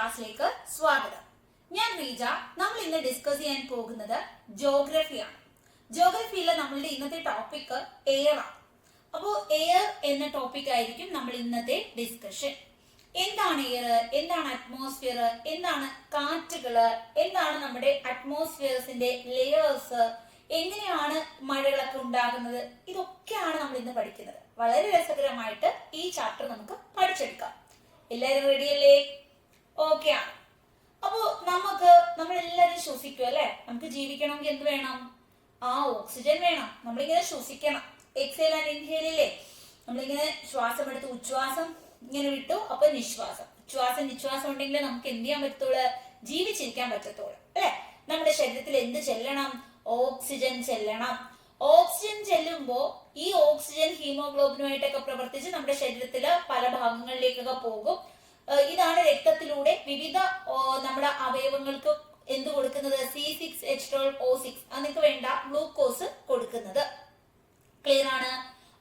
ക്ലാസ്സിലേക്ക് സ്വാഗതം. ഞാൻ റീജ. നമ്മൾ ഇന്ന് ഡിസ്കസ് ചെയ്യാൻ പോകുന്നത് ജോഗ്രഫിയാണ്. ജോഗ്രഫിയിലെ നമ്മളുടെ ഇന്നത്തെ ടോപ്പിക് എയർ ആണ്. അപ്പോൾ എയർ എന്ന ടോപ്പിക് ആയിരിക്കും നമ്മൾ ഇന്നത്തെ ഡിസ്കഷൻ. എന്താണ് എയർ, എന്താണ് അറ്റ്മോസ്ഫിയർ, എന്താണ് കാറ്റുകള്, എന്താണ് നമ്മുടെ അറ്റ്മോസ്ഫിയർസിന്റെ ലെയേഴ്സ്, എങ്ങനെയാണ് മഴകളൊക്കെ ഉണ്ടാകുന്നത്, ഇതൊക്കെയാണ് നമ്മൾ ഇന്ന് പഠിക്കുന്നത്. വളരെ രസകരമായിട്ട് ഈ ചാപ്റ്റർ നമുക്ക് പഠിച്ചെടുക്കാം. എല്ലാവരും റെഡിയല്ലേ? ഓക്കെ ആണ്. അപ്പോ നമ്മളെല്ലാരും ശ്വസിക്കും അല്ലെ? നമുക്ക് ജീവിക്കണമെങ്കിൽ എന്ത് വേണം? ഓക്സിജൻ വേണം. നമ്മളിങ്ങനെ ശ്വസിക്കണം. എക്സേൽ ആൻഡ് ഇൻഹേൽ ഇല്ലേ? നമ്മളിങ്ങനെ ശ്വാസം എടുത്ത് ഉച്ഛ്വാസം ഇങ്ങനെ വിട്ടു, അപ്പൊ നിശ്വാസം. ഉച്ഛ്വാസം നിശ്വാസം ഉണ്ടെങ്കിൽ നമുക്ക് എന്ത് ചെയ്യാൻ പറ്റത്തുള്ളൂ? ജീവിച്ചിരിക്കാൻ പറ്റത്തുള്ളൂ അല്ലെ? നമ്മുടെ ശരീരത്തിൽ എന്ത് ചെല്ലണം? ഓക്സിജൻ ചെല്ലണം. ഓക്സിജൻ ചെല്ലുമ്പോ ഈ ഓക്സിജൻ ഹീമോഗ്ലോബിനുമായിട്ടൊക്കെ പ്രവർത്തിച്ച് നമ്മുടെ ശരീരത്തില് പല ഭാഗങ്ങളിലേക്കൊക്കെ പോകും. ഇതാണ് രക്തത്തിലൂടെ വിവിധ നമ്മുടെ അവയവങ്ങൾക്ക് എന്ത് കൊടുക്കുന്നത്? C6H12O6 അതിനൊക്കെ വേണ്ട ഗ്ലൂക്കോസ് കൊടുക്കുന്നത്. ക്ലിയർ ആണ്?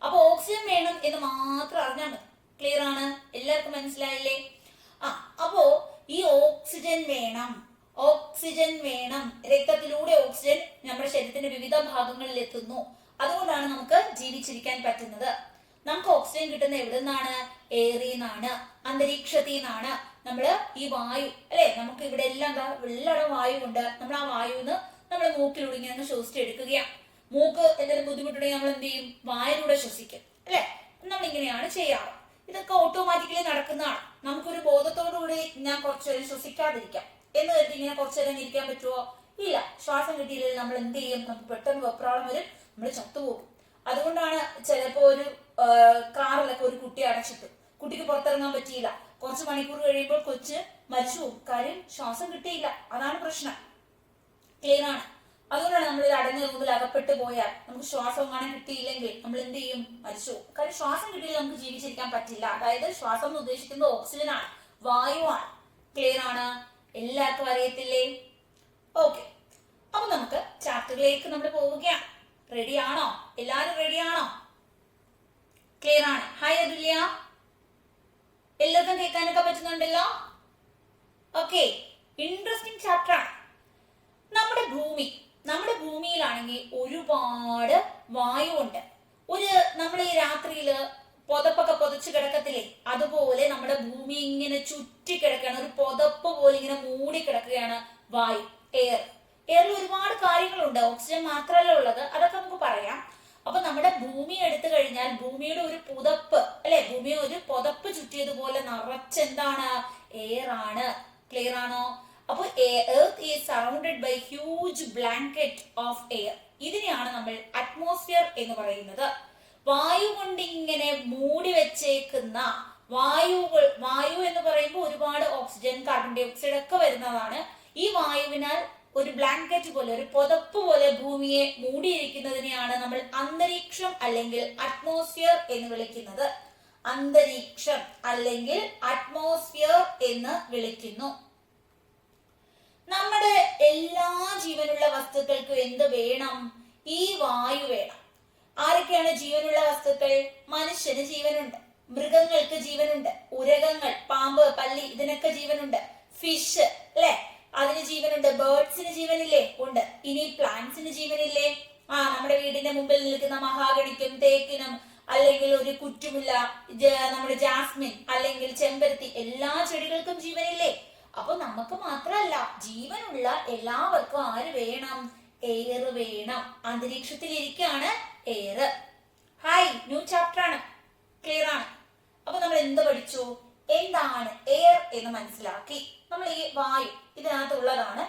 അപ്പൊ ഓക്സിജൻ വേണം എന്ന് മാത്രം അറിഞ്ഞാൽ മതി. ക്ലിയർ ആണ്? എല്ലാവർക്കും മനസ്സിലായില്ലേ? അപ്പോ ഈ ഓക്സിജൻ വേണം. രക്തത്തിലൂടെ ഓക്സിജൻ നമ്മുടെ ശരീരത്തിന്റെ വിവിധ ഭാഗങ്ങളിൽ എത്തുന്നു. അതുകൊണ്ടാണ് നമുക്ക് ജീവിച്ചിരിക്കാൻ പറ്റുന്നത്. നമുക്ക് ഓക്സിജൻ കിട്ടുന്ന എവിടെ നിന്നാണ്? എയറിൽ നിന്നാണ്, അന്തരീക്ഷത്തിൽ നിന്നാണ്. നമ്മള് ഈ വായു അല്ലെ, നമുക്ക് ഇവിടെ എല്ലാം എല്ലായിടം വായു ഉണ്ട്. നമ്മൾ ആ വായുന്ന് നമ്മൾ മൂക്കിലൂടെ ഇങ്ങനെ ശ്വസിച്ചെടുക്കുകയാണ്. മൂക്ക് എന്തെങ്കിലും ബുദ്ധിമുട്ടുണ്ടെങ്കിൽ നമ്മൾ എന്ത് ചെയ്യും? വായിലൂടെ ശ്വസിക്കും അല്ലെ? നമ്മളിങ്ങനെയാണ് ചെയ്യാറ്. ഇതൊക്കെ ഓട്ടോമാറ്റിക്കലി നടക്കുന്നതാണ്. നമുക്കൊരു ബോധത്തോടുകൂടി ഞാൻ കുറച്ചുനേരം ശ്വസിക്കാതിരിക്കാം എന്ന് കരുതി ഇങ്ങനെ കുറച്ചുനേരം ഇരിക്കാൻ പറ്റുമോ? ഇല്ല. ശ്വാസം കിട്ടിയില്ലെങ്കിൽ നമ്മൾ എന്ത് ചെയ്യും? നമുക്ക് പെട്ടെന്ന് വെപ്രാളം വരും, നമ്മൾ ചത്തുപോകും. അതുകൊണ്ടാണ് ചിലപ്പോ ഒരു കാറിലൊക്കെ ഒരു കുട്ടി അടച്ചിട്ടു, കുട്ടിക്ക് പുറത്തിറങ്ങാൻ പറ്റിയില്ല. കുറച്ച് മണിക്കൂർ കഴിയുമ്പോൾ കൊച്ച് മരിച്ചു പോകും. കാര്യം ശ്വാസം കിട്ടിയില്ല. അതാണ് പ്രശ്നം. ക്ലിയർ ആണ്? അതുകൊണ്ടാണ് നമ്മൾ അടഞ്ഞ റൂമിൽ അകപ്പെട്ടു പോയാൽ നമുക്ക് ശ്വാസം കാണാൻ കിട്ടിയില്ലെങ്കിൽ നമ്മൾ എന്ത് ചെയ്യും? മരിച്ചു പോകും. കാര്യം ശ്വാസം കിട്ടിയില്ലെങ്കിൽ നമുക്ക് ജീവിച്ചിരിക്കാൻ പറ്റില്ല. അതായത് ശ്വാസം എന്ന് ഉദ്ദേശിക്കുന്നത് ഓക്സിജൻ ആണ്, വായുവാണ്. ക്ലിയർ ആണ്? എല്ലാവർക്കും അറിയത്തില്ലേ? ഓക്കെ. അപ്പൊ നമുക്ക് ചാപ്റ്ററിലേക്ക് നമ്മൾ പോവുകയാണ്. റെഡി ആണോ? എല്ലാരും റെഡി ആണോ? ക്ലിയർ ആണ്? ഹായ് അതുല്യ, എല്ലാവർക്കും കേൾക്കാനൊക്കെ പറ്റുന്നുണ്ടല്ലോ? ഓക്കെ. ഇൻട്രസ്റ്റിംഗ് ചാപ്റ്റർ ആണ്. നമ്മുടെ ഭൂമിയിലാണെങ്കിൽ ഒരുപാട് വായു ഉണ്ട്. നമ്മൾ ഈ രാത്രിയില് പുതപ്പൊക്കെ പൊതച്ച് കിടക്കത്തില്ലേ, അതുപോലെ നമ്മുടെ ഭൂമി ഇങ്ങനെ ചുറ്റി കിടക്കുകയാണ്. ഒരു പുതപ്പ് പോലെ ഇങ്ങനെ മൂടി കിടക്കുകയാണ് വായു, എയറിൽ ഒരുപാട് കാര്യങ്ങളുണ്ട്. ഓക്സിജൻ മാത്രമല്ല ഉള്ളത്, അതൊക്കെ നമുക്ക് പറയാം. അപ്പൊ നമ്മുടെ ഭൂമി എടുത്തു കഴിഞ്ഞാൽ ഭൂമിയുടെ ഒരു പുതപ്പ് അല്ലെ, ഭൂമിയെ ഒരു പുതപ്പ് ചുറ്റിയതുപോലെ നിറച്ചെന്താണ്? എയർ ആണ്. ക്ലിയർ ആണോ? അപ്പൊ earth is surrounded by huge blanket of air. ഇതിനെയാണ് നമ്മൾ അറ്റ്മോസ്ഫിയർ എന്ന് പറയുന്നത്. വായു കൊണ്ട് ഇങ്ങനെ മൂടി വെച്ചേക്കുന്ന വായു എന്ന് പറയുമ്പോൾ ഒരുപാട് ഓക്സിജൻ, കാർബൺ ഡൈ ഓക്സൈഡ് ഒക്കെ വരുന്നതാണ്. ഈ വായുവിനാൽ ഒരു ബ്ലാങ്കറ്റ് പോലെ, ഒരു പുതപ്പ് പോലെ ഭൂമിയെ മൂടിയിരിക്കുന്നതിനെയാണ് നമ്മൾ അന്തരീക്ഷം അല്ലെങ്കിൽ അറ്റ്മോസ്ഫിയർ എന്ന് വിളിക്കുന്നത്. അന്തരീക്ഷം അല്ലെങ്കിൽ അറ്റ്മോസ്ഫിയർ എന്ന് വിളിക്കുന്നു. നമ്മുടെ എല്ലാ ജീവനുള്ള വസ്തുക്കൾക്കും എന്ത് വേണം? ഈ വായു വേണം. ആരൊക്കെയാണ് ജീവനുള്ള വസ്തുക്കൾ? മനുഷ്യന് ജീവനുണ്ട്, മൃഗങ്ങൾക്ക് ജീവനുണ്ട്, ഉരകങ്ങൾ, പാമ്പ്, പല്ലി, ഇതിനൊക്കെ ജീവനുണ്ട്. ഫിഷ് അല്ലെ, അതിന് ജീവനുണ്ട്. ബേർഡ്സിന് ജീവനില്ലേ? ഉണ്ട്. ഇനി പ്ലാന്റ്സിന് ജീവനില്ലേ? നമ്മുടെ വീടിന്റെ മുമ്പിൽ നിൽക്കുന്ന മഹാഗണിക്കും തേക്കിനും അല്ലെങ്കിൽ ഒരു കുറ്റുമുല്ല, നമ്മുടെ ജാസ്മിൻ അല്ലെങ്കിൽ ചെമ്പരത്തി, എല്ലാ ചെടികൾക്കും ജീവനില്ലേ? അപ്പൊ നമുക്ക് മാത്രമല്ല, ജീവനുള്ള എല്ലാവർക്കും ആര് വേണം? എയർ വേണം. അന്തരീക്ഷത്തിൽ ഇരിക്കുകയാണ് എയർ. ഹായ്, ന്യൂ ചാപ്റ്റർ ആണ്. ക്ലിയർ ആണ്? അപ്പൊ നമ്മൾ എന്ത് പഠിച്ചു? എന്താണ് എയർ എന്ന് മനസ്സിലാക്കി. നമ്മൾ ഈ വായു ഇതിനകത്തുള്ളതാണ്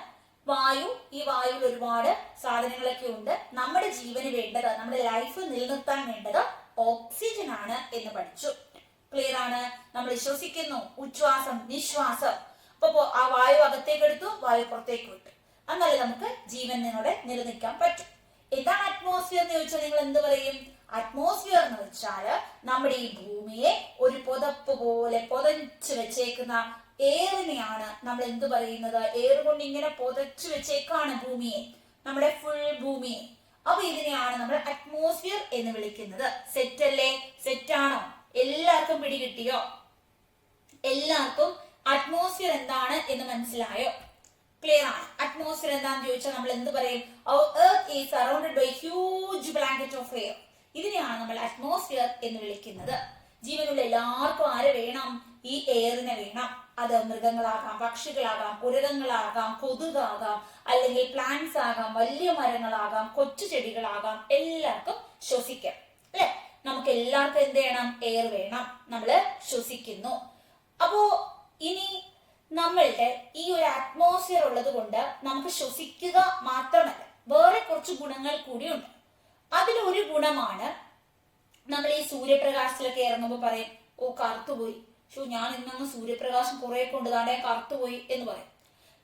വായു. ഈ വായുവിൽ ഒരുപാട് സാധനങ്ങളൊക്കെ ഉണ്ട്. നമ്മുടെ ജീവന് വേണ്ടത്, നമ്മുടെ ലൈഫ് നിലനിർത്താൻ വേണ്ടത് ഓക്സിജൻ ആണ് എന്ന് പഠിച്ചു. ക്ലിയർ ആണ്? നമ്മൾ ശ്വസിക്കുന്നു, ഉച്ഛ്വാസം, നിശ്വാസം. അപ്പൊ ആ വായു അകത്തേക്ക് എടുത്തു, വായു പുറത്തേക്ക് വിട്ടു. എന്നാലേ നമുക്ക് ജീവനോടെ നിലനിൽക്കാൻ പറ്റും. എന്താണ് അറ്റ്മോസ്ഫിയർ എന്ന് ചോദിച്ചാൽ നിങ്ങൾ എന്ത് പറയും? അറ്റ്മോസ്ഫിയർ എന്ന് വെച്ചാല് നമ്മുടെ ഈ ഭൂമിയെ ഒരു പുതപ്പ് പോലെ പൊതച്ചു വെച്ചേക്കുന്ന എയറിനെയാണ് നമ്മൾ എന്ത് പറയുന്നത്? എയർ കൊണ്ട് ഇങ്ങനെ പൊതച്ചു വെച്ചേക്കാണ് ഭൂമിയെ, നമ്മുടെ ഫുൾ ഭൂമിയെ. അപ്പൊ ഇതിനെയാണ് നമ്മൾ അറ്റ്മോസ്ഫിയർ എന്ന് വിളിക്കുന്നത്. സെറ്റ് അല്ലേ? സെറ്റ് ആണോ? എല്ലാവർക്കും പിടികിട്ടിയോ? എല്ലാവർക്കും അറ്റ്മോസ്ഫിയർ എന്താണ് എന്ന് മനസ്സിലായോ? ക്ലിയർ ആണ്. അറ്റ്മോസ്ഫിയർ എന്താണെന്ന് ചോദിച്ചാൽ നമ്മൾ എന്ത് പറയും? Our earth is surrounded by huge blanket of air. ഇതിനെയാണ് നമ്മൾ അറ്റ്മോസ്ഫിയർ എന്ന് വിളിക്കുന്നത്. ജീവനുള്ള എല്ലാവർക്കും ആര് വേണം? ഈ എയറിനെ വേണം. അത് മൃഗങ്ങളാകാം, പക്ഷികളാകാം, ഉരകങ്ങളാകാം, കൊതുകാകാം, അല്ലെങ്കിൽ പ്ലാന്റ്സ് ആകാം, വലിയ മരങ്ങളാകാം, കൊച്ചു ചെടികളാകാം, എല്ലാവർക്കും ശ്വസിക്കാം അല്ലെ? നമുക്ക് എല്ലാവർക്കും എന്ത് വേണം? എയർ വേണം. നമ്മള് ശ്വസിക്കുന്നു. അപ്പോ ഇനി നമ്മളുടെ ഈ ഒരു അറ്റ്മോസ്ഫിയർ ഉള്ളത് കൊണ്ട് നമുക്ക് ശ്വസിക്കുക മാത്രമല്ല, വേറെ കുറച്ച് ഗുണങ്ങൾ കൂടിയുണ്ട്. അതിലൊരു ഗുണമാണ് നമ്മൾ ഈ സൂര്യപ്രകാശത്തിലൊക്കെ ഇറങ്ങുമ്പോൾ പറയും, ഓ കറുത്തുപോയി, ഞാൻ ഇന്നങ്ങ് സൂര്യപ്രകാശം കുറെ കൊണ്ട് താണ്ടേ കറുത്തുപോയി എന്ന് പറയും.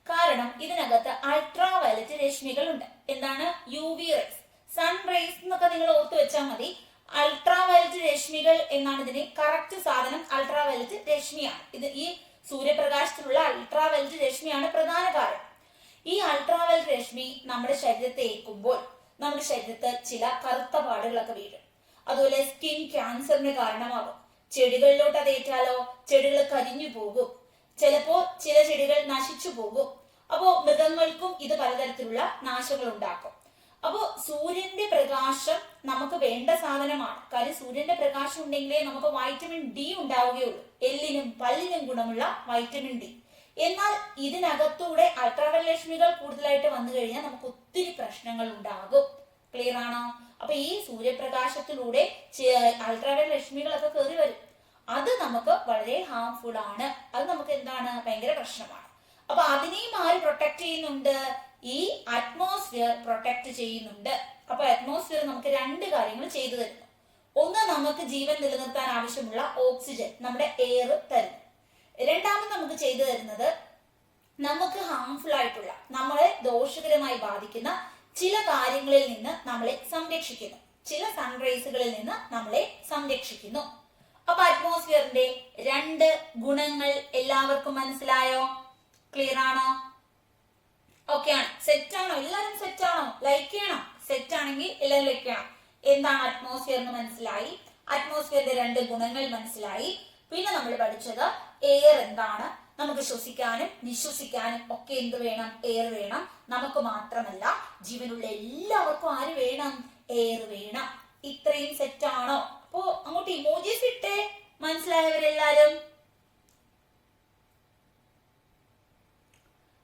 കാരണം ഇതിനകത്ത് അൾട്രാ വയലറ്റ് രശ്മികൾ ഉണ്ട്. എന്താണ്? UV റേസ്, സൺ റേസ് എന്നൊക്കെ നിങ്ങൾ ഓർത്ത് വെച്ചാൽ മതി. അൾട്രാ വയലറ്റ് രശ്മികൾ എന്നാണ് ഇതിന് കറക്റ്റ് സാധനം. അൾട്രാ വയലറ്റ് രശ്മിയാണ് ഇത്. ഈ സൂര്യപ്രകാശത്തിലുള്ള അൾട്രാ വയലറ്റ് രശ്മിയാണ് പ്രധാന കാരണം. ഈ അൾട്രാ വയലറ്റ് രശ്മി നമ്മുടെ ശരീരത്തെ ഏൽക്കുമ്പോൾ നമ്മുടെ ശരീരത്ത് ചില കറുത്ത പാടുകളൊക്കെ വീഴും. അതുപോലെ സ്കിൻ ക്യാൻസറിന് കാരണമാകും. ചെടികളിലോട്ട് അത് ഏറ്റാലോ ചെടികൾ കരിഞ്ഞു പോകും. ചിലപ്പോ ചില ചെടികൾ നശിച്ചു പോകും. അപ്പോ മൃഗങ്ങൾക്കും ഇത് പലതരത്തിലുള്ള നാശങ്ങൾ ഉണ്ടാക്കും. അപ്പോ സൂര്യന്റെ പ്രകാശം നമുക്ക് വേണ്ട സാധനമാണ്. കാര്യം സൂര്യന്റെ പ്രകാശം ഉണ്ടെങ്കിലേ നമുക്ക് വൈറ്റമിൻ ഡി ഉണ്ടാവുകയുള്ളൂ. എല്ലിനും പല്ലിനും ഗുണമുള്ള വൈറ്റമിൻ ഡി. എന്നാൽ ഇതിനകത്തൂടെ അൾട്രാവയലറ്റ് രശ്മികൾ കൂടുതലായിട്ട് വന്നു കഴിഞ്ഞാൽ നമുക്ക് ഒത്തിരി പ്രശ്നങ്ങൾ ഉണ്ടാകും. ക്ലിയർ ആണോ? അപ്പൊ ഈ സൂര്യപ്രകാശത്തിലൂടെ അൾട്രാവയലറ്റ് രശ്മികളൊക്കെ കയറി വരും. അത് നമുക്ക് വളരെ ഹാംഫുൾ ആണ്. അത് നമുക്ക് എന്താണ്? ഭയങ്കര പ്രശ്നമാണ്. അപ്പൊ അതിനെയും ആര് പ്രൊട്ടക്ട് ചെയ്യുന്നുണ്ട്? ഈ അറ്റ്മോസ്ഫിയർ പ്രൊട്ടക്ട് ചെയ്യുന്നുണ്ട്. അപ്പൊ അറ്റ്മോസ്ഫിയർ നമുക്ക് രണ്ട് കാര്യങ്ങൾ ചെയ്തു തരുന്നു. ഒന്ന്, നമുക്ക് ജീവൻ നിലനിർത്താൻ ആവശ്യമുള്ള ഓക്സിജൻ നമ്മുടെ എയർ തരുന്നു. രണ്ടാമത് നമുക്ക് ചെയ്തു തരുന്നത് നമുക്ക് ഹാംഫുൾ ആയിട്ടുള്ള, നമ്മളെ ദോഷകരമായി ബാധിക്കുന്ന ചില കാര്യങ്ങളിൽ നിന്ന് നമ്മളെ സംരക്ഷിക്കുന്നു. ചില സൺറൈസുകളിൽ നിന്ന് നമ്മളെ സംരക്ഷിക്കുന്നു. അപ്പൊ അറ്റ്മോസ്ഫിയറിന്റെ രണ്ട് ഗുണങ്ങൾ എല്ലാവർക്കും മനസ്സിലായോ? ക്ലിയർ ആണോ? ഓക്കെ ആണ്? സെറ്റ് ആണോ? എല്ലാവരും സെറ്റ് ആണോ? ലൈക്ക് ചെയ്യണം. സെറ്റ് ആണെങ്കിൽ എല്ലാവരും ലൈക്ക് ചെയ്യണം. എന്താണ് അറ്റ്മോസ്ഫിയർ എന്ന് മനസ്സിലായി. അറ്റ്മോസ്ഫിയറിന്റെ രണ്ട് ഗുണങ്ങൾ മനസ്സിലായി. പിന്നെ നമ്മൾ പഠിച്ചത് എയർ എന്താണ്, നമുക്ക് ശ്വസിക്കാനും നിശ്വസിക്കാനും ഒക്കെ എന്ത് വേണം? എയർ വേണം. നമുക്ക് മാത്രമല്ല, ജീവനുള്ള എല്ലാവർക്കും ആര് വേണം? എയർ വേണം. ഇത്രയും സെറ്റ് ആണോ? അപ്പോ അങ്ങോട്ട് ഇമോജീസ് ഇട്ടേ. മനസ്സിലായവരെല്ലാരും?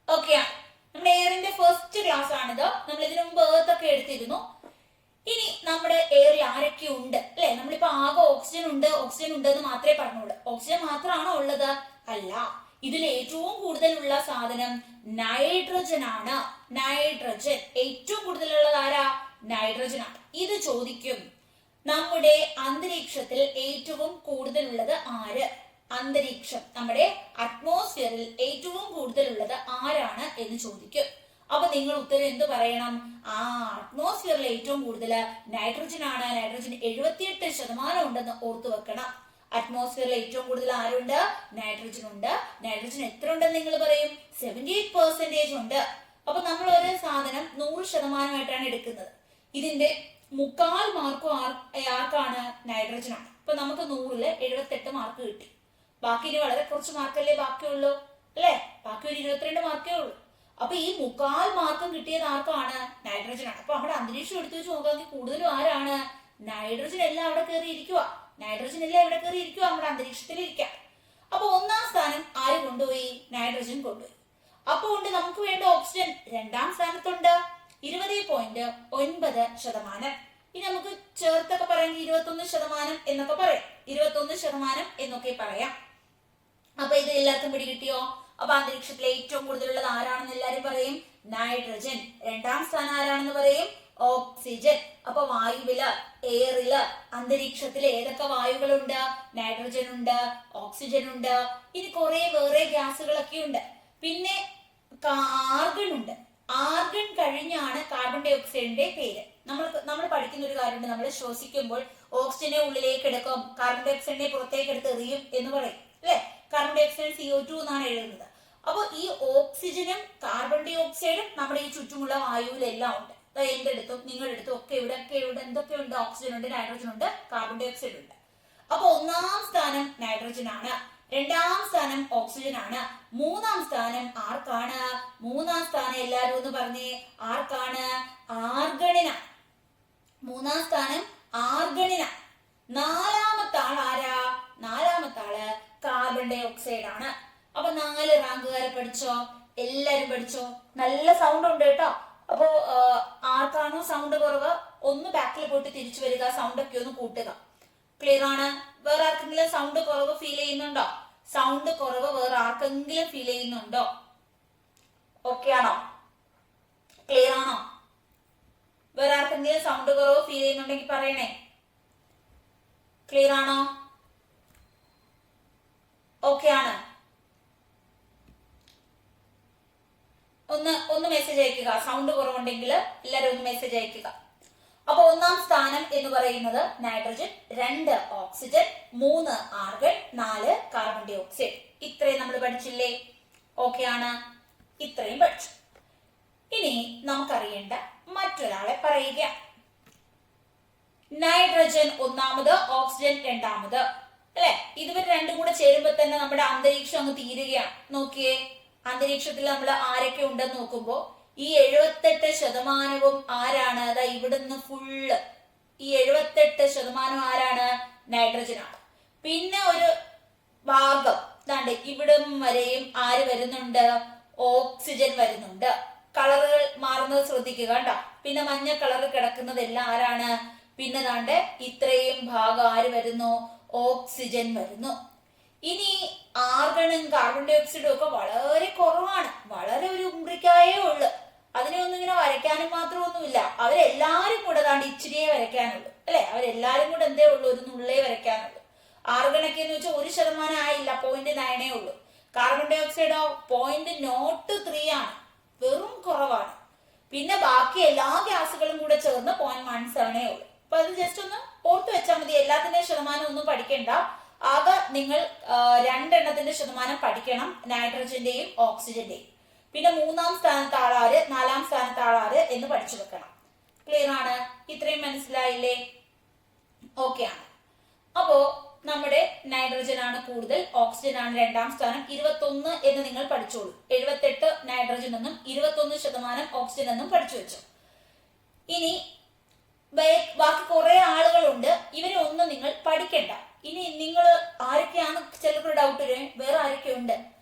ഓക്കെ ആണ്. നമ്മുടെ എയറിന്റെ ഫസ്റ്റ് ക്ലാസ് ആണിത്. നമ്മൾ ഇതിനു മുമ്പ് എർത്ത് ഒക്കെ എടുത്തിരുന്നു. ഇനി നമ്മുടെ എയറിൽ ആരൊക്കെ ഉണ്ട് അല്ലെ? നമ്മളിപ്പോ ആകെ ഓക്സിജൻ ഉണ്ട് എന്ന് മാത്രമേ പറഞ്ഞുള്ളൂ. ഓക്സിജൻ മാത്രമാണോ ഉള്ളത്? അല്ല. ഇതിൽ ഏറ്റവും കൂടുതലുള്ള സാധനം നൈട്രജൻ ആണ്. നൈട്രജൻ ഏറ്റവും കൂടുതലുള്ളത് ആരാ? നൈട്രജൻ ആണ്. ഇത് ചോദിക്കും, നമ്മുടെ അന്തരീക്ഷത്തിൽ ഏറ്റവും കൂടുതലുള്ളത് ആര്? അന്തരീക്ഷം, നമ്മുടെ അറ്റ്മോസ്ഫിയറിൽ ഏറ്റവും കൂടുതലുള്ളത് ആരാണ് എന്ന് ചോദിക്കും. അപ്പൊ നിങ്ങൾ ഉത്തരം എന്ത് പറയണം? അറ്റ്മോസ്ഫിയറിൽ ഏറ്റവും കൂടുതൽ നൈട്രജൻ ആണ്. നൈട്രജൻ 78% ഉണ്ടെന്ന് ഓർത്തു വെക്കണം. അറ്റ്മോസ്ഫിയറിൽ ഏറ്റവും കൂടുതൽ ആരുണ്ട്? നൈട്രജൻ ഉണ്ട്. നൈട്രജൻ എത്ര ഉണ്ടെന്ന് നിങ്ങൾ പറയും? 78% ഉണ്ട്. അപ്പൊ നമ്മൾ ഒരു സാധനം 100% എടുക്കുന്നത്. ഇതിന്റെ 3/4 മാർക്കും ആർക്കാണ്? നൈട്രജൻ ആണ്. അപ്പൊ നമുക്ക് 100ല് 78 മാർക്ക് കിട്ടി. ബാക്കി ഇനി വളരെ കുറച്ച് മാർക്കല്ലേ ബാക്കിയുള്ളൂ അല്ലെ? ബാക്കി ഒരു 22 മാർക്കേ ഉള്ളൂ. അപ്പൊ ഈ 3/4 മാർക്കും കിട്ടിയത് ആർക്കാണ്? നൈട്രജൻ ആണ്. അപ്പൊ നമ്മുടെ അന്തരീക്ഷം എടുത്തു വെച്ച് നോക്കുകയാണെങ്കിൽ കൂടുതലും ആരാണ്? നൈട്രജൻ എല്ലാം അവിടെ കയറി ഇരിക്കുക. നമ്മുടെ അന്തരീക്ഷത്തിൽ ഇരിക്കാം. അപ്പൊ 1ാം സ്ഥാനം ആര് കൊണ്ടുപോയി? നൈട്രജൻ കൊണ്ടുപോയി. അപ്പൊ ഉണ്ട് നമുക്ക് വേണ്ട ഓക്സിജൻ 2ാം സ്ഥാനത്തുണ്ട്, 20.9%. ഇനി നമുക്ക് ചേർത്തൊക്കെ പറയുമെങ്കിൽ 21% എന്നൊക്കെ പറയാം. 21% എന്നൊക്കെ പറയാം. അപ്പൊ ഇത് എല്ലാവർക്കും പിടികിട്ടിയോ? അപ്പൊ അന്തരീക്ഷത്തിലെ ഏറ്റവും കൂടുതലുള്ളത് ആരാണെന്ന് എല്ലാരും പറയും? നൈട്രജൻ. 2ാം സ്ഥാനം ആരാണെന്ന് പറയും? ഓക്സിജൻ. അപ്പൊ വായുവില്, എയറില്, അന്തരീക്ഷത്തില് ഏതൊക്കെ വായുകളുണ്ട്? നൈട്രജൻ ഉണ്ട്, ഓക്സിജൻ ഉണ്ട്, ഇനി കുറെ വേറെ ഗ്യാസുകളൊക്കെ ഉണ്ട്. പിന്നെ ആർഗൺ ഉണ്ട്. ആർഗൺ കഴിഞ്ഞാണ് കാർബൺ ഡൈ ഓക്സൈഡിന്റെ പേര്. നമ്മൾ പഠിക്കുന്ന ഒരു കാര്യമുണ്ട്, നമ്മൾ ശ്വസിക്കുമ്പോൾ ഓക്സിജനെ ഉള്ളിലേക്ക് എടുക്കും, കാർബൺ ഡൈ ഓക്സൈഡിനെ പുറത്തേക്ക് എടുത്ത് എറിയും എന്ന് പറയും അല്ലെ? കാർബൺ ഡൈ ഓക്സൈഡ് CO2 എന്നാണ് എഴുതുന്നത്. അപ്പൊ ഈ ഓക്സിജനും കാർബൺ ഡൈ ഓക്സൈഡും നമ്മുടെ ഈ ചുറ്റുമുള്ള വായുവിലെല്ലാം ഉണ്ട്. എന്റെ അടുത്തും നിങ്ങളുടെ അടുത്തും ഒക്കെ ഇവിടെ എന്തൊക്കെ ഉണ്ട്? ഓക്സിജൻ ഉണ്ട്, നൈട്രജൻ ഉണ്ട്, കാർബൺ ഡൈ ഓക്സൈഡ് ഉണ്ട്. അപ്പൊ 1ാം സ്ഥാനം നൈട്രജൻ ആണ്. രണ്ടാം സ്ഥാനം ഓക്സിജൻ ആണ്. മൂന്നാം സ്ഥാനം ആർക്കാണ്? മൂന്നാം സ്ഥാനം എല്ലാരും ഒന്ന് പറഞ്ഞേ, ആർക്കാണ്? ആർഗണിനാണ്. മൂന്നാം സ്ഥാനം ആർഗണിനാണ്. നാലാമത്തെ ആൾ ആരാ? നാലാമത്തെ ആള് കാർബൺ ഡൈ ഓക്സൈഡ് ആണ്. അപ്പൊ 4 റാങ്കുകാരെ പഠിച്ചോ? എല്ലാരും പഠിച്ചോ? നല്ല സൗണ്ട് ഉണ്ട് കേട്ടോ. അപ്പോ ആർക്കാണോ സൗണ്ട് കുറവ് ഒന്ന് ബാക്കിൽ പോയിട്ട് തിരിച്ചു വരിക, സൗണ്ട് ഒക്കെ ഒന്ന് കൂട്ടുക. ക്ലിയർ ആണ്? വേറെ ആർക്കെങ്കിലും സൗണ്ട് കുറവ് ഫീൽ ചെയ്യുന്നുണ്ടോ? സൗണ്ട് കുറവ് വേറെ ആർക്കെങ്കിലും ഫീൽ ചെയ്യുന്നുണ്ടോ? ഓക്കെ ആണോ? ക്ലിയർ ആണോ? വേറെ ആർക്കെങ്കിലും സൗണ്ട് കുറവ് ഫീൽ ചെയ്യുന്നുണ്ടെങ്കിൽ പറയണേ. ക്ലിയർ ആണോ? ഓക്കെ ആണ്? ഒന്ന് മെസ്സേജ് അയക്കുക. സൗണ്ട് കുറവുണ്ടെങ്കിൽ എല്ലാവരും ഒന്ന് മെസ്സേജ് അയക്കുക. അപ്പൊ ഒന്നാം സ്ഥാനം എന്ന് പറയുന്നത് nitrogen, 2 oxygen, 3 argon, 4 carbon dioxide. ഇത്രയും നമ്മൾ പഠിച്ചില്ലേ? ഓക്കെ ആണ്? ഇത്രയും പഠിച്ചു. ഇനി നമുക്കറിയേണ്ട മറ്റൊരാളെ പറയുക. നൈട്രജൻ ഒന്നാമത്, ഓക്സിജൻ രണ്ടാമത്, അല്ലെ? ഇതുവരെ രണ്ടും കൂടെ ചേരുമ്പോ തന്നെ നമ്മുടെ അന്തരീക്ഷം അങ്ങ് തീരുകയാണ്. നോക്കിയേ, അന്തരീക്ഷത്തിൽ നമ്മൾ ആരൊക്കെ ഉണ്ടെന്ന് നോക്കുമ്പോ ഈ 78% ആരാണ്? അതാ ഇവിടുന്ന് ഫുള്ള് ഈ 78% ആരാണ്? നൈട്രജൻ ആണ്. പിന്നെ ഒരു ഭാഗം ദാണ്ട് ഇവിടം വരെയും ആര് വരുന്നുണ്ട്? ഓക്സിജൻ വരുന്നുണ്ട്. കളറുകൾ മാറുന്നത് ശ്രദ്ധിക്കുക കേട്ടോ. പിന്നെ മഞ്ഞ കളർ കിടക്കുന്നതെല്ലാം ആരാണ്? പിന്നെ ദാണ്ട് ഇത്രയും ഭാഗം ആര് വരുന്നു? ഓക്സിജൻ വരുന്നു. ഇനി ആർഗണും കാർബൺ ഡൈ ഓക്സൈഡും ഒക്കെ വളരെ കുറവാണ്. വളരെ ഒരു ഉംബ്രിക്കായേ ഉള്ളു. അതിനെ ഒന്നും ഇങ്ങനെ വരയ്ക്കാനും മാത്രമൊന്നുമില്ല. അവരെല്ലാരും കൂടെ ദാണ്ട് ഇച്ചിരിയേ വരയ്ക്കാനുള്ളൂ, അല്ലെ? അവരെല്ലാരും കൂടെ എന്തേ ഉള്ളൂ? ഒരു നുള്ളേ വരയ്ക്കാനുള്ളൂ. ആർഗണൊക്കെ എന്ന് വെച്ചാൽ 1% ആയില്ല, 0.9 ഉള്ളൂ. കാർബൺ ഡൈ ഓക്സൈഡോ 0.03 ആണ്, വെറും കുറവാണ്. പിന്നെ ബാക്കി എല്ലാ ഗ്യാസുകളും കൂടെ ചേർന്ന് 0.17 ഉള്ളൂ. അപ്പൊ അത് ജസ്റ്റ് ഒന്ന് ഓർത്ത് വെച്ചാൽ മതി. എല്ലാത്തിന്റെയും ശതമാനം ഒന്നും പഠിക്കണ്ട. ആകെ നിങ്ങൾ 2 എണ്ണത്തിന്റെ ശതമാനം പഠിക്കണം, നൈട്രജന്റെയും ഓക്സിജന്റെയും. പിന്നെ 3-ാം സ്ഥാനത്ത് ആളാര്, 4-ാം സ്ഥാനത്ത് ആളാര് എന്ന് പഠിച്ചു വെക്കണം. ക്ലിയർ ആണ്? ഇത്രയും മനസ്സിലായില്ലേ? ഓക്കെ ആണ്. അപ്പോ നമ്മുടെ നൈട്രജൻ ആണ് കൂടുതൽ, ഓക്സിജൻ ആണ് രണ്ടാം സ്ഥാനം. 21 എന്ന് നിങ്ങൾ പഠിച്ചോളൂ. 78 നൈട്രജൻ എന്നും 21% ഓക്സിജൻ എന്നും പഠിച്ചു വെച്ചു. ഇനി ബാക്കി കുറെ ആളുകളുണ്ട്, ഇവരെ ഒന്നും നിങ്ങൾ പഠിക്കണ്ട. ഇനി നിങ്ങൾ ആരൊക്കെയാണ്, ചിലർക്കൊരു ഡൗട്ട് വരും, വേറെ ആരൊക്കെ ഉണ്ട്.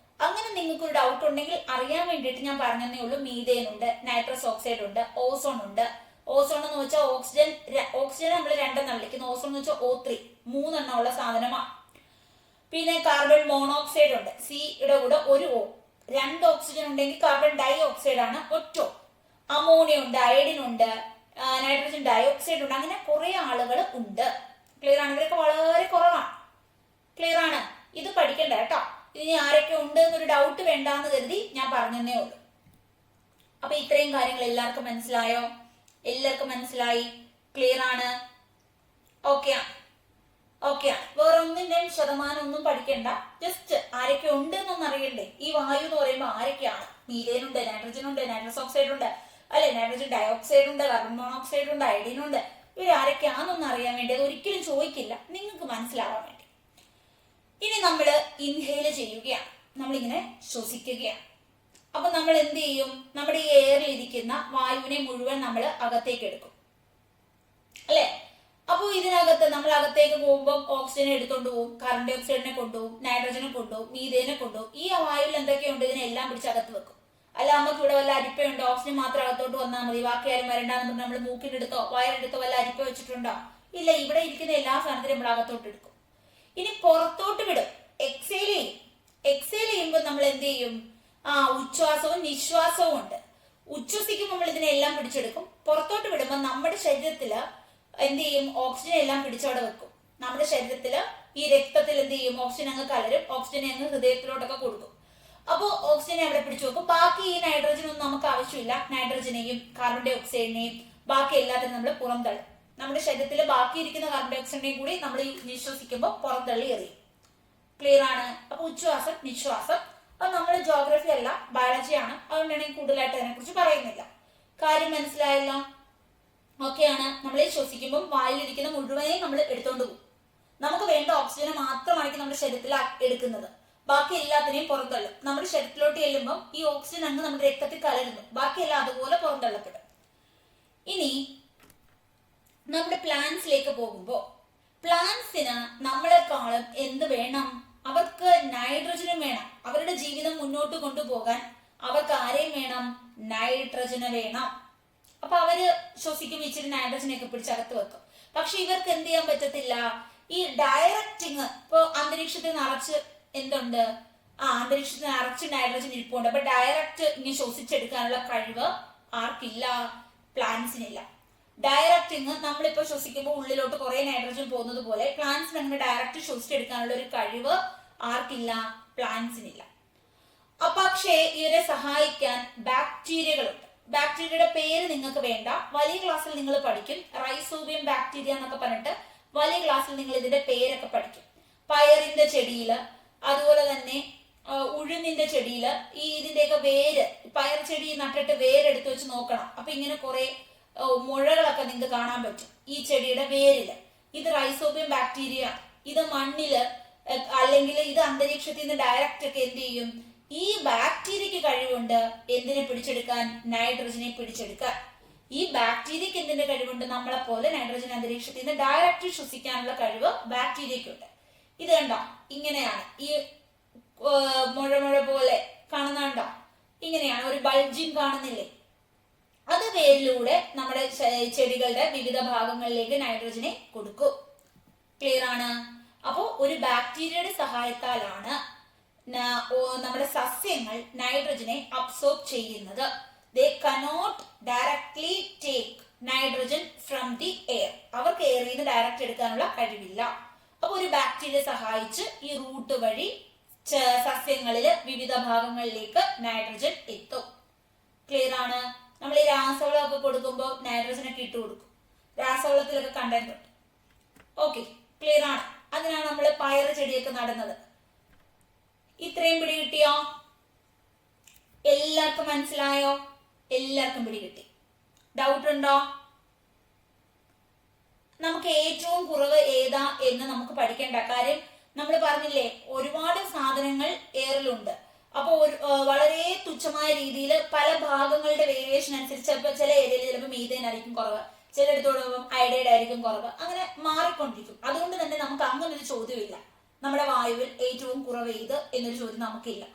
അങ്ങനെ നിങ്ങൾക്ക് ഒരു ഡൗട്ട് ഉണ്ടെങ്കിൽ അറിയാൻ വേണ്ടിയിട്ട് ഞാൻ പറഞ്ഞതേ ഉള്ളൂ. മീഥേൻ ഉണ്ട്, നൈട്രസ് ഓക്സൈഡ് ഉണ്ട്, ഓസോൺ ഉണ്ട്. ഓസോൺ എന്ന് വെച്ചാൽ ഓക്സിജൻ നമ്മൾ 2 വിളിക്കുന്നു. ഓസോൺ എന്ന് വെച്ചാൽ O3, 3 എണ്ണം ഉള്ള സാധനമാണ്. പിന്നെ കാർബൺ മോണോക്സൈഡ് ഉണ്ട്, സിയുടെ കൂടെ ഒരു O. 2 ഓക്സിജൻ ഉണ്ടെങ്കിൽ കാർബൺ ഡൈ ഓക്സൈഡ് ആണ്, ഒറ്റ. അമോണിയ ഉണ്ട്, അയഡിൻ ഉണ്ട്, നൈട്രജൻ ഡൈ ഓക്സൈഡ് ഉണ്ട്. അങ്ങനെ കുറെ ആളുകൾ ഉണ്ട്. ക്ലിയർ ആണ്? ഇവരൊക്കെ വളരെ കുറവാണ്. ക്ലിയർ ആണ്? ഇത് പഠിക്കണ്ട കേട്ടോ. ഇനി ആരൊക്കെ ഉണ്ട് എന്നൊരു ഡൗട്ട് വേണ്ടാന്ന് കരുതി ഞാൻ പറഞ്ഞതേ ഉള്ളൂ. അപ്പൊ ഇത്രയും കാര്യങ്ങൾ എല്ലാവർക്കും മനസ്സിലായോ? എല്ലാവർക്കും മനസ്സിലായി? ക്ലിയർ ആണ്? ഓക്കെ ആണ്? ഓക്കെ ആണ്. വേറെ ഒന്നിന്റെയും ശതമാനം ഒന്നും പഠിക്കണ്ട. ജസ്റ്റ് ആരൊക്കെ ഉണ്ട് എന്നൊന്നും അറിയണ്ടേ? ഈ വായു എന്ന് പറയുമ്പോൾ ആരൊക്കെയാണ്? മീഥേൻ ഉണ്ട്, നൈട്രജൻ ഉണ്ട്, നൈട്രസ് ഓക്സൈഡ് ഉണ്ട്, അല്ലെ? നൈട്രജൻ ഡൈ ഓക്സൈഡ് ഉണ്ട്, കാർബൺ മോണോക്സൈഡ് ഉണ്ട്, അയഡിൻ ഉണ്ട്. ഇവരാരൊക്കെയാണെന്നൊന്നും അറിയാൻ വേണ്ടി, അത് ഒരിക്കലും ചോദിക്കില്ല, നിങ്ങൾക്ക് മനസ്സിലാവാൻ വേണ്ടി. ഇനി നമ്മൾ ഇൻഹേല് ചെയ്യുകയാണ്, നമ്മളിങ്ങനെ ശ്വസിക്കുകയാണ്. അപ്പൊ നമ്മൾ എന്ത് ചെയ്യും? നമ്മുടെ ഈ എയറിൽ ഇരിക്കുന്ന വായുവിനെ മുഴുവൻ നമ്മൾ അകത്തേക്ക് എടുക്കും, അല്ലെ? അപ്പോൾ ഇതിനകത്ത് നമ്മൾ അകത്തേക്ക് പോകുമ്പോൾ ഓക്സിജനെ എടുത്തോണ്ട് പോകും, കാർബൺ ഡൈ ഓക്സൈഡിനെ കൊണ്ടുപോകും, നൈട്രജനെ കൊണ്ടുപോകും, മീഥേനെ കൊണ്ടുപോകും. ഈ വായുവിൽ എന്തൊക്കെയുണ്ട് ഇതിനെല്ലാം പിടിച്ച് അകത്ത് വെക്കും. അല്ല നമുക്ക് ഇവിടെ വല്ല അരിപ്പയുണ്ടോ? ഓക്സിജൻ മാത്രം അകത്തോട്ട് വന്നാൽ മതി, ബാക്കി ആരും വരണ്ടാന്ന് പറഞ്ഞ് നമ്മൾ മൂക്കിനെടുത്തോ വയറെടുത്തോ വല്ല അരിപ്പ വെച്ചിട്ടുണ്ടോ? ഇല്ല. ഇവിടെ ഇരിക്കുന്ന എല്ലാ സാധനത്തിനും നമ്മൾ അകത്തോട്ട് എടുക്കും. ഇനി പുറത്തോട്ട് വിടും, എക്സേൽ ചെയ്യും. എക്സേൽ ചെയ്യുമ്പോൾ നമ്മൾ എന്ത് ചെയ്യും? ഉച്ഛ്വാസവും നിശ്വാസവും ഉണ്ട്. ഉച്ഛ്വസിക്കുമ്പോൾ നമ്മൾ ഇതിനെല്ലാം പിടിച്ചെടുക്കും. പുറത്തോട്ട് വിടുമ്പോൾ നമ്മുടെ ശരീരത്തിൽ എന്ത് ചെയ്യും? ഓക്സിജൻ എല്ലാം പിടിച്ചവിടെ വെക്കും. നമ്മുടെ ശരീരത്തിൽ ഈ രക്തത്തിൽ എന്ത് ചെയ്യും? ഓക്സിജൻ അങ്ങ് കലരും, ഓക്സിജനെ അങ്ങ് ഹൃദയത്തിലോട്ടൊക്കെ കൊടുക്കും. അപ്പോൾ ഓക്സിജനെ അവിടെ പിടിച്ചു വെക്കും. ബാക്കി ഈ നൈട്രജൻ ഒന്നും നമുക്ക് ആവശ്യമില്ല. നൈട്രജനെയും കാർബൺ ഡൈ ഓക്സൈഡിനെയും ബാക്കി എല്ലാത്തിനും നമ്മൾ പുറന്തള്ളും. നമ്മുടെ ശരീരത്തിൽ ബാക്കി ഇരിക്കുന്ന കാർബൺ ഡൈ ഓക്സൈഡിനെയും കൂടി നമ്മൾ നിശ്വസിക്കുമ്പോൾ പുറന്തള്ളി എറിയും. ക്ലിയർ ആണ്? അപ്പൊ ഉച്ഛ്വാസം നിശ്വാസം അത് നമ്മൾ ജോഗ്രഫി അല്ല, ബയോളജി ആണ്. അതുകൊണ്ടാണ് ഞാൻ കൂടുതലായിട്ട് അതിനെ കുറിച്ച് പറയുന്നില്ല. കാര്യം മനസ്സിലായല്ലോ? ഓക്കെയാണ്? നമ്മൾ ശ്വസിക്കുമ്പോൾ വായിലിരിക്കുന്ന മുഴുവനെയും നമ്മൾ എടുത്തോണ്ട് പോകും. നമുക്ക് വേണ്ട ഓക്സിജനെ മാത്രമായിരിക്കും നമ്മുടെ ശരീരത്തിൽ എടുക്കുന്നത്. ബാക്കി എല്ലാത്തിനെയും പുറന്തള്ളും. നമ്മുടെ ശരീരത്തിലോട്ട് ചെല്ലുമ്പോൾ ഈ ഓക്സിജൻ അങ്ങ് നമ്മുടെ രക്തത്തിൽ കലരുന്നു, ബാക്കിയെല്ലാം അതുപോലെ പുറന്തള്ളപ്പെടും. ഇനി നമ്മുടെ പ്ലാന്റ്സിലേക്ക് പോകുമ്പോൾ പ്ലാന്റ്സിന് നമ്മളെക്കാളും എന്ത് വേണം? അവർക്ക് നൈട്രജനും വേണം. അവരുടെ ജീവിതം മുന്നോട്ട് കൊണ്ടുപോകാൻ അവർക്ക് ആരെയും വേണം? നൈട്രജന് വേണം. അപ്പൊ അവര് ശ്വസിക്കുമ്പോൾ ഇച്ചിരി നൈട്രജനൊക്കെ പിടിച്ചകത്ത് വെക്കും. പക്ഷെ ഇവർക്ക് എന്ത് ചെയ്യാൻ പറ്റത്തില്ല. ഈ ഡയറക്റ്റിങ്, ഇപ്പൊ അന്തരീക്ഷത്തിൽ നിറച്ച് എന്തുണ്ട്? അന്തരീക്ഷത്തിൽ നിറച്ച് നൈട്രജൻ ഇരിപ്പുണ്ട്. അപ്പൊ ഡയറക്റ്റ് ഇങ്ങനെ ശ്വസിച്ചെടുക്കാനുള്ള കഴിവ് ആർക്കില്ല? പ്ലാന്റ്സിനില്ല. ഡയറക്റ്റിങ് നമ്മളിപ്പോ ശ്വസിക്കുമ്പോൾ ഉള്ളിലോട്ട് കുറെ നൈട്രജൻ പോകുന്നത് പോലെ പ്ലാന്റ്സിന് അങ്ങനെ ഡയറക്റ്റ് ശ്വസിച്ചെടുക്കാനുള്ള ഒരു കഴിവ് ആർക്കില്ല? പ്ലാന്റ്സിനില്ല. പക്ഷേ ഇവരെ സഹായിക്കാൻ ബാക്ടീരിയകളുണ്ട്. ബാക്ടീരിയയുടെ പേര് നിങ്ങൾക്ക് വേണ്ട, വലിയ ക്ലാസ്സിൽ നിങ്ങൾ പഠിക്കും. റൈസോബിയം ബാക്ടീരിയ എന്നൊക്കെ പറഞ്ഞിട്ട് വലിയ ക്ലാസ്സിൽ നിങ്ങൾ ഇതിന്റെ പേരൊക്കെ പഠിക്കും. പയറിന്റെ ചെടിയില്, അതുപോലെ തന്നെ ഉഴുന്നിന്റെ ചെടിയില് ഇതിന്റെയൊക്കെ വേര്, പയർ ചെടി നട്ടിട്ട് വേരെടുത്ത് വെച്ച് നോക്കണം. അപ്പൊ ഇങ്ങനെ കുറെ മുഴകളൊക്കെ നിങ്ങൾക്ക് കാണാൻ പറ്റും ഈ ചെടിയുടെ വേരില്. ഇത് റൈസോബിയം ബാക്ടീരിയ. ഇത് മണ്ണില് അല്ലെങ്കിൽ ഇത് അന്തരീക്ഷത്തിൽ നിന്ന് ഡയറക്റ്റ് ഒക്കെ എന്ത് ചെയ്യും? ഈ ബാക്ടീരിയക്ക് കഴിവുണ്ട് എന്തിനെ പിടിച്ചെടുക്കാൻ? നൈട്രജനെ പിടിച്ചെടുക്കാൻ. ഈ ബാക്ടീരിയക്ക് എന്തിന്റെ കഴിവുണ്ട്? നമ്മളെ പോലെ നൈട്രജൻ അന്തരീക്ഷത്തിൽ നിന്ന് ഡയറക്റ്റ് ശ്വസിക്കാനുള്ള കഴിവ് ബാക്ടീരിയക്കുണ്ട്. ഇത് കണ്ടോ, ഇങ്ങനെയാണ് ഈ മുഴ പോലെ കാണുന്നുണ്ടോ? ഇങ്ങനെയാണ് ഒരു ബൾജിങ് കാണുന്നില്ലേ? അത് വേരിലൂടെ നമ്മുടെ ചെടികളുടെ വിവിധ ഭാഗങ്ങളിലേക്ക് നൈട്രജനെ കൊടുക്കും. ക്ലിയർ ആണ്? അപ്പോ ഒരു ബാക്ടീരിയയുടെ സഹായത്താലാണ് നമ്മുടെ സസ്യങ്ങൾ നൈട്രജനെ അബ്സോർബ് ചെയ്യുന്നത്. They cannot directly take nitrogen from the air. അവർക്ക് എയറിൽ നിന്ന് ഡയറക്റ്റ് എടുക്കാനുള്ള കഴിവില്ല. അപ്പൊ ഒരു ബാക്ടീരിയ സഹായിച്ച് ഈ റൂട്ട് വഴി സസ്യങ്ങളില് വിവിധ ഭാഗങ്ങളിലേക്ക് നൈട്രജൻ എത്തും. ക്ലിയർ ആണ്? നമ്മൾ ഈ രാസവളമൊക്കെ കൊടുക്കുമ്പോൾ നൈട്രജൻ ഒക്കെ ഇട്ട് കൊടുക്കും. രാസവളത്തിലൊക്കെ കണ്ടന്റ് ഉണ്ട്. ഓക്കെ, ക്ലിയർ ആണ്? അതിനാണ് നമ്മൾ പയർ ചെടിയൊക്കെ നടുന്നത്. ഇത്രയും പിടി കിട്ടിയോ? എല്ലാവർക്കും മനസ്സിലായോ? എല്ലാവർക്കും പിടി കിട്ടി? ഡൗട്ട് ഉണ്ടോ? നമുക്ക് ഏറ്റവും കുറവ് ഏതാ എന്ന് നമുക്ക് പഠിക്കേണ്ട കാര്യം നമ്മൾ പറഞ്ഞില്ലേ, ഒരുപാട് സാധനങ്ങൾ എയറിലുണ്ട്. അപ്പൊ വളരെ തുച്ഛമായ രീതിയിൽ പല ഭാഗങ്ങളുടെ വേരിയേഷൻ അനുസരിച്ച് ചിലപ്പോൾ ചില ഏരിയയിൽ ചിലപ്പോൾ മീഥേൻ ആയിരിക്കും കുറവ്, ചിലയിടത്തോട് അയഡൈഡ് ആയിരിക്കും കുറവ്, അങ്ങനെ മാറിക്കൊണ്ടിരിക്കും. അതുകൊണ്ട് തന്നെ നമുക്ക് അങ്ങനെ ഒരു ചോദ്യമില്ല, നമ്മുടെ വായുവിൽ ഏറ്റവും കുറവ് ഏത് എന്നൊരു ചോദ്യം നമുക്കില്ല.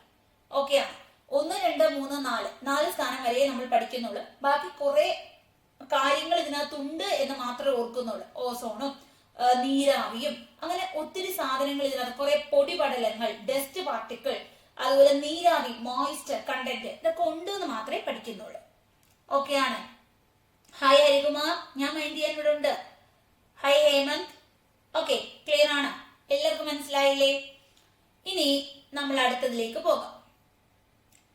ഓക്കെയാണ്? 1, 2, 3, 4 സ്ഥാനം വരെ നമ്മൾ പഠിക്കുന്നുള്ളൂ. ബാക്കി കുറെ കാര്യങ്ങൾ ഇതിനകത്തുണ്ട് എന്ന് മാത്രമേ ഓർക്കുന്നുള്ളൂ. ഓസോണും നീരാവിയും അങ്ങനെ ഒത്തിരി സാധനങ്ങൾ ഇതിനകത്ത്, കുറെ പൊടിപടലങ്ങൾ, ഡസ്റ്റ് പാർട്ടിക്കിൾ, അതുപോലെ നീരാവി, മോയിസ്ചർ കണ്ടന്റ്, ഇതൊക്കെ ഉണ്ട് എന്ന് മാത്രമേ പഠിക്കുന്നുള്ളൂ. ഓക്കെയാണ്? ഹായ് ഹരികുമാർ, ഞാൻ മൈൻഡ് ചെയ്യാൻ ഇവിടെ ഉണ്ട്. ഹായ് ഹേമന്ത്. ഓക്കെ, ക്ലിയർ ആണ്? എല്ലാവർക്കും മനസ്സിലായില്ലേ? ഇനി നമ്മൾ അടുത്തതിലേക്ക് പോകാം.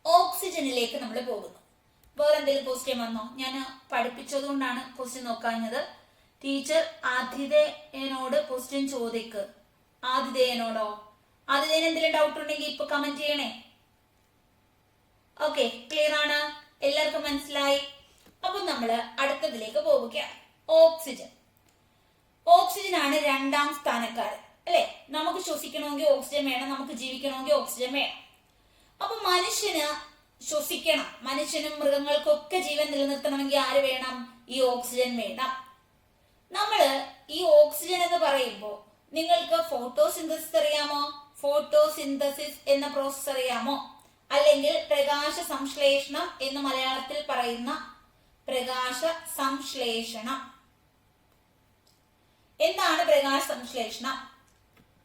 ഓക്സിജനിലേക്ക് നമ്മൾ പോകുന്നു. വേറെ എന്തെങ്കിലും ക്വസ്റ്റ്യൻ വന്നോ? ഞാൻ പഠിപ്പിച്ചത് കൊണ്ടാണ് ക്വസ്റ്റ്യൻ നോക്കാഞ്ഞത്. ടീച്ചർ ആതിഥേയനോട് ക്വസ്റ്റ്യൻ ചോദിക്ക്. ആതിഥേയനോടോ? ആതിഥേയന് എന്തെങ്കിലും ഡൗട്ട് ഉണ്ടെങ്കിൽ ഇപ്പൊ കമന്റ് ചെയ്യണേ. ഓക്കെ, ക്ലിയർ ആണ്? എല്ലാവർക്കും മനസ്സിലായി? അപ്പൊ നമ്മള് അടുത്തതിലേക്ക് പോവുകയാണ്. ഓക്സിജൻ. ഓക്സിജൻ ആണ് 2ാം സ്ഥാനക്കാരൻ, അല്ലെ? നമുക്ക് ശ്വസിക്കണമെങ്കിൽ ഓക്സിജൻ വേണം, നമുക്ക് ജീവിക്കണമെങ്കിൽ ഓക്സിജൻ വേണം. അപ്പൊ മനുഷ്യന് ശ്വസിക്കണം, മനുഷ്യനും മൃഗങ്ങൾക്കൊക്കെ ജീവൻ നിലനിർത്തണമെങ്കിൽ ആര് വേണം? ഈ ഓക്സിജൻ വേണം. നമ്മള് ഈ ഓക്സിജൻ എന്ന് പറയുമ്പോൾ നിങ്ങൾക്ക് ഫോട്ടോസിന്തസിസ് അറിയാമോ? ഫോട്ടോസിന്തസിസ് എന്ന പ്രോസസ് അറിയാമോ? അല്ലെങ്കിൽ പ്രകാശ സംശ്ലേഷണം എന്ന് മലയാളത്തിൽ പറയുന്ന പ്രകാശ സംശ്ലേഷണം. എന്താണ് പ്രകാശ സംശ്ലേഷണം?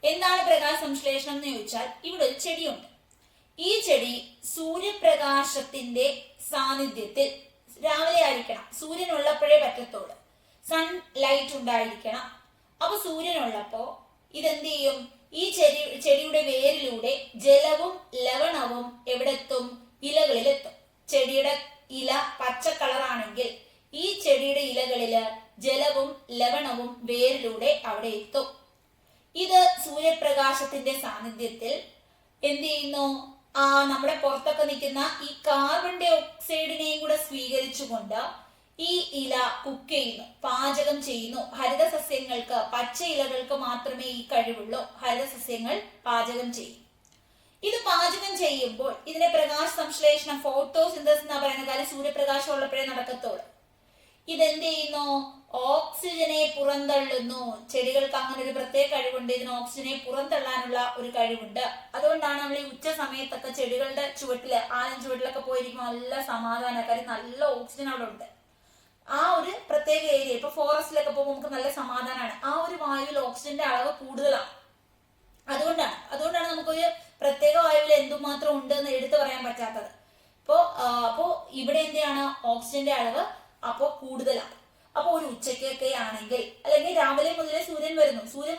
എന്താണ് പ്രകാശ സംശ്ലേഷണം എന്ന് ചോദിച്ചാൽ, ഇവിടെ ഒരു ചെടിയുണ്ട്. ഈ ചെടി സൂര്യപ്രകാശത്തിന്റെ സാന്നിധ്യത്തിൽ, രാവിലെ ആയിരിക്കണം, സൂര്യൻ ഉള്ളപ്പോഴേ പറ്റത്തുള്ളൂ, സൺ ലൈറ്റ് ഉണ്ടായിരിക്കണം. അപ്പൊ സൂര്യനുള്ളപ്പോ ഇതെന്ത് ചെയ്യും? ഈ ചെടിയുടെ വേരിലൂടെ ജലവും ലവണവും എവിടെത്തും? ഇലകളിലെത്തും. ചെടിയുടെ ഇല പച്ച കളറാണെങ്കിൽ ഈ ചെടിയുടെ ഇലകളില് ജലവും ലവണവും വേരിലൂടെ അവിടെ എത്തും. ഇത് സൂര്യപ്രകാശത്തിന്റെ സാന്നിധ്യത്തിൽ എന്ത് ചെയ്യുന്നു? നമ്മുടെ പുറത്തൊക്കെ നിൽക്കുന്ന ഈ കാർബൺ ഡൈ ഓക്സൈഡിനെയും കൂടെ സ്വീകരിച്ചുകൊണ്ട് ഈ ഇല കുക്ക് ചെയ്യുന്നു, പാചകം ചെയ്യുന്നു. ഹരിതസസ്യങ്ങൾക്ക്, പച്ച ഇലകൾക്ക് മാത്രമേ ഈ കഴിവുള്ളൂ. ഹരിതസസ്യങ്ങൾ പാചകം ചെയ്യും. ഇത് പാചകം ചെയ്യുമ്പോൾ ഇതിനെ പ്രകാശ സംശ്ലേഷണം ഫോട്ടോസിന്തസിസ് എന്നാ പറയുന്ന കാര്യം സൂര്യപ്രകാശം ഉള്ളപ്പോഴേ നടക്കത്തുള്ളൂ. ഇതെന്ത് ചെയ്യുന്നു? ഓക്സിജനെ പുറന്തള്ളുന്നു. ചെടികൾക്ക് അങ്ങനെ ഒരു പ്രത്യേക കഴിവുണ്ട്, ഇതിന് ഓക്സിജനെ പുറന്തള്ളാനുള്ള ഒരു കഴിവുണ്ട്. അതുകൊണ്ടാണ് നമ്മൾ ഈ ഉച്ച സമയത്തൊക്കെ ചെടികളുടെ ചുവട്ടില് ആലം ചുവട്ടിലൊക്കെ പോയിരിക്കുമ്പോൾ നല്ല സമാധാനക്കാരി, നല്ല ഓക്സിജൻ അവിടെ ഉണ്ട്. ആ ഒരു പ്രത്യേക ഏരിയ, ഇപ്പൊ ഫോറസ്റ്റിലൊക്കെ പോകുമ്പോൾ നമുക്ക് നല്ല സമാധാനമാണ്. ആ ഒരു വായുവിൽ ഓക്സിജന്റെ അളവ് കൂടുതലാണ്. അതുകൊണ്ടാണ് നമുക്കൊരു പ്രത്യേക വായുവിൽ എന്തുമാത്രം ഉണ്ട് എന്ന് എടുത്തു പറയാൻ പറ്റാത്തത്. അപ്പോ ഇവിടെ എന്താണ് ഓക്സിജന്റെ അളവ് അപ്പോ കൂടുതലാണ്. അപ്പൊ ഒരു ഉച്ചക്കൊക്കെ ആണെങ്കിൽ, അല്ലെങ്കിൽ രാവിലെ മുതലേ സൂര്യൻ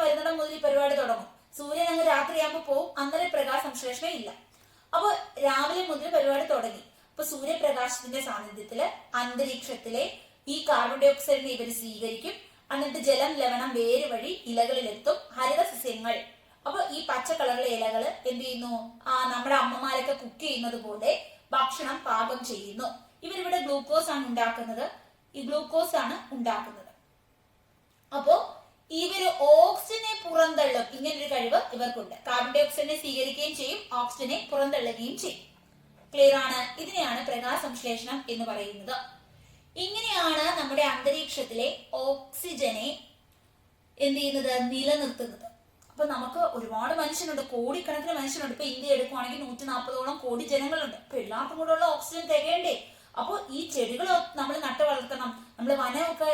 വരുന്നിടം മുതൽ ഈ പരിപാടി തുടങ്ങും. സൂര്യൻ അങ്ങ് രാത്രിയാകുമ്പോൾ പോവും, അന്നേരം പ്രകാശ സംശ്ലേഷണം ഇല്ല. അപ്പൊ രാവിലെ മുതൽ പരിപാടി തുടങ്ങി. അപ്പൊ സൂര്യപ്രകാശത്തിന്റെ സാന്നിധ്യത്തില് അന്തരീക്ഷത്തിലെ ഈ കാർബൺ ഡൈ ഓക്സൈഡിനെ ഇവർ സ്വീകരിക്കും. എന്നിട്ട് ജലം, ലവണം വേര് വഴി ഇലകളിലെത്തും. ഹരിത സസ്യങ്ങൾ, അപ്പൊ ഈ പച്ച കളറിലെ ഇലകള് എന്ത് ചെയ്യുന്നു? നമ്മുടെ അമ്മമാരൊക്കെ കുക്ക് ചെയ്യുന്നത് പോലെ ഭക്ഷണം പാകം ചെയ്യുന്നു. ഇവരിവിടെ ഗ്ലൂക്കോസ് ആണ് ഉണ്ടാക്കുന്നത്. ഈ ഗ്ലൂക്കോസ് ആണ് ഉണ്ടാക്കുന്നത്. അപ്പോ ഇവര് ഓക്സിജനെ പുറന്തള്ളും. ഇങ്ങനൊരു കഴിവ് ഇവർക്കുണ്ട്. കാർബൺ ഡൈ ഓക്സൈഡിനെ സ്വീകരിക്കുകയും ചെയ്യും, ഓക്സിജനെ പുറന്തള്ളുകയും ചെയ്യും. ക്ലിയർ ആണ്? ഇതിനെയാണ് പ്രകാശ സംശ്ലേഷണം എന്ന് പറയുന്നത്. ഇങ്ങനെയാണ് നമ്മുടെ അന്തരീക്ഷത്തിലെ ഓക്സിജനെ എന്ത് ചെയ്യുന്നത്? നിലനിർത്തുന്നത്. അപ്പൊ നമുക്ക് ഒരുപാട് മനുഷ്യനുണ്ട്, കോടിക്കണക്കിന് മനുഷ്യനുണ്ട്. ഇപ്പൊ ഇന്ത്യ എടുക്കുവാണെങ്കിൽ 140ഓളം കോടി ജനങ്ങളുണ്ട്. അപ്പൊ എല്ലാവർക്കും കൂടെ ഉള്ള ഓക്സിജൻ തികയണ്ടേ? അപ്പൊ ഈ ചെടികൾ നമ്മൾ നട്ടു വളർത്തണം, നമ്മൾ വനമൊക്കെ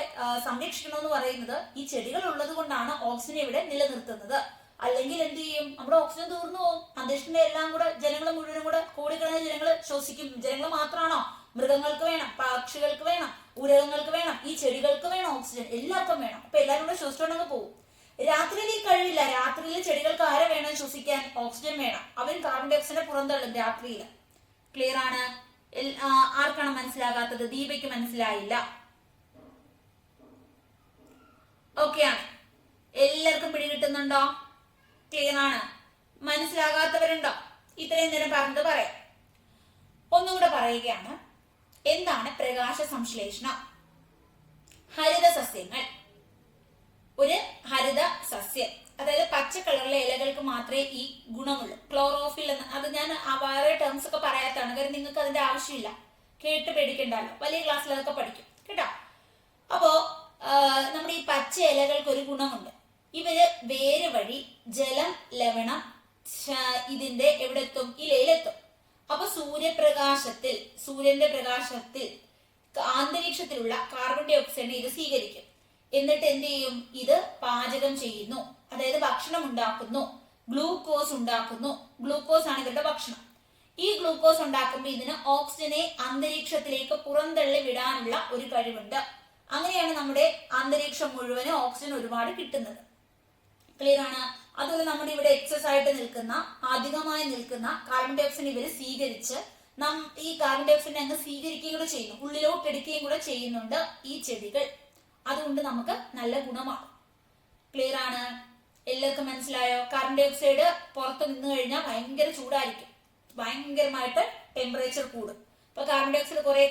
സംരക്ഷിക്കണം എന്ന് പറയുന്നത് ഈ ചെടികൾ ഉള്ളത് കൊണ്ടാണ് ഓക്സിജൻ ഇവിടെ നിലനിർത്തുന്നത്. അല്ലെങ്കിൽ എന്ത് ചെയ്യും? നമ്മുടെ ഓക്സിജൻ തീർന്നു പോകും. അന്തരീക്ഷത്തിന്റെ എല്ലാം കൂടെ ജനങ്ങൾ മുഴുവനും കൂടെ കോടിക്കണക്കിന് ജനങ്ങൾ ശ്വസിക്കും. ജനങ്ങൾ മാത്രമാണോ? മൃഗങ്ങൾക്ക് വേണം, പക്ഷികൾക്ക് വേണം, ഉരകങ്ങൾക്ക് വേണം, ഈ ചെടികൾക്ക് വേണം, ഓക്സിജൻ എല്ലാവർക്കും വേണം. അപ്പൊ എല്ലാവരും കൂടെ ശ്വസിച്ചോണ്ടങ്ങ് പോകും. രാത്രിയിൽ ഈ കഴിവില്ല. രാത്രിയിൽ ചെടികൾക്ക് ആരെ വേണം ശ്വസിക്കാൻ? ഓക്സിജൻ വേണം. അവർ കാർബൺ ഡൈ ഓക്സൈഡിനെ പുറന്തള്ളും രാത്രിയിൽ. ക്ലിയർ ആണ്? ആർക്കാണ് മനസ്സിലാകാത്തത്? ദീപയ്ക്ക് മനസ്സിലായില്ല. ഓക്കെ ആണ്? എല്ലാവർക്കും പിടികിട്ടുന്നുണ്ടോ? ക്ലിയർ ആണ്? മനസ്സിലാകാത്തവരുണ്ടോ? ഇത്രയും നേരം പറഞ്ഞത് പറയാം. ഒന്നുകൂടെ പറയുകയാണ്. എന്താണ് പ്രകാശ സംശ്ലേഷണം? ഹരിത സസ്യങ്ങൾ, ഒരു ഹരിത സസ്യം, അതായത് പച്ച കളറിലെ ഇലകൾക്ക് മാത്രമേ ഈ ഗുണമുള്ളൂ. ക്ലോറോഫിൽ എന്ന്, അത് ഞാൻ വേറെ ടേംസ് ഒക്കെ പറയാത്താണ്, കാര്യം നിങ്ങൾക്ക് അതിന്റെ ആവശ്യമില്ല. കേട്ട് പേടിക്കണ്ടല്ലോ, വലിയ ക്ലാസ്സിൽ അതൊക്കെ പഠിക്കും കേട്ടോ. അപ്പോ നമ്മുടെ ഈ പച്ച ഇലകൾക്ക് ഒരു ഗുണമുണ്ട്. ഇവര് വേര് വഴി ജലം, ലവണം ഇതിന്റെ എവിടെ എത്തും? ഇലയിലെത്തും. അപ്പൊ സൂര്യന്റെ പ്രകാശത്തിൽ അന്തരീക്ഷത്തിലുള്ള കാർബൺ ഡൈ ഓക്സൈഡിനെ ഇത് സ്വീകരിക്കും. എന്നിട്ട് എന്ത് ചെയ്യും? ഇത് പാചകം ചെയ്യുന്നു, അതായത് ഭക്ഷണം ഉണ്ടാക്കുന്നു, ഗ്ലൂക്കോസ് ഉണ്ടാക്കുന്നു. ഗ്ലൂക്കോസ് ആണ് ഇവരുടെ ഭക്ഷണം. ഈ ഗ്ലൂക്കോസ് ഉണ്ടാക്കുമ്പോൾ ഇതിന് ഓക്സിജനെ അന്തരീക്ഷത്തിലേക്ക് പുറന്തള്ളി വിടാനുള്ള ഒരു കഴിവുണ്ട്. അങ്ങനെയാണ് നമ്മുടെ അന്തരീക്ഷം മുഴുവനും ഓക്സിജൻ ഒരുപാട് കിട്ടുന്നത്. ക്ലിയർ ആണ്? അതുപോലെ നമ്മുടെ ഇവിടെ എക്സസ് ആയിട്ട് നിൽക്കുന്ന, അധികമായി നിൽക്കുന്ന കാർബൺ ഡൈ ഓക്സൈഡ് ഇവര് സ്വീകരിച്ച് ഈ കാർബൺ ഡൈ ഓക്സൈഡിനെ അങ്ങ് സ്വീകരിക്കുകയും കൂടെ ചെയ്യുന്നു, ഉള്ളിലോട്ട് എടുക്കുകയും കൂടെ ചെയ്യുന്നുണ്ട് ഈ ചെടികൾ. അതുകൊണ്ട് നമുക്ക് നല്ല ഗുണമാണ്. ക്ലിയർ ആണ്? എല്ലാവർക്കും മനസ്സിലായോ? കാർബൺ ഡൈ ഓക്സൈഡ് പുറത്ത് നിന്ന് കഴിഞ്ഞാൽ ഭയങ്കര ചൂടായിരിക്കും, ഭയങ്കരമായിട്ട് ടെമ്പറേച്ചർ കൂടും. അപ്പൊ കാർബൺ ഡൈ ഓക്സൈഡ് കുറെ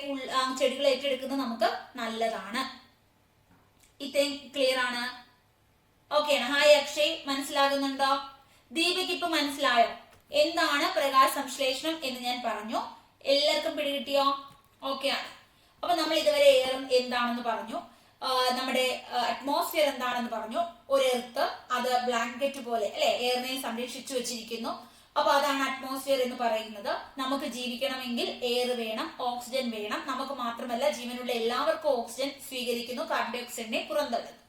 ചെടികൾ ഏറ്റെടുക്കുന്നത് നമുക്ക് നല്ലതാണ്. ഇത്രയും ക്ലിയർ ആണ്? ഓക്കെ ആണ്? ഹായ് അക്ഷയ്, മനസ്സിലാകുന്നുണ്ടോ? ദീപയ്ക്ക് ഇപ്പൊ മനസ്സിലായോ എന്താണ് പ്രകാശ സംശ്ലേഷണം എന്ന് ഞാൻ പറഞ്ഞു? എല്ലാവർക്കും പിടികിട്ടിയോ? ഓക്കെ ആണ്? അപ്പൊ നമ്മൾ ഇതുവരെ എയർ എന്താണെന്ന് പറഞ്ഞു, നമ്മുടെ അറ്റ്മോസ്ഫിയർ എന്താണെന്ന് പറഞ്ഞു. ഒരു എർത്ത്, അത് ബ്ലാങ്കറ്റ് പോലെ അല്ലെ എയറിനെ സംരക്ഷിച്ചു വെച്ചിരിക്കുന്നു. അപ്പൊ അതാണ് അറ്റ്മോസ്ഫിയർ എന്ന് പറയുന്നത്. നമുക്ക് ജീവിക്കണമെങ്കിൽ എയർ വേണം, ഓക്സിജൻ വേണം. നമുക്ക് മാത്രമല്ല, ജീവനുള്ള എല്ലാവർക്കും ഓക്സിജൻ സ്വീകരിക്കുന്നു, കാർബൺ ഡൈ ഓക്സൈഡിനെ പുറന്തള്ളുന്നു.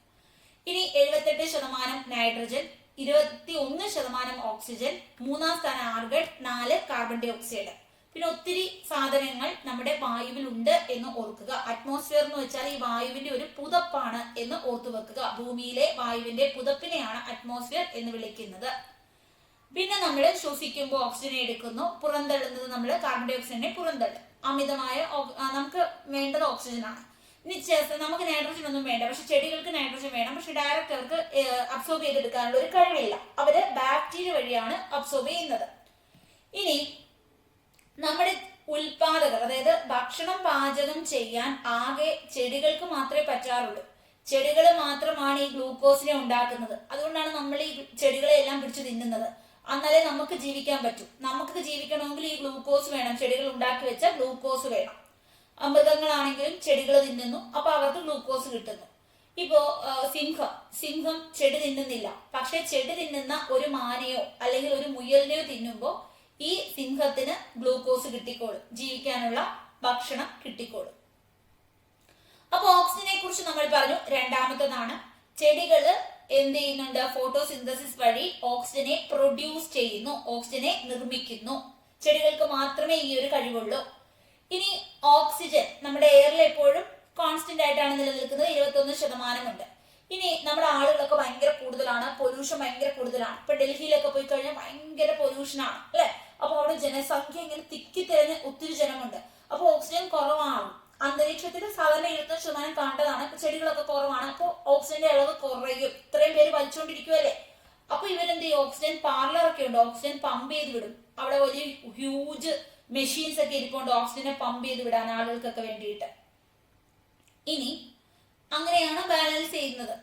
ഇനി 78% നൈട്രജൻ, 21% ഓക്സിജൻ, 3ാം സ്ഥാനം ആർഗൺ, 4 കാർബൺ ഡൈ ഓക്സൈഡ്. പിന്നെ ഒത്തിരി സാധനങ്ങൾ നമ്മുടെ വായുവിൽ ഉണ്ട് എന്ന് ഓർക്കുക. അറ്റ്മോസ്ഫിയർ എന്ന് വെച്ചാൽ ഈ വായുവിന്റെ ഒരു പുതപ്പാണ് എന്ന് ഓർത്തു വെക്കുക. ഭൂമിയിലെ വായുവിന്റെ പുതപ്പിനെയാണ് അറ്റ്മോസ്ഫിയർ എന്ന് വിളിക്കുന്നത്. പിന്നെ നമ്മൾ ശ്വസിക്കുമ്പോൾ ഓക്സിജൻ എടുക്കുന്നു, പുറന്തള്ളുന്നത് നമ്മൾ കാർബൺ ഡൈ ഓക്സൈഡിനെ പുറന്തള്ളും. അമിതമായ നമുക്ക് വേണ്ടത് ഓക്സിജനാണ്. ഇനി നമുക്ക് നൈട്രജൻ ഒന്നും വേണ്ട, പക്ഷെ ചെടികൾക്ക് നൈട്രജൻ വേണം. പക്ഷെ ഡയറക്റ്റ് അവർക്ക് അബ്സോർബ് ചെയ്തെടുക്കാനുള്ള ഒരു കഴിവില്ല. അവര് ബാക്ടീരിയ വഴിയാണ് അബ്സോർബ് ചെയ്യുന്നത്. ഇനി നമ്മുടെ ഉൽപാദകർ, അതായത് ഭക്ഷണം പാചകം ചെയ്യാൻ ആകെ ചെടികൾക്ക് മാത്രമേ പറ്റാറുള്ളൂ. ചെടികൾ മാത്രമാണ് ഈ ഗ്ലൂക്കോസിനെ ഉണ്ടാക്കുന്നത്. അതുകൊണ്ടാണ് നമ്മൾ ഈ ചെടികളെ എല്ലാം പിടിച്ചു തിന്നുന്നത്. എന്നാലേ നമുക്ക് ജീവിക്കാൻ പറ്റൂ. നമുക്ക് ജീവിക്കണമെങ്കിൽ ഈ ഗ്ലൂക്കോസ് വേണം, ചെടികൾ ഉണ്ടാക്കി വെച്ച ഗ്ലൂക്കോസ് വേണം. മൃഗങ്ങളാണെങ്കിലും ചെടികൾ തിന്നുന്നു, അപ്പൊ അവർക്ക് ഗ്ലൂക്കോസ് കിട്ടുന്നു. ഇപ്പോ സിംഹം ചെടി തിന്നുന്നില്ല, പക്ഷെ ചെടി തിന്നുന്ന ഒരു മാനെയോ അല്ലെങ്കിൽ ഒരു മുയലിനെയോ തിന്നുമ്പോ ഈ സിംഹത്തിന് ഗ്ലൂക്കോസ് കിട്ടിക്കോളും, ജീവിക്കാനുള്ള ഭക്ഷണം കിട്ടിക്കോളും. അപ്പൊ ഓക്സിജനെ കുറിച്ച് നമ്മൾ പറഞ്ഞു. രണ്ടാമത്തേതാണ്, ചെടികള് എന്ത് ചെയ്യുന്നുണ്ട്? ഫോട്ടോസിന്തസിസ് വഴി ഓക്സിജനെ പ്രൊഡ്യൂസ് ചെയ്യുന്നു, ഓക്സിജനെ നിർമ്മിക്കുന്നു. ചെടികൾക്ക് മാത്രമേ ഈ ഒരു കഴിവുള്ളൂ. ഇനി ഓക്സിജൻ നമ്മുടെ എയറിൽ എപ്പോഴും കോൺസ്റ്റന്റ് ആയിട്ടാണ് നിലനിൽക്കുന്നത്, 21%. ഇനി നമ്മുടെ ആളുകളൊക്കെ ഭയങ്കര കൂടുതലാണ്, പൊല്യൂഷൻ ഭയങ്കര കൂടുതലാണ്. ഇപ്പൊ ഡൽഹിയിലൊക്കെ പോയി കഴിഞ്ഞാൽ ഭയങ്കര പൊല്യൂഷൻ ആണ് അല്ലെ. അപ്പൊ അവിടെ ജനസംഖ്യ ഇങ്ങനെ തിക്കിത്തിരഞ്ഞ് ഒത്തിരി ജനമുണ്ട്. അപ്പൊ ഓക്സിജൻ കുറവാകും. അന്തരീക്ഷത്തിൽ സാധാരണ 70% കാണേണ്ടതാണ്, ഇപ്പൊ ചെടികളൊക്കെ കുറവാണ്, അപ്പൊ ഓക്സിജന്റെ അളവ് കുറയും. ഇത്രയും പേര് വലിച്ചുകൊണ്ടിരിക്കുവല്ലേ. അപ്പൊ ഇവരെന്ത് ചെയ്യും? ഓക്സിജൻ പാർലറൊക്കെ ഉണ്ട്, ഓക്സിജൻ പമ്പ് ചെയ്ത് വിടും. അവിടെ വലിയ ഹ്യൂജ് മെഷീൻസ് ഒക്കെ ഇരിപ്പുണ്ട് ഓക്സിജനെ പമ്പ് ചെയ്ത് വിടാൻ ആളുകൾക്കൊക്കെ വേണ്ടിയിട്ട്. ഇനി അങ്ങനെയാണ് ബാലൻസ് ചെയ്യുന്നത്.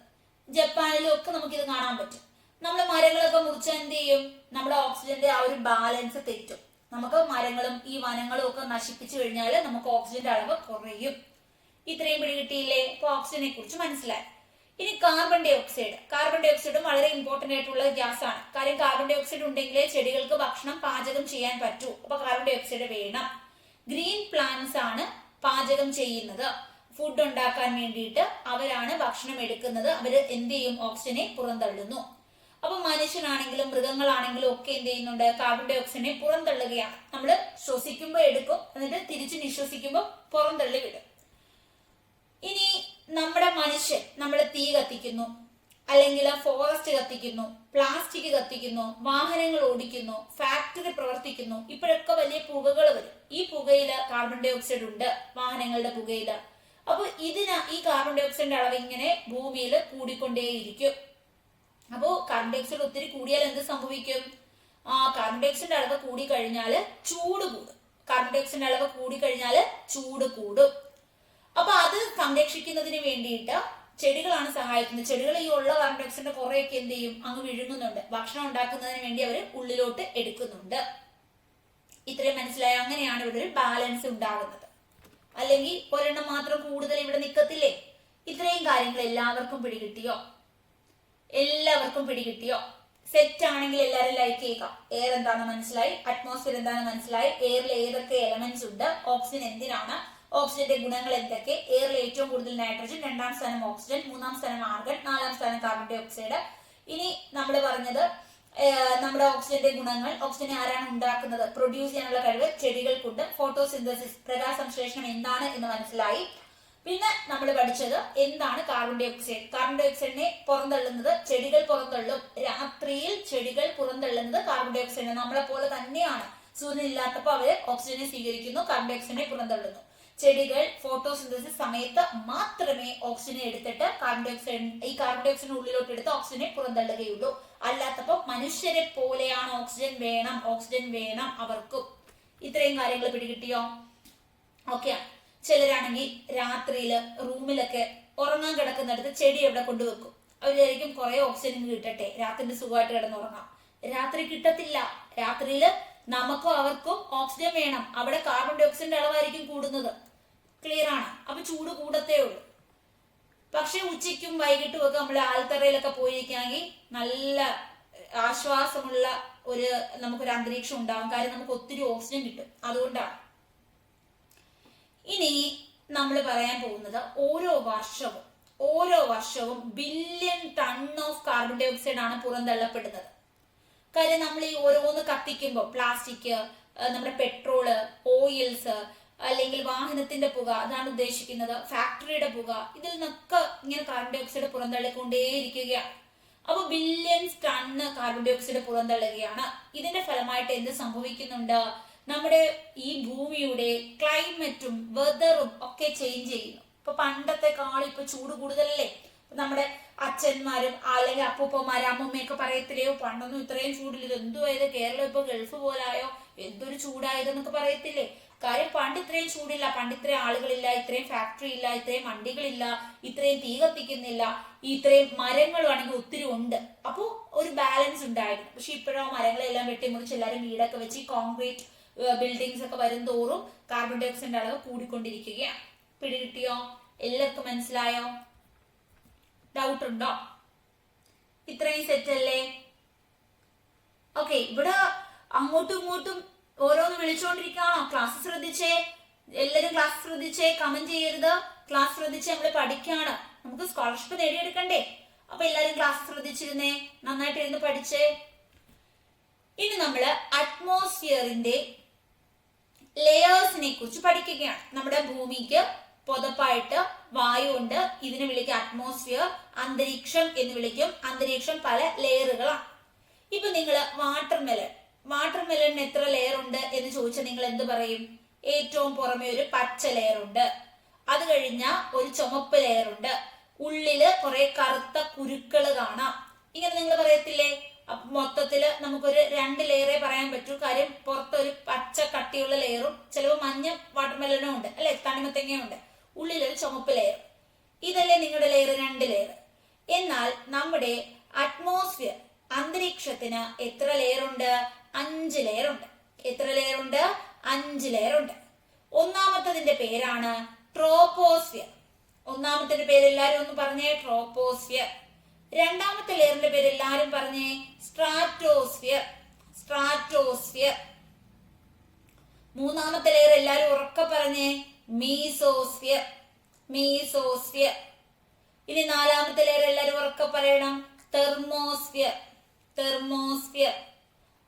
ജപ്പാനിലും ഒക്കെ നമുക്കിത് കാണാൻ പറ്റും. നമ്മൾ മരങ്ങളൊക്കെ മുറിച്ചാൽ എന്ത് ചെയ്യും? നമ്മുടെ ഓക്സിജന്റെ ആ ഒരു ബാലൻസ് തെറ്റും. നമുക്ക് മരങ്ങളും ഈ വനങ്ങളും ഒക്കെ നശിപ്പിച്ചു കഴിഞ്ഞാൽ നമുക്ക് ഓക്സിജന്റെ അളവ് കുറയും. ഇത്രയും പിടികിട്ടിയില്ലേ? ഇപ്പൊ ഓക്സിജനെ കുറിച്ച് മനസ്സിലായി. ഇനി കാർബൺ ഡൈ ഓക്സൈഡും വളരെ ഇമ്പോർട്ടന്റ് ആയിട്ടുള്ള ഗ്യാസ് ആണ്. കാര്യം കാർബൺ ഡൈ ഓക്സൈഡ് ഉണ്ടെങ്കിലേ ചെടികൾക്ക് ഭക്ഷണം പാചകം ചെയ്യാൻ പറ്റൂ. അപ്പൊ കാർബൺ ഡൈ ഓക്സൈഡ് വേണം. ഗ്രീൻ പ്ലാന്റ്സ് ആണ് പാചകം ചെയ്യുന്നത്, ഫുഡ് ഉണ്ടാക്കാൻ വേണ്ടിയിട്ട് അവരാണ് ഭക്ഷണം എടുക്കുന്നത്. അവര് എന്ത് ചെയ്യും? ഓക്സിജനെ പുറന്തള്ളുന്നു. അപ്പൊ മനുഷ്യനാണെങ്കിലും മൃഗങ്ങളാണെങ്കിലും ഒക്കെ എന്ത് ചെയ്യുന്നുണ്ട്? കാർബൺ ഡൈ ഓക്സൈഡിനെ പുറന്തള്ളുകയാണ്. നമ്മൾ ശ്വസിക്കുമ്പോൾ എടുക്കും, എന്നിട്ട് തിരിച്ച് നിശ്വസിക്കുമ്പോൾ പുറന്തള്ളി വിടും. ഇനി നമ്മുടെ മനുഷ്യൻ നമ്മൾ തീ കത്തിക്കുന്നു, അല്ലെങ്കിൽ ഫോറസ്റ്റ് കത്തിക്കുന്നു, പ്ലാസ്റ്റിക് കത്തിക്കുന്നു, വാഹനങ്ങൾ ഓടിക്കുന്നു, ഫാക്ടറി പ്രവർത്തിക്കുന്നു. ഇപ്പോഴൊക്കെ വലിയ പുകകൾ വരും. ഈ പുകയില് കാർബൺ ഡൈ ഓക്സൈഡ് ഉണ്ട്, വാഹനങ്ങളുടെ പുകയില്. അപ്പൊ ഈ കാർബൺ ഡൈ ഓക്സൈഡിന്റെ അളവ് ഇങ്ങനെ ഭൂമിയിൽ കൂടിക്കൊണ്ടേയിരിക്കും. അപ്പോ കാർബൺ ഡൈ ഓക്സൈഡ് ഒത്തിരി കൂടിയാൽ എന്ത് സംഭവിക്കും? കാർബൺ ഡൈ ഓക്സൈഡിന്റെ അളവ് കൂടി കഴിഞ്ഞാൽ ചൂട് കൂടും. കാർബൺ ഡൈ ഓക്സൈഡിന്റെ അളവ് കൂടി കഴിഞ്ഞാൽ ചൂട് കൂടും. അപ്പൊ അത് സംരക്ഷിക്കുന്നതിന് വേണ്ടിയിട്ട് ചെടികളാണ് സഹായിക്കുന്നത്. ചെടികൾ ഈ ഉള്ള കാർബൺ ഡൈ ഓക്സൈഡിന്റെ കുറെയൊക്കെ എന്ത് ചെയ്യും? അങ്ങ് വിഴുങ്ങുന്നുണ്ട്. ഭക്ഷണം ഉണ്ടാക്കുന്നതിന് വേണ്ടി അവർ ഉള്ളിലോട്ട് എടുക്കുന്നുണ്ട്. ഇത്രയും മനസ്സിലായ? അങ്ങനെയാണ് ഇവിടെ ഒരു ബാലൻസ് ഉണ്ടാകുന്നത്. അല്ലെങ്കിൽ ഒരെണ്ണം മാത്രം കൂടുതൽ ഇവിടെ നിൽക്കത്തില്ലേ? ഇത്രയും കാര്യങ്ങൾ എല്ലാവർക്കും പിടികിട്ടിയോ? സെറ്റ് ആണെങ്കിൽ എല്ലാവരും ലൈക്ക് ചെയ്യുക. എയർ എന്താണെന്ന് മനസ്സിലായി, അറ്റ്മോസ്ഫിയർ എന്താണെന്ന് മനസ്സിലായി, എയറിൽ ഏതൊക്കെ എലമെന്റ്സ് ഉണ്ട്, ഓക്സിജൻ എന്തിനാണ്, ഓക്സിജന്റെ ഗുണങ്ങൾ എന്തൊക്കെ, എയറിൽ ഏറ്റവും കൂടുതൽ നൈട്രജൻ, 2ാം സ്ഥാനം ഓക്സിജൻ, 3ാം സ്ഥാനം ആർഗൺ, 4ാം സ്ഥാനം കാർബൺ ഡൈ ഓക്സൈഡ്. ഇനി നമ്മൾ പറഞ്ഞത് നമ്മുടെ ഓക്സിജന്റെ ഗുണങ്ങൾ, ഓക്സിജനെ ആരാണ് ഉണ്ടാക്കുന്നത്, പ്രൊഡ്യൂസ് ചെയ്യാനുള്ള കഴിവ് ചെടികൾക്കുണ്ട്. ഫോട്ടോസിന്തസിസ്, പ്രകാശസംശ്ലേഷണം എന്താണ് എന്ന് മനസ്സിലായി. പിന്നെ നമ്മൾ പഠിച്ചത് എന്താണ് കാർബൺ ഡൈ ഓക്സൈഡ്. കാർബൺ ഡൈ ഓക്സൈഡിനെ പുറന്തള്ളുന്നത് ചെടികൾ പുറന്തള്ളും. രാത്രിയിൽ ചെടികൾ പുറന്തള്ളുന്നത് കാർബൺ ഡൈ ഓക്സൈഡ് നമ്മളെ പോലെ തന്നെയാണ്. സൂര്യൻ ഇല്ലാത്തപ്പോൾ അവര് ഓക്സിജനെ സ്വീകരിക്കുന്നു, കാർബൺ ഡൈ ഓക്സൈഡിനെ പുറന്തള്ളുന്നു. ചെടികൾ ഫോട്ടോസിന്തസിസ് സമയത്ത് മാത്രമേ ഓക്സിജനെ എടുത്തിട്ട് കാർബൺ ഡൈ ഓക്സൈഡിന് ഉള്ളിലോട്ട് എടുത്ത് ഓക്സിജനെ പുറന്തള്ളുകയുള്ളൂ. അല്ലാത്തപ്പോൾ മനുഷ്യരെ പോലെയാണ് ഓക്സിജൻ വേണം അവർക്കും. ഇത്രയും കാര്യങ്ങൾ പിടികിട്ടിയോ? ഓക്കെ. ചിലരാണെങ്കിൽ രാത്രിയില് റൂമിലൊക്കെ ഉറങ്ങാൻ കിടക്കുന്നിടത്ത് ചെടി എവിടെ കൊണ്ടുവെക്കും. അവർ വിചാരിക്കും കുറെ ഓക്സിജൻ കിട്ടട്ടെ, രാത്രിയിൽ സുഖമായിട്ട് കിടന്നുറങ്ങാം. രാത്രി കിട്ടത്തില്ല. രാത്രിയില് നമുക്കും അവർക്കും ഓക്സിജൻ വേണം. അവിടെ കാർബൺ ഡൈ ഓക്സൈഡിന്റെ അളവായിരിക്കും കൂടുന്നത്. ക്ലിയർ ആണ്? അപ്പൊ ചൂട് കൂടത്തേ ഉള്ളൂ. പക്ഷെ ഉച്ചയ്ക്കും വൈകിട്ടും ഒക്കെ നമ്മൾ ആൽത്തറയിലൊക്കെ പോയിരിക്കുകയാണെങ്കിൽ നല്ല ആശ്വാസമുള്ള നമുക്കൊരു അന്തരീക്ഷം ഉണ്ടാകും. കാര്യം നമുക്ക് ഒത്തിരി ഓക്സിജൻ കിട്ടും. അതുകൊണ്ടാണ്. ഇനി നമ്മൾ പറയാൻ പോകുന്നത് ഓരോ വർഷവും billion ton of carbon dioxide ആണ് പുറന്തള്ളപ്പെടുന്നത്. കാര്യം നമ്മൾ ഈ ഓരോന്ന് കത്തിക്കുമ്പോൾ പ്ലാസ്റ്റിക്, നമ്മുടെ പെട്രോള്, ഓയിൽസ്, അല്ലെങ്കിൽ വാഹനത്തിന്റെ പുക, അതാണ് ഉദ്ദേശിക്കുന്നത്, ഫാക്ടറിയുടെ പുക, ഇതിൽ നിന്നൊക്കെ ഇങ്ങനെ കാർബൺ ഡൈ ഓക്സൈഡ് പുറന്തള്ളിക്കൊണ്ടേയിരിക്കുകയാണ്. അപ്പൊ billions ton carbon dioxide പുറന്തള്ളുകയാണ്. ഇതിന്റെ ഫലമായിട്ട് എന്ത് സംഭവിക്കുന്നുണ്ട്? നമ്മുടെ ഈ ഭൂമിയുടെ ക്ലൈമറ്റും വെതറും ഒക്കെ ചേഞ്ച് ചെയ്യുന്നു. ഇപ്പൊ പണ്ടത്തെക്കാളും ഇപ്പൊ ചൂട് കൂടുതലല്ലേ. നമ്മുടെ അച്ഛന്മാരും അല്ലെങ്കിൽ അപ്പൂപ്പന്മാരും അമ്മൂമ്മയൊക്കെ പറയത്തില്ലയോ പണ്ടൊന്നും ഇത്രയും ചൂടില്ല, ഇത് എന്തുവായത്, കേരളം ഇപ്പൊ ഗൾഫ് പോലായോ, എന്തൊരു ചൂടായതെന്നൊക്കെ പറയത്തില്ലേ. കാര്യം പണ്ട് ഇത്രയും ചൂടില്ല, പണ്ട് ഇത്രയും ആളുകളില്ല, ഇത്രയും ഫാക്ടറി ഇല്ല, ഇത്രയും വണ്ടികളില്ല, ഇത്രയും തീ കത്തിക്കുന്നില്ല, ഇത്രയും മരങ്ങളുമാണെങ്കിൽ ഒത്തിരി ഉണ്ട്. അപ്പോൾ ഒരു ബാലൻസ് ഉണ്ടായിരുന്നു. പക്ഷെ ഇപ്പോഴോ മരങ്ങളെല്ലാം വെട്ടിമുറിച്ച് എല്ലാവരും വീടൊക്കെ വെച്ച് കോൺക്രീറ്റ് ബിൽഡിങ്സ് ഒക്കെ വരും തോറും കാർബൺ ഡൈ ഓക്സൈഡിന്റെ അളവ് കൂടിക്കൊണ്ടിരിക്കുകയാണ്. പിടികിട്ടിയോ? എല്ലാവർക്കും മനസ്സിലായോ? ഡൗട്ട് ഉണ്ടോ? ഇത്രയും സെറ്റ് അല്ലേ? ഓക്കെ, ഇവിടെ അങ്ങോട്ടും ഇങ്ങോട്ടും ഓരോന്ന് വിളിച്ചുകൊണ്ടിരിക്കുകയാണോ? ക്ലാസ് ശ്രദ്ധിച്ചേ, എല്ലാരും ക്ലാസ് ശ്രദ്ധിച്ചേ, കമന്റ് ചെയ്യരുത്. ക്ലാസ് ശ്രദ്ധിച്ച് നമ്മൾ പഠിക്കാണ്, നമുക്ക് സ്കോളർഷിപ്പ് നേടിയെടുക്കണ്ടേ. അപ്പൊ എല്ലാരും ക്ലാസ് ശ്രദ്ധിച്ചിരുന്നേ, നന്നായിട്ട് ഇരുന്ന് പഠിച്ചേ. ഇനി നമ്മള് അറ്റ്മോസ്ഫിയറിന്റെ ലെയേഴ്സിനെ കുറിച്ച് പഠിക്കുകയാണ്. നമ്മുടെ ഭൂമിക്ക് പൊതപ്പായിട്ട് വായു ഉണ്ട്, ഇതിനെ വിളിക്കും അറ്റ്മോസ്ഫിയർ. അന്തരീക്ഷം എന്ന് വിളിക്കും. അന്തരീക്ഷം പല ലെയറുകളാണ്. ഇപ്പൊ നിങ്ങള് വാട്ടർമെലണിന് എത്ര ലെയർ ഉണ്ട് എന്ന് ചോദിച്ചാൽ നിങ്ങൾ എന്ത് പറയും? ഏറ്റവും പുറമെ ഒരു പച്ച ലെയർ ഉണ്ട്, അത് കഴിഞ്ഞ ഒരു ചുമപ്പ് ലെയർ ഉണ്ട്, ഉള്ളില് കുറെ കറുത്ത കുരുക്കൾ കാണാം, ഇങ്ങനെ നിങ്ങൾ പറയത്തില്ലേ? മൊത്തത്തില് നമുക്കൊരു 2 ലെയറേ പറയാൻ പറ്റൂ. കാര്യം പുറത്തൊരു പച്ച കട്ടിയുള്ള ലെയറും ചിലപ്പോൾ മഞ്ഞ വാട്ടർമെലനും ഉണ്ട് അല്ലെ, തണിമത്തങ്ങയുണ്ട്, ഉള്ളിലൊരു ചുമപ്പ് ലെയർ. ഇതല്ലേ നിങ്ങളുടെ ലെയർ, 2 ലെയർ. എന്നാൽ നമ്മുടെ അറ്റ്മോസ്ഫിയർ അന്തരീക്ഷത്തിന് എത്ര ലെയർ ഉണ്ട്? 5 ലെയർ ഉണ്ട്. എത്ര ലെയർ ഉണ്ട്? 5 ലെയർ ഉണ്ട്. ഒന്നാമത്തതിന്റെ പേരാണ് ട്രോപ്പോസ്ഫിയർ. ഒന്നാമത്തിന്റെ പേര് എല്ലാരും ഒന്ന് പറഞ്ഞേ, ട്രോപ്പോസ്ഫിയർ. രണ്ടാമത്തെ ലെയറിന്റെ പേര് എല്ലാരും പറഞ്ഞേ, സ്ട്രാറ്റോസ്ഫിയർ. സ്ട്രാറ്റോസ്ഫിയർ. മൂന്നാമത്തെ ലെയർ എല്ലാരും ഉറക്കെ പറഞ്ഞേ, മീസോസ്ഫിയർ. മീസോസ്ഫിയർ. ഇനി നാലാമത്തെ ലെയർ എല്ലാരും ഉറക്കെ പറയണം, തെർമോസ്ഫിയർ. തെർമോസ്ഫിയർ.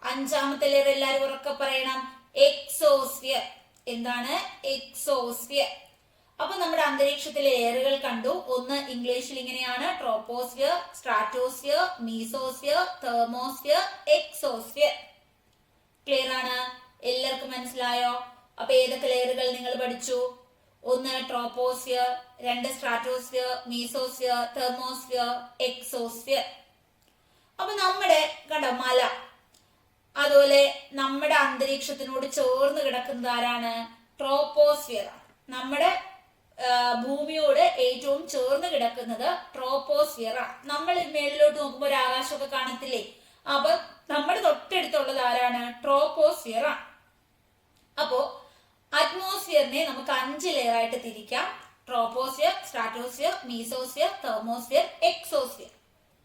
അഞ്ചാമത്തെ ലെയർ എല്ലാരും ഉറക്കെ പറയണം, എക്സോസ്ഫിയർ. എന്താണ്? എക്സോസ്ഫിയർ. അപ്പൊ നമ്മുടെ അന്തരീക്ഷത്തിലെ ലെയറുകൾ കണ്ടു. ഒന്ന് ഇംഗ്ലീഷിൽ ഇങ്ങനെയാണ്: troposphere, stratosphere, mesosphere, thermosphere, exosphere. Clear ആണ്? എല്ലാവർക്കും മനസ്സിലായോ? അപ്പൊ ഏതൊക്കെ ലെയറുകൾ നിങ്ങൾ പഠിച്ചു? ഒന്ന് troposphere, 2 stratosphere, mesosphere, thermosphere, exosphere. അപ്പൊ നമ്മുടെ കണ്ടോ മല, അതുപോലെ നമ്മുടെ അന്തരീക്ഷത്തിനോട് ചേർന്ന് കിടക്കുന്നത് ആരാണ്? ട്രോപ്പോസ്ഫിയർ. നമ്മുടെ ഭൂമിയോട് ഏറ്റവും ചേർന്ന് കിടക്കുന്നത് ട്രോപ്പോസ്ഫിയർ ആണ്. നമ്മൾ മേളിലോട്ട് നോക്കുമ്പോൾ ഒരു ആകാശമൊക്കെ കാണത്തില്ലേ? അപ്പൊ നമ്മുടെ തൊട്ടടുത്തുള്ളത് ആരാണ്? ട്രോപ്പോസ്ഫിയർ ആണ്. അപ്പോ അറ്റ്മോസ്ഫിയറിനെ നമുക്ക് 5 ലെയർ ആയിട്ട് തിരിക്കാം: troposphere, stratosphere, mesosphere, thermosphere, exosphere.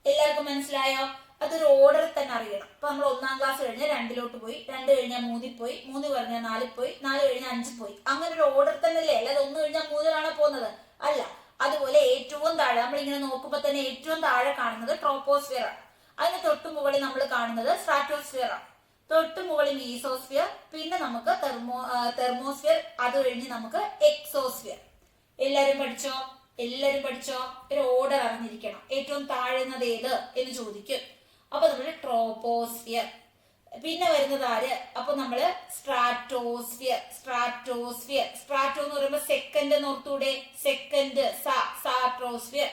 എല്ലാവർക്കും മനസ്സിലായോ? അതൊരു ഓർഡർ തന്നെ അറിയണം. ഇപ്പൊ നമ്മൾ 1ാം ക്ലാസ് കഴിഞ്ഞ് 2 പോയി, 2 കഴിഞ്ഞാൽ 3 പോയി, 3 കഴിഞ്ഞാൽ 4 പോയി, 4 കഴിഞ്ഞാൽ 5 പോയി. അങ്ങനെ ഒരു ഓർഡർ തന്നെ അല്ലേ? അല്ലാതെ 1 കഴിഞ്ഞാൽ 3 പോകുന്നത് അല്ല. അതുപോലെ ഏറ്റവും താഴെ നമ്മളിങ്ങനെ നോക്കുമ്പോൾ തന്നെ ഏറ്റവും താഴെ കാണുന്നത് ട്രോപ്പോസ്ഫിയർ ആണ്. അതിന് തൊട്ട് മുകളിൽ നമ്മൾ കാണുന്നത് സ്ട്രാറ്റോസ്ഫിയർ ആണ്. തൊട്ട് മുകളിൽ മീസോസ്ഫിയർ, പിന്നെ നമുക്ക് തെർമോസ്ഫിയർ, അത് കഴിഞ്ഞ് നമുക്ക് എക്സോസ്ഫിയർ. എല്ലാരും പഠിച്ചോ? എല്ലാരും പഠിച്ചോ? ഒരു ഓർഡർ അറിഞ്ഞിരിക്കണം. ഏറ്റവും താഴുന്നത് ഏത് എന്ന് ചോദിക്കും. അപ്പൊ നമ്മള് ട്രോപ്പോസ്ഫിയർ. പിന്നെ വരുന്നത് ആര്? അപ്പൊ നമ്മള് സ്ട്രാറ്റോസ്ഫിയർ. സ്ട്രാറ്റോസ്ഫിയർ. സ്ട്രാറ്റോ എന്ന് പറയുമ്പോ സെക്കൻഡ് നോർത്തൂടെ, സെക്കൻഡ് സാട്രോസ്ഫിയർ.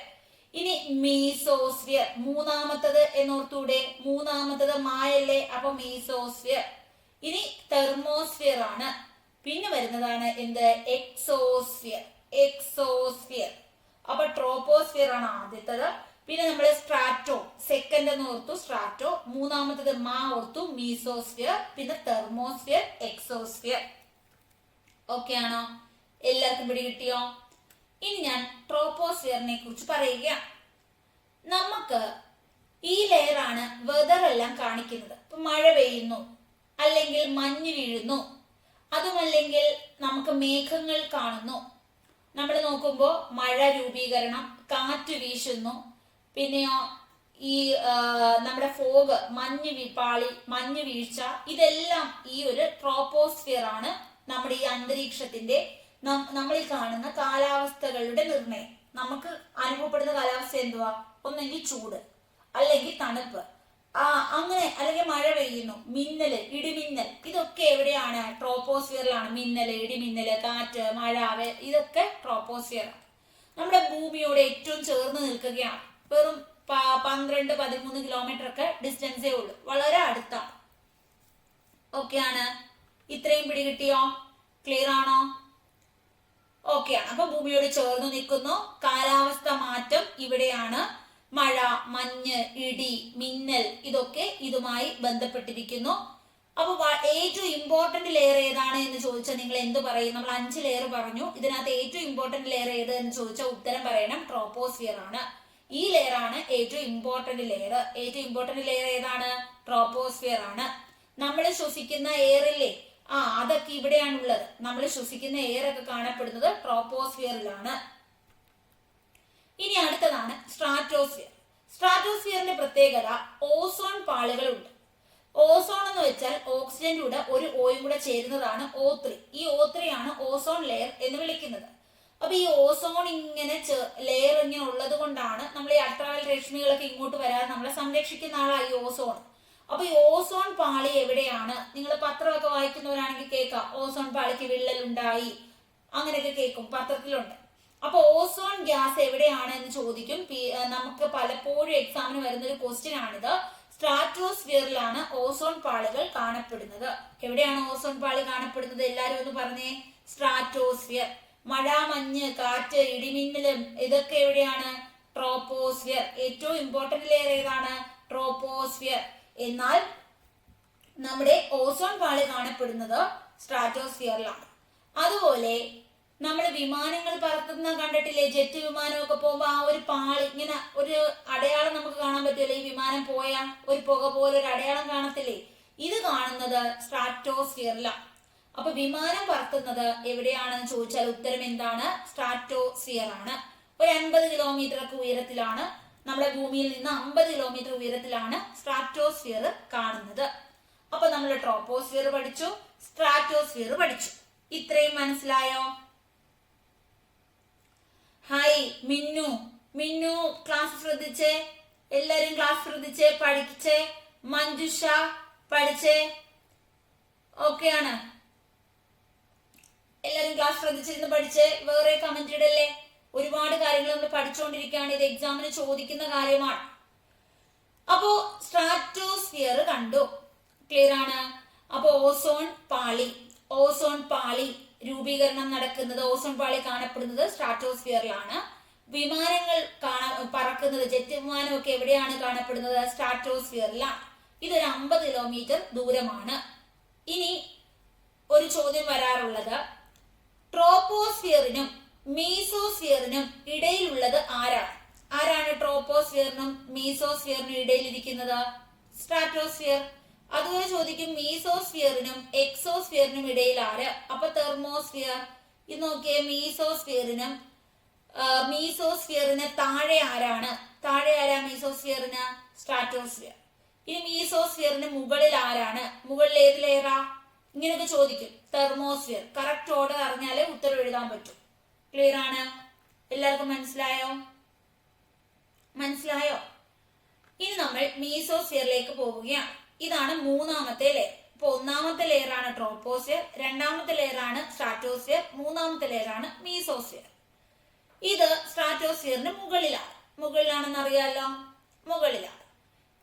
ഇനി മീസോസ്ഫിയർ, മൂന്നാമത്തത് എന്നോർത്തൂടെ, മൂന്നാമത്തത് മായല്ലേ, അപ്പൊ മീസോസ്ഫിയർ. ഇനി തെർമോസ്ഫിയർ ആണ്. പിന്നെ വരുന്നതാണ് എന്ത്? എക്സോസ്ഫിയർ. എക്സോസ്ഫിയർ. അപ്പൊ ട്രോപ്പോസ്ഫിയർ ആണ് ആദ്യത്തത്. പിന്നെ നമ്മൾ സ്ട്രാറ്റോ, സെക്കൻഡ് എന്ന് ഓർത്തു സ്ട്രാറ്റോ, മൂന്നാമത്തത് മാ ഓർത്തു മീസോസ്ഫിയർ, പിന്നെ തെർമോസ്ഫിയർ, എക്സോസ്ഫിയർ. ഓക്കെ ആണോ? എല്ലാവർക്കും പിടികിട്ടിയോ? ഇനി ഞാൻ ട്രോപ്പോസ്ഫിയറിനെ കുറിച്ച് പറയുകയാണ്. നമുക്ക് ഈ ലെയർ ആണ് വെതർ എല്ലാം കാണിക്കുന്നത്. ഇപ്പൊ മഴ പെയ്യുന്നു, അല്ലെങ്കിൽ മഞ്ഞ് വീഴുന്നു, അതുമല്ലെങ്കിൽ നമുക്ക് മേഘങ്ങൾ കാണുന്നു. നമ്മൾ നോക്കുമ്പോൾ മഴ രൂപീകരണം, കാറ്റ് വീശുന്നു, പിന്നെയോ ഈ നമ്മുടെ ഫോഗ്, മഞ്ഞ് വീഴ്ച, ഇതെല്ലാം ഈ ഒരു ട്രോപ്പോസ്ഫിയർ ആണ്. നമ്മുടെ ഈ അന്തരീക്ഷത്തിന്റെ നമ്മളിൽ കാണുന്ന കാലാവസ്ഥകളുടെ നിർണയം. നമുക്ക് അനുഭവപ്പെടുന്ന കാലാവസ്ഥ എന്തുവാ? ഒന്നെങ്കിൽ ചൂട്, അല്ലെങ്കിൽ തണുപ്പ്, അങ്ങനെ, അല്ലെങ്കിൽ മഴ പെയ്യുന്നു, മിന്നല്, ഇടിമിന്നൽ, ഇതൊക്കെ എവിടെയാണ്? ട്രോപ്പോസ്ഫിയറിലാണ്. മിന്നല്, ഇടിമിന്നല്, കാറ്റ്, മഴ, ഇതൊക്കെ ട്രോപ്പോസ്ഫിയർ ആണ്. നമ്മുടെ ഭൂമിയോട് ഏറ്റവും ചേർന്ന് നിൽക്കുകയാണ്. വെറും 12-13 കിലോമീറ്റർ ഒക്കെ ഡിസ്റ്റൻസേ ഉള്ളൂ, വളരെ അടുത്താണ്. ഓക്കെ ആണ്, ഇത്രയും പിടികിട്ടിയോ? ക്ലിയർ ആണോ? ഓക്കെ ആണ്. അപ്പൊ ഭൂമിയോട് ചേർന്ന് നിൽക്കുന്നു. കാലാവസ്ഥ മാറ്റം ഇവിടെയാണ്. മഴ, മഞ്ഞ്, ഇടി, മിന്നൽ ഇതൊക്കെ ഇതുമായി ബന്ധപ്പെട്ടിരിക്കുന്നു. അപ്പൊ ഏറ്റവും ഇമ്പോർട്ടന്റ് ലെയർ ഏതാണ് എന്ന് ചോദിച്ചാൽ നിങ്ങൾ എന്ത് പറയും? നമ്മൾ 5 ലെയർ പറഞ്ഞു. ഇതിനകത്ത് ഏറ്റവും ഇമ്പോർട്ടന്റ് ലെയർ ഏത് എന്ന് ചോദിച്ചാൽ ഉത്തരം പറയണം ട്രോപ്പോസ്ഫിയർ ആണ്. ഈ ലെയർ ആണ് ഏറ്റവും ഇമ്പോർട്ടന്റ് ലെയർ. ഏറ്റവും ഇമ്പോർട്ടന്റ് ലെയർ ഏതാണ്? ട്രോപ്പോസ്ഫിയർ ആണ്. നമ്മൾ ശ്വസിക്കുന്ന എയറില്ലേ, അതൊക്കെ ഇവിടെയാണുള്ളത്. നമ്മൾ ശ്വസിക്കുന്ന എയർ ഒക്കെ കാണപ്പെടുന്നത് ട്രോപ്പോസ്ഫിയറിലാണ്. ഇനി അടുത്തതാണ് സ്ട്രാറ്റോസ്ഫിയർ. സ്ട്രാറ്റോസ്ഫിയറിന്റെ പ്രത്യേകത ഓസോൺ പാളികളുണ്ട്. ഓസോൺ എന്ന് വെച്ചാൽ ഓക്സിജന്റെ കൂടെ ഒരു ഓയും കൂടെ ചേരുന്നതാണ് O3. ഈ O3 ആണ് ഓസോൺ ലെയർ എന്ന് വിളിക്കുന്നത്. അപ്പൊ ഈ ഓസോൺ ഇങ്ങനെ ലെയർ ഇങ്ങനെ ഉള്ളത് കൊണ്ടാണ് നമ്മൾ ഈ അൾട്രാവയലറ്റ് രശ്മികളൊക്കെ ഇങ്ങോട്ട് വരാതെ നമ്മളെ സംരക്ഷിക്കുന്ന ആളാണ് ഈ ഓസോൺ. അപ്പൊ ഈ ഓസോൺ പാളി എവിടെയാണ്? നിങ്ങൾ പത്രമൊക്കെ വായിക്കുന്നവരാണെങ്കിൽ കേൾക്കാം, ഓസോൺ പാളിക്ക് വിള്ളൽ ഉണ്ടായി, അങ്ങനെയൊക്കെ കേൾക്കും, പത്രത്തിലുണ്ട്. അപ്പൊ ഓസോൺ ഗ്യാസ് എവിടെയാണ് എന്ന് ചോദിക്കും. നമുക്ക് പലപ്പോഴും എക്സാമിന് വരുന്ന ഒരു ക്വസ്റ്റ്യൻ ആണിത്. സ്ട്രാറ്റോസ്ഫിയറിലാണ് ഓസോൺ പാളികൾ കാണപ്പെടുന്നത്. എവിടെയാണ് ഓസോൺ പാളി കാണപ്പെടുന്നത്? എല്ലാരും ഒന്ന് പറഞ്ഞേ. സ്ട്രാറ്റോസ്ഫിയർ. മഴ, മഞ്ഞ്, കാറ്റ്, ഇടിമിന്നലും ഇതൊക്കെ എവിടെയാണ്? ട്രോപ്പോസ്ഫിയർ. ഏറ്റവും ഇമ്പോർട്ടന്റ് ലെയർ ഏതാണ്? ട്രോപ്പോസ്ഫിയർ. എന്നാൽ നമ്മുടെ ഓസോൺ പാളി കാണപ്പെടുന്നത് സ്ട്രാറ്റോസ്ഫിയറിലാണ്. അതുപോലെ നമ്മൾ വിമാനങ്ങൾ പറത്തുന്ന കണ്ടിട്ടില്ലേ? ജെറ്റ് വിമാനമൊക്കെ പോകുമ്പോൾ ആ ഒരു പാളി ഇങ്ങനെ ഒരു അടയാളം നമുക്ക് കാണാൻ പറ്റില്ലേ? ഈ വിമാനം പോയാ ഒരു പുക പോലെ ഒരു അടയാളം കാണത്തില്ലേ? ഇത് കാണുന്നത് സ്ട്രാറ്റോസ്ഫിയറിലാണ്. അപ്പൊ വിമാനം പറത്തുന്നത് എവിടെയാണെന്ന് ചോദിച്ചാൽ ഉത്തരം എന്താണ്? സ്ട്രാറ്റോസ്ഫിയർ ആണ്. ഒരു 50 കിലോമീറ്റർ ഒക്കെ ഉയരത്തിലാണ്, നമ്മുടെ ഭൂമിയിൽ നിന്ന് 50 കിലോമീറ്റർ ഉയരത്തിലാണ് സ്ട്രാറ്റോസ്ഫിയർ കാണുന്നത്. അപ്പൊ നമ്മൾ ട്രോപ്പോസ്ഫിയർ പഠിച്ചു, സ്ട്രാറ്റോസ്ഫിയർ പഠിച്ചു. ഇത്രയും മനസ്സിലായോ? ഹായ് മിന്നു. മിന്നു ക്ലാസ് ശ്രദ്ധിച്ചേ, എല്ലാരും ക്ലാസ് ശ്രദ്ധിച്ചേ, പഠിച്ചേ. മഞ്ജുഷ പഠിച്ചേ? ഓക്കെ ആണ്, എല്ലാരും ക്ലാസ് ശ്രദ്ധിച്ചിരുന്ന് പഠിച്ചേ. വേറെ കമന്റ് ഇടല്ലേ? ഒരുപാട് കാര്യങ്ങൾ നമ്മൾ പഠിച്ചുകൊണ്ടിരിക്കുകയാണ്. ഇത് എക്സാമിന് ചോദിക്കുന്ന കാര്യമാണ്. അപ്പോ സ്ട്രാറ്റോസ്ഫിയർ കണ്ടു, ക്ലിയർ ആണ്. അപ്പൊ ഓസോൺ പാളി രൂപീകരണം നടക്കുന്നത്, ഓസോൺ പാളി കാണപ്പെടുന്നത് സ്ട്രാറ്റോസ്ഫിയറിലാണ്. വിമാനങ്ങൾ പറക്കുന്നത്, ജെറ്റ് വിമാനമൊക്കെ എവിടെയാണ് കാണപ്പെടുന്നത്? സ്ട്രാറ്റോസ്ഫിയറിലാണ്. ഇതൊരു 50 കിലോമീറ്റർ ദൂരമാണ്. ഇനി ഒരു ചോദ്യം വരാറുള്ളത്, ട്രോപ്പോസ്ഫിയറിനും മീസോസ്ഫിയറിനും ഇടയിലുള്ളത് ആരാണ്? ആരാണ് ട്രോപ്പോസ്ഫിയറിനും മീസോസ്ഫിയറിനും ഇടയിലിരിക്കുന്നത്? സ്ട്രാറ്റോസ്ഫിയർ. അതുപോലെ ചോദിക്കും മീസോസ്ഫിയറിനും എക്സോസ്ഫിയറിനും ഇടയിൽ ആര്? അപ്പൊ തെർമോസ്ഫിയർ. ഇത് നോക്കിയേ, മീസോസ്ഫിയറിന് താഴെ ആരാണ്? താഴെ ആരാ മീസോസ്ഫിയറിന്? സ്ട്രാറ്റോസ്ഫിയർ. ഇനി മീസോസ്ഫിയറിന് മുകളിൽ ആരാണ്? മുകളിൽ ഏത് ലെയറാ? ഇങ്ങനെയൊക്കെ ചോദിക്കും. തെർമോസ്ഫിയർ. കറക്റ്റ് ഓർഡർ അറിഞ്ഞാലേ ഉത്തരം എഴുതാൻ പറ്റും. ക്ലിയർ ആണ്? എല്ലാവർക്കും മനസ്സിലായോ? ഇനി നമ്മൾ മീസോസ്ഫിയറിലേക്ക് പോവുകയാണ്. ഇതാണ് മൂന്നാമത്തെ ലെയർ. ഇപ്പൊ ഒന്നാമത്തെ ലെയർ ആണ് ട്രോപ്പോസ്ഫിയർ, രണ്ടാമത്തെ ലെയർ ആണ് സ്ട്രാറ്റോസ്ഫിയർ, മൂന്നാമത്തെ ലെയർ ആണ് മീസോസ്ഫിയർ. ഇത് സ്ട്രാറ്റോസ്ഫിയറിന് മുകളിലാണെന്ന് അറിയാലോ, മുകളിലാണ്.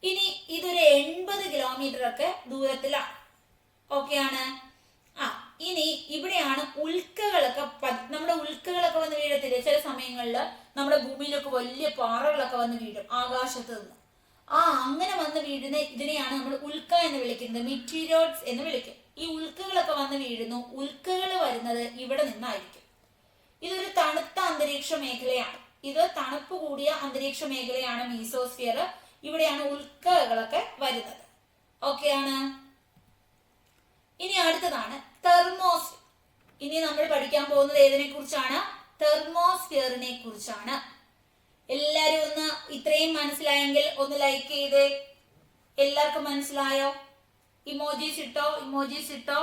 ഇനി ഇതൊരു 80 കിലോമീറ്റർ ഒക്കെ ദൂരത്തിലാണ്. ഓക്കെ ആണ്. ഇനി ഇവിടെയാണ് നമ്മുടെ ഉൽക്കകളൊക്കെ വന്ന് വീഴത്തില്ലേ? ചില സമയങ്ങളിൽ നമ്മുടെ ഭൂമിയിലൊക്കെ വലിയ പാറകളൊക്കെ വന്ന് വീഴും ആകാശത്ത് നിന്ന്. അങ്ങനെ വന്ന് വീഴുന്ന ഇതിനെയാണ് നമ്മൾ ഉൽക്ക എന്ന് വിളിക്കുന്നത്, മെറ്റീരിയോട്സ് എന്ന് വിളിക്കും. ഈ ഉൽക്കകളൊക്കെ വന്ന് വീഴുന്നു. ഉൽക്കകൾ വരുന്നത് ഇവിടെ നിന്നായിരിക്കും. ഇതൊരു തണുത്ത അന്തരീക്ഷ മേഖലയാണ്. ഇത് തണുപ്പ് കൂടിയ അന്തരീക്ഷ മേഖലയാണ് മീസോസ്ഫിയർ. ഇവിടെയാണ് ഉൽക്കകളൊക്കെ വരുന്നത്. ഓക്കെ ആണ്. ഇനി അടുത്തതാണ് തെർമോസ്ഫിയർ. ഇനി നമ്മൾ പഠിക്കാൻ പോകുന്നത് ഏതിനെ കുറിച്ചാണ്? തെർമോസ്ഫിയറിനെ കുറിച്ചാണ്. എല്ലാരും ഒന്ന് ഇത്രയും മനസ്സിലായെങ്കിൽ ഒന്ന് ലൈക്ക് ചെയ്തേ. എല്ലാവർക്കും മനസ്സിലായോ? ഇമോജീസ് ഇട്ടോ.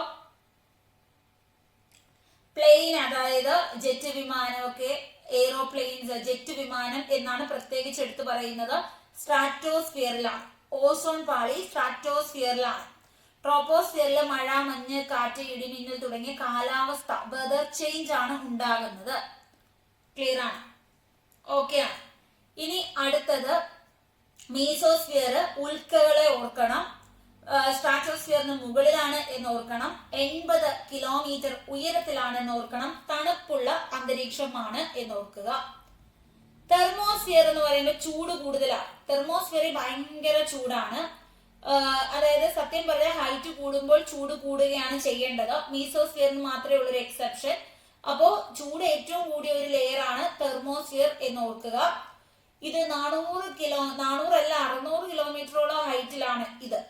പ്ലെയിൻ, അതായത് ജെറ്റ് വിമാനമൊക്കെ, എയ്റോപ്ലെയിൻസ്, ജെറ്റ് വിമാനം എന്നാണ് പ്രത്യേകിച്ച് എടുത്തു പറയുന്നത്. സ്ട്രാറ്റോസ്ഫിയറിലാണ്. ഓസോൺ പാളി സ്ട്രാറ്റോസ്ഫിയറിലാണ്. ട്രോപ്പോസ്ഫിയറിലെ മഴ, മഞ്ഞ്, കാറ്റ്, ഇടിമിന്നൽ തുടങ്ങിയ കാലാവസ്ഥ, വെതർ ചേഞ്ച് ആണ് ഉണ്ടാകുന്നത്. ക്ലിയർ ആണ്? ഓക്കെ ആണ്. ഇനി അടുത്തത് മീസോസ്ഫിയർ ഉൽക്കകളെ ഓർക്കണം. സ്ട്രാറ്റോസ്ഫിയറിന് മുകളിലാണ് എന്ന് ഓർക്കണം. 80 കിലോമീറ്റർ ഉയരത്തിലാണ് എന്ന് ഓർക്കണം. തണുപ്പുള്ള അന്തരീക്ഷമാണ് എന്ന് ഓർക്കുക. തെർമോസ്ഫിയർ എന്ന് പറയുമ്പോൾ ചൂട് കൂടുതലാണ്. തെർമോസ്ഫിയറിൽ ഭയങ്കര ചൂടാണ്. അതായത് സത്യം പറഞ്ഞാൽ ഹൈറ്റ് കൂടുമ്പോൾ ചൂട് കൂടുകയാണ് ചെയ്യേണ്ടത്. മീസോസ്ഫിയറിന് മാത്രമേ ഉള്ളൂ ഒരു എക്സെപ്ഷൻ. അപ്പോ ചൂട് ഏറ്റവും കൂടിയ ഒരു ലെയർ ആണ് തെർമോസ്ഫിയർ എന്ന് ഓർക്കുക. ഇത് 600 കിലോമീറ്ററോളം ഹൈറ്റിലാണ്. ഇത്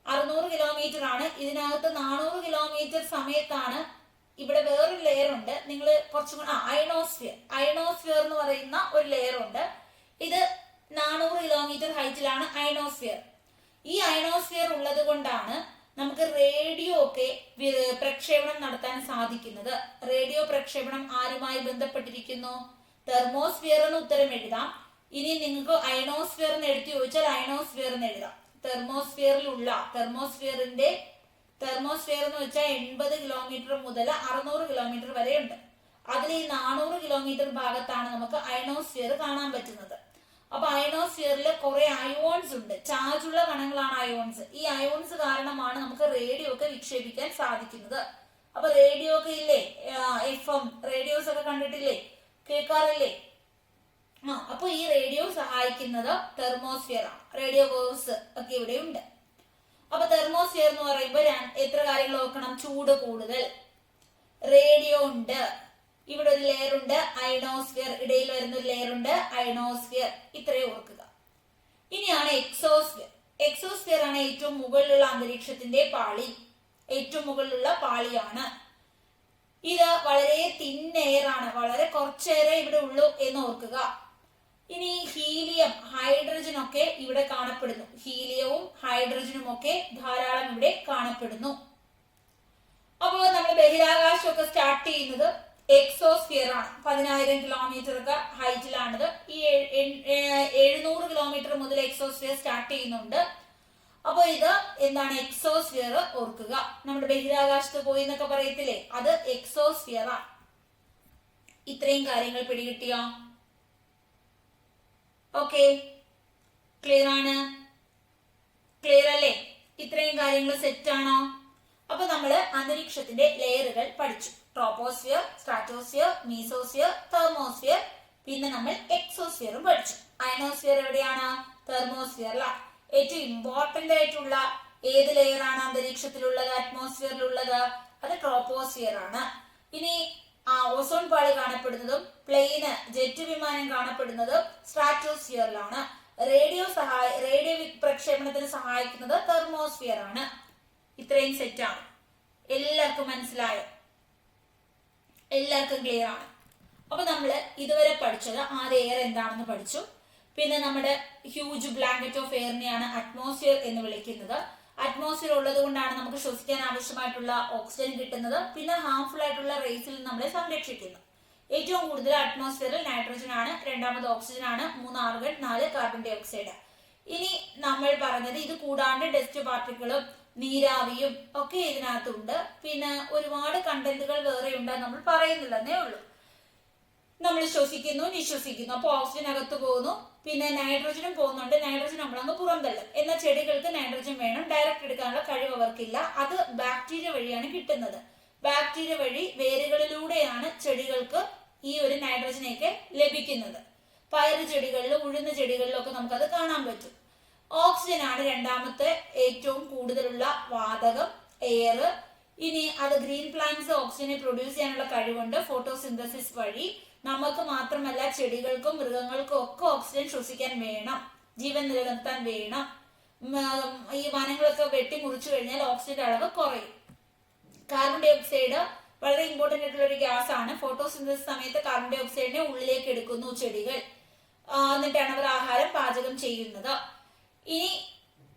600 കിലോമീറ്റർ ആണ്. ഇതിനകത്ത് 400 കിലോമീറ്റർ സമയത്താണ് ഇവിടെ വേറൊരു ലെയർ ഉണ്ട്. നിങ്ങൾ കുറച്ചും കൂടെ അയണോസ്ഫിയർ എന്ന് പറയുന്ന ഒരു ലെയർ ഉണ്ട്. ഇത് 400 കിലോമീറ്റർ ഹൈറ്റിലാണ് അയണോസ്ഫിയർ. ഈ അയണോസ്ഫിയർ ഉള്ളത് കൊണ്ടാണ് നമുക്ക് റേഡിയോ ഒക്കെ പ്രക്ഷേപണം നടത്താൻ സാധിക്കുന്നത്. റേഡിയോ പ്രക്ഷേപണം ആരുമായി ബന്ധപ്പെട്ടിരിക്കുന്നു? തെർമോസ്ഫിയർ എന്ന് ഉത്തരം എഴുതാം. ഇനി നിങ്ങൾക്ക് അയണോസ്ഫിയർ എന്ന് എഴുതി ചോദിച്ചാൽ അയണോസ്ഫിയർ എന്ന് എഴുതാം. തെർമോസ്ഫിയറിലുള്ള തെർമോസ്ഫിയർ എന്ന് വെച്ചാൽ 80 കിലോമീറ്റർ മുതൽ 600 കിലോമീറ്റർ വരെ ഉണ്ട്. അതിൽ ഈ 400 കിലോമീറ്റർ ഭാഗത്താണ് നമുക്ക് അയണോസ്ഫിയർ കാണാൻ പറ്റുന്നത്. അപ്പൊ അയണോസ്ഫിയറിൽ കുറെ അയോൺസ് ഉണ്ട്. ചാർജുള്ള കണങ്ങളാണ് അയോൺസ്. ഈ അയോൺസ് കാരണമാണ് നമുക്ക് റേഡിയോ ഒക്കെ വിക്ഷേപിക്കാൻ സാധിക്കുന്നത്. അപ്പൊ റേഡിയോ ഒക്കെ ഇല്ലേ, FM റേഡിയോസ് ഒക്കെ കണ്ടിട്ടില്ലേ, കേൾക്കാറില്ലേ? അപ്പൊ ഈ റേഡിയോ സഹായിക്കുന്നത് തെർമോസ്ഫിയർ ആണ്. റേഡിയോ വേവ്സ് ഒക്കെ ഇവിടെ ഉണ്ട്. അപ്പൊ തെർമോസ്ഫിയർ എന്ന് പറയുമ്പോൾ എത്ര കാര്യങ്ങൾ നോക്കണം? ചൂട് കൂടുതൽ, റേഡിയോ ഉണ്ട്, ഇവിടെ ഒരു ലെയർ ഉണ്ട് അയണോസ്ഫിയർ, ഇടയിൽ വരുന്ന ഒരു ലെയർ ഉണ്ട് അയണോസ്ഫിയർ. ഇത്രയും ഓർക്കുക. ഇനിയാണ് എക്സോസ്ഫിയർ. എക്സോസ്ഫിയർ ആണ് ഏറ്റവും മുകളിലുള്ള അന്തരീക്ഷത്തിന്റെ പാളി. ഏറ്റവും മുകളിലുള്ള പാളിയാണ് ഇത്. വളരെ തിൻ എയർ ആണ്. വളരെ കുറച്ച് എയറേ ഇവിടെ ഉള്ളൂ എന്ന് ഓർക്കുക. ഇനി ഹീലിയം, ഹൈഡ്രജൻ ഒക്കെ ഇവിടെ കാണപ്പെടുന്നു. ഹീലിയവും ഹൈഡ്രജനും ഒക്കെ ധാരാളം ഇവിടെ കാണപ്പെടുന്നു. അപ്പോൾ നമ്മൾ ബഹിരാകാശമൊക്കെ സ്റ്റാർട്ട് ചെയ്യുന്നത് എക്സോസ്ഫിയർ ആണ്. 10,000 കിലോമീറ്റർ ഒക്കെ ഹൈറ്റിലാണിത്. ഈ 700 കിലോമീറ്റർ മുതൽ എക്സോസ്ഫിയർ സ്റ്റാർട്ട് ചെയ്യുന്നുണ്ട്. അപ്പൊ ഇത് എന്താണ്? എക്സോസ്ഫിയർ ഓർക്കുക. നമ്മുടെ ബഹിരാകാശത്ത് പോയി എന്നൊക്കെ പറയത്തില്ലേ, അത് എക്സോസ്ഫിയർ ആണ്. ഇത്രയും കാര്യങ്ങൾ പിടികിട്ടിയോ? ഓക്കെ, ക്ലിയർ ആണ്? ക്ലിയർ അല്ലേ? ഇത്രയും കാര്യങ്ങൾ സെറ്റ് ആണോ? അപ്പൊ നമ്മള് അന്തരീക്ഷത്തിന്റെ ലെയറുകൾ പഠിച്ചു. Troposphere, stratosphere, mesosphere, thermosphere. പിന്നെ നമ്മൾ എക്സോസ്ഫിയറും പഠിച്ചു. അയണോസ്ഫിയർ എവിടെയാണ്? തെർമോസ്ഫിയറിലാണ്. ഏറ്റവും ഇമ്പോർട്ടന്റ് ആയിട്ടുള്ള ഏത് ലെയർ ആണ് അന്തരീക്ഷത്തിലുള്ളത്, അറ്റ്മോസ്ഫിയറിലുള്ളത്? അത് ട്രോപ്പോസ്ഫിയർ ആണ്. ഇനി ഓസോൺ പാളി കാണപ്പെടുന്നതും പ്ലെയിന് ജെറ്റ് വിമാനം കാണപ്പെടുന്നതും സ്ട്രാറ്റോസ്ഫിയറിലാണ്. റേഡിയോ പ്രക്ഷേപണത്തിന് സഹായിക്കുന്നത് തെർമോസ്ഫിയർ ആണ്. ഇത്രയും സെറ്റ് ആണ്. എല്ലാവർക്കും മനസ്സിലായോ? എല്ലാവർക്കും ക്ലിയർ ആണ്? അപ്പൊ നമ്മള് ഇതുവരെ പഠിച്ചത് ആദ്യ എയർ എന്താണെന്ന് പഠിച്ചു. പിന്നെ നമ്മുടെ ഹ്യൂജ് ബ്ലാങ്കറ്റ് ഓഫ് എയറിനെയാണ് അറ്റ്മോസ്ഫിയർ എന്ന് വിളിക്കുന്നത്. അറ്റ്മോസ്ഫിയർ ഉള്ളത് കൊണ്ടാണ് നമുക്ക് ശ്വസിക്കാൻ ആവശ്യമായിട്ടുള്ള ഓക്സിജൻ കിട്ടുന്നത്. പിന്നെ ഹാർംഫുൾ ആയിട്ടുള്ള റേസിൽ നമ്മളെ സംരക്ഷിക്കുന്നു. ഏറ്റവും കൂടുതൽ അറ്റ്മോസ്ഫിയറിൽ നൈട്രജൻ ആണ്, രണ്ടാമത് ഓക്സിജൻ ആണ്, 3 ആർഗൺ, 4 കാർബൺ ഡൈ ഓക്സൈഡ്. ഇനി നമ്മൾ പറഞ്ഞത് ഇത് കൂടാണ്ട് ഡസ്റ്റ് പാർട്ടിക്കിളും നീരാവിയും ഒക്കെ ഇതിനകത്തുണ്ട്. പിന്നെ ഒരുപാട് കണ്ടന്റുകൾ വേറെ ഉണ്ട്, നമ്മൾ പറയുന്നില്ലെന്നേ ഉള്ളൂ. നമ്മൾ ശ്വസിക്കുന്നു, നിശ്വസിക്കുന്നു. അപ്പൊ ഓക്സിജൻ അകത്ത് പോകുന്നു, പിന്നെ നൈട്രജനും പോകുന്നുണ്ട്. നൈട്രജൻ നമ്മളങ്ങ് പുറന്തള്ളും. എന്നാൽ ചെടികൾക്ക് നൈട്രജൻ വേണം, ഡയറക്റ്റ് എടുക്കാനുള്ള കഴിവ് അവർക്കില്ല. അത് ബാക്ടീരിയ വഴിയാണ് കിട്ടുന്നത്. ബാക്ടീരിയ വഴി വേരുകളിലൂടെയാണ് ചെടികൾക്ക് ഈ ഒരു നൈട്രജനെയൊക്കെ ലഭിക്കുന്നത്. പയറ് ചെടികളിലും ഉഴുന്ന ചെടികളിലും ഒക്കെ നമുക്കത് കാണാൻ പറ്റും. ഓക്സിജൻ ആണ് രണ്ടാമത്തെ ഏറ്റവും കൂടുതലുള്ള വാതകം, എയർ. ഇനി അത് ഗ്രീൻ പ്ലാന്റ്സ് ഓക്സിജനെ പ്രൊഡ്യൂസ് ചെയ്യാനുള്ള കഴിവുണ്ട് ഫോട്ടോസിന്തസിസ് വഴി. നമുക്ക് മാത്രമല്ല ചെടികൾക്കും മൃഗങ്ങൾക്കും ഒക്കെ ഓക്സിജൻ ശ്വസിക്കാൻ വേണം, ജീവൻ നിലനിർത്താൻ വേണം. ഈ വനങ്ങളൊക്കെ വെട്ടി മുറിച്ചു കഴിഞ്ഞാൽ ഓക്സിജന്റെ അളവ് കുറയും. കാർബൺ ഡൈ ഓക്സൈഡ് വളരെ ഇമ്പോർട്ടന്റ് ആയിട്ടുള്ള ഒരു ഗ്യാസ് ആണ്. ഫോട്ടോസിന്തസിസ് സമയത്ത് കാർബൺ ഡൈ ഓക്സൈഡിനെ ഉള്ളിലേക്ക് എടുക്കുന്നു ചെടികൾ. എന്നിട്ടാണ് അവർ ആഹാരം പാചകം ചെയ്യുന്നത്. ഇനി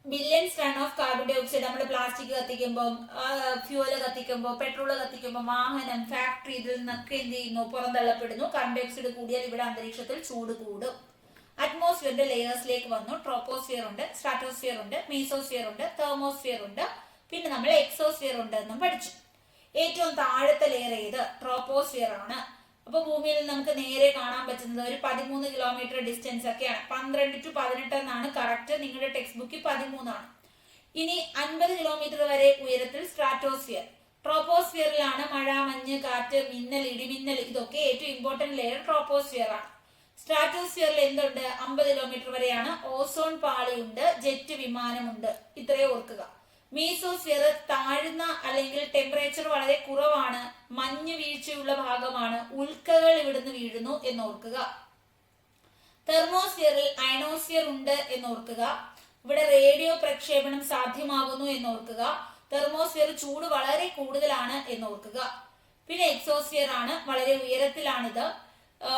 billions ton of carbon dioxide നമ്മുടെ പ്ലാസ്റ്റിക് കത്തിക്കുമ്പോൾ, ഫ്യൂവല് കത്തിക്കുമ്പോൾ, പെട്രോള് കത്തിക്കുമ്പോൾ, വാഹനം, ഫാക്ടറി, ഇതിൽ നിന്നൊക്കെ എന്ത് ചെയ്യുന്നു? പുറന്തള്ളപ്പെടുന്നു. കാർബൺ ഡൈ ഓക്സൈഡ് കൂടിയാൽ ഇവിടെ അന്തരീക്ഷത്തിൽ ചൂട് കൂടും. അറ്റ്മോസ്ഫിയറിന്റെ ലെയേഴ്സിലേക്ക് വന്നു. ട്രോപ്പോസ്ഫിയർ ഉണ്ട്, സ്ട്രാറ്റോസ്ഫിയർ ഉണ്ട്, മീസോസ്ഫിയർ ഉണ്ട്, തെർമോസ്ഫിയർ ഉണ്ട്. പിന്നെ നമ്മൾ എക്സോസ്ഫിയർ ഉണ്ട് എന്നും പഠിച്ചു. ഏറ്റവും താഴത്തെ ലെയർ ഏത്? ട്രോപ്പോസ്ഫിയർ ആണ്. അപ്പൊ ഭൂമിയിൽ നിന്ന് നമുക്ക് നേരെ കാണാൻ പറ്റുന്നത് ഒരു 13 കിലോമീറ്റർ ഡിസ്റ്റൻസ് ഒക്കെയാണ്. 12 to 18 എന്നാണ് കറക്റ്റ്. നിങ്ങളുടെ ടെക്സ്റ്റ് ബുക്കിൽ 13 ആണ്. ഇനി 50 കിലോമീറ്റർ വരെ ഉയരത്തിൽ സ്ട്രാറ്റോസ്ഫിയർ. ട്രോപ്പോസ്ഫിയറിലാണ് മഴ, മഞ്ഞ്, കാറ്റ്, മിന്നൽ, ഇടിമിന്നൽ, ഇതൊക്കെ ഏറ്റവും ഇമ്പോർട്ടന്റ് ലെയർ ട്രോപ്പോസ്ഫിയർ ആണ്. സ്ട്രാറ്റോസ്ഫിയറിൽ എന്തുണ്ട്? 50 കിലോമീറ്റർ വരെയാണ്. ഓസോൺ പാളിയുണ്ട്, ജെറ്റ് വിമാനമുണ്ട്. ഇത്രയും ഓർക്കുക. മീസോസ്ഫിയർ താഴ്ന്ന അല്ലെങ്കിൽ ടെമ്പറേച്ചർ വളരെ കുറവാണ്, മഞ്ഞ് വീഴ്ചയുള്ള ഭാഗമാണ്, ഉൽക്കകൾ ഇവിടുന്ന് വീഴുന്നു എന്നോർക്കുക. തെർമോസ്ഫിയറിൽ അയണോസ്ഫിയർ ഉണ്ട് എന്നോർക്കുക. ഇവിടെ റേഡിയോ പ്രക്ഷേപണം സാധ്യമാകുന്നു എന്നോർക്കുക. തെർമോസ്ഫിയർ ചൂട് വളരെ കൂടുതലാണ് എന്നോർക്കുക. പിന്നെ എക്സോസ്ഫിയർ ആണ്, വളരെ ഉയരത്തിലാണിത്.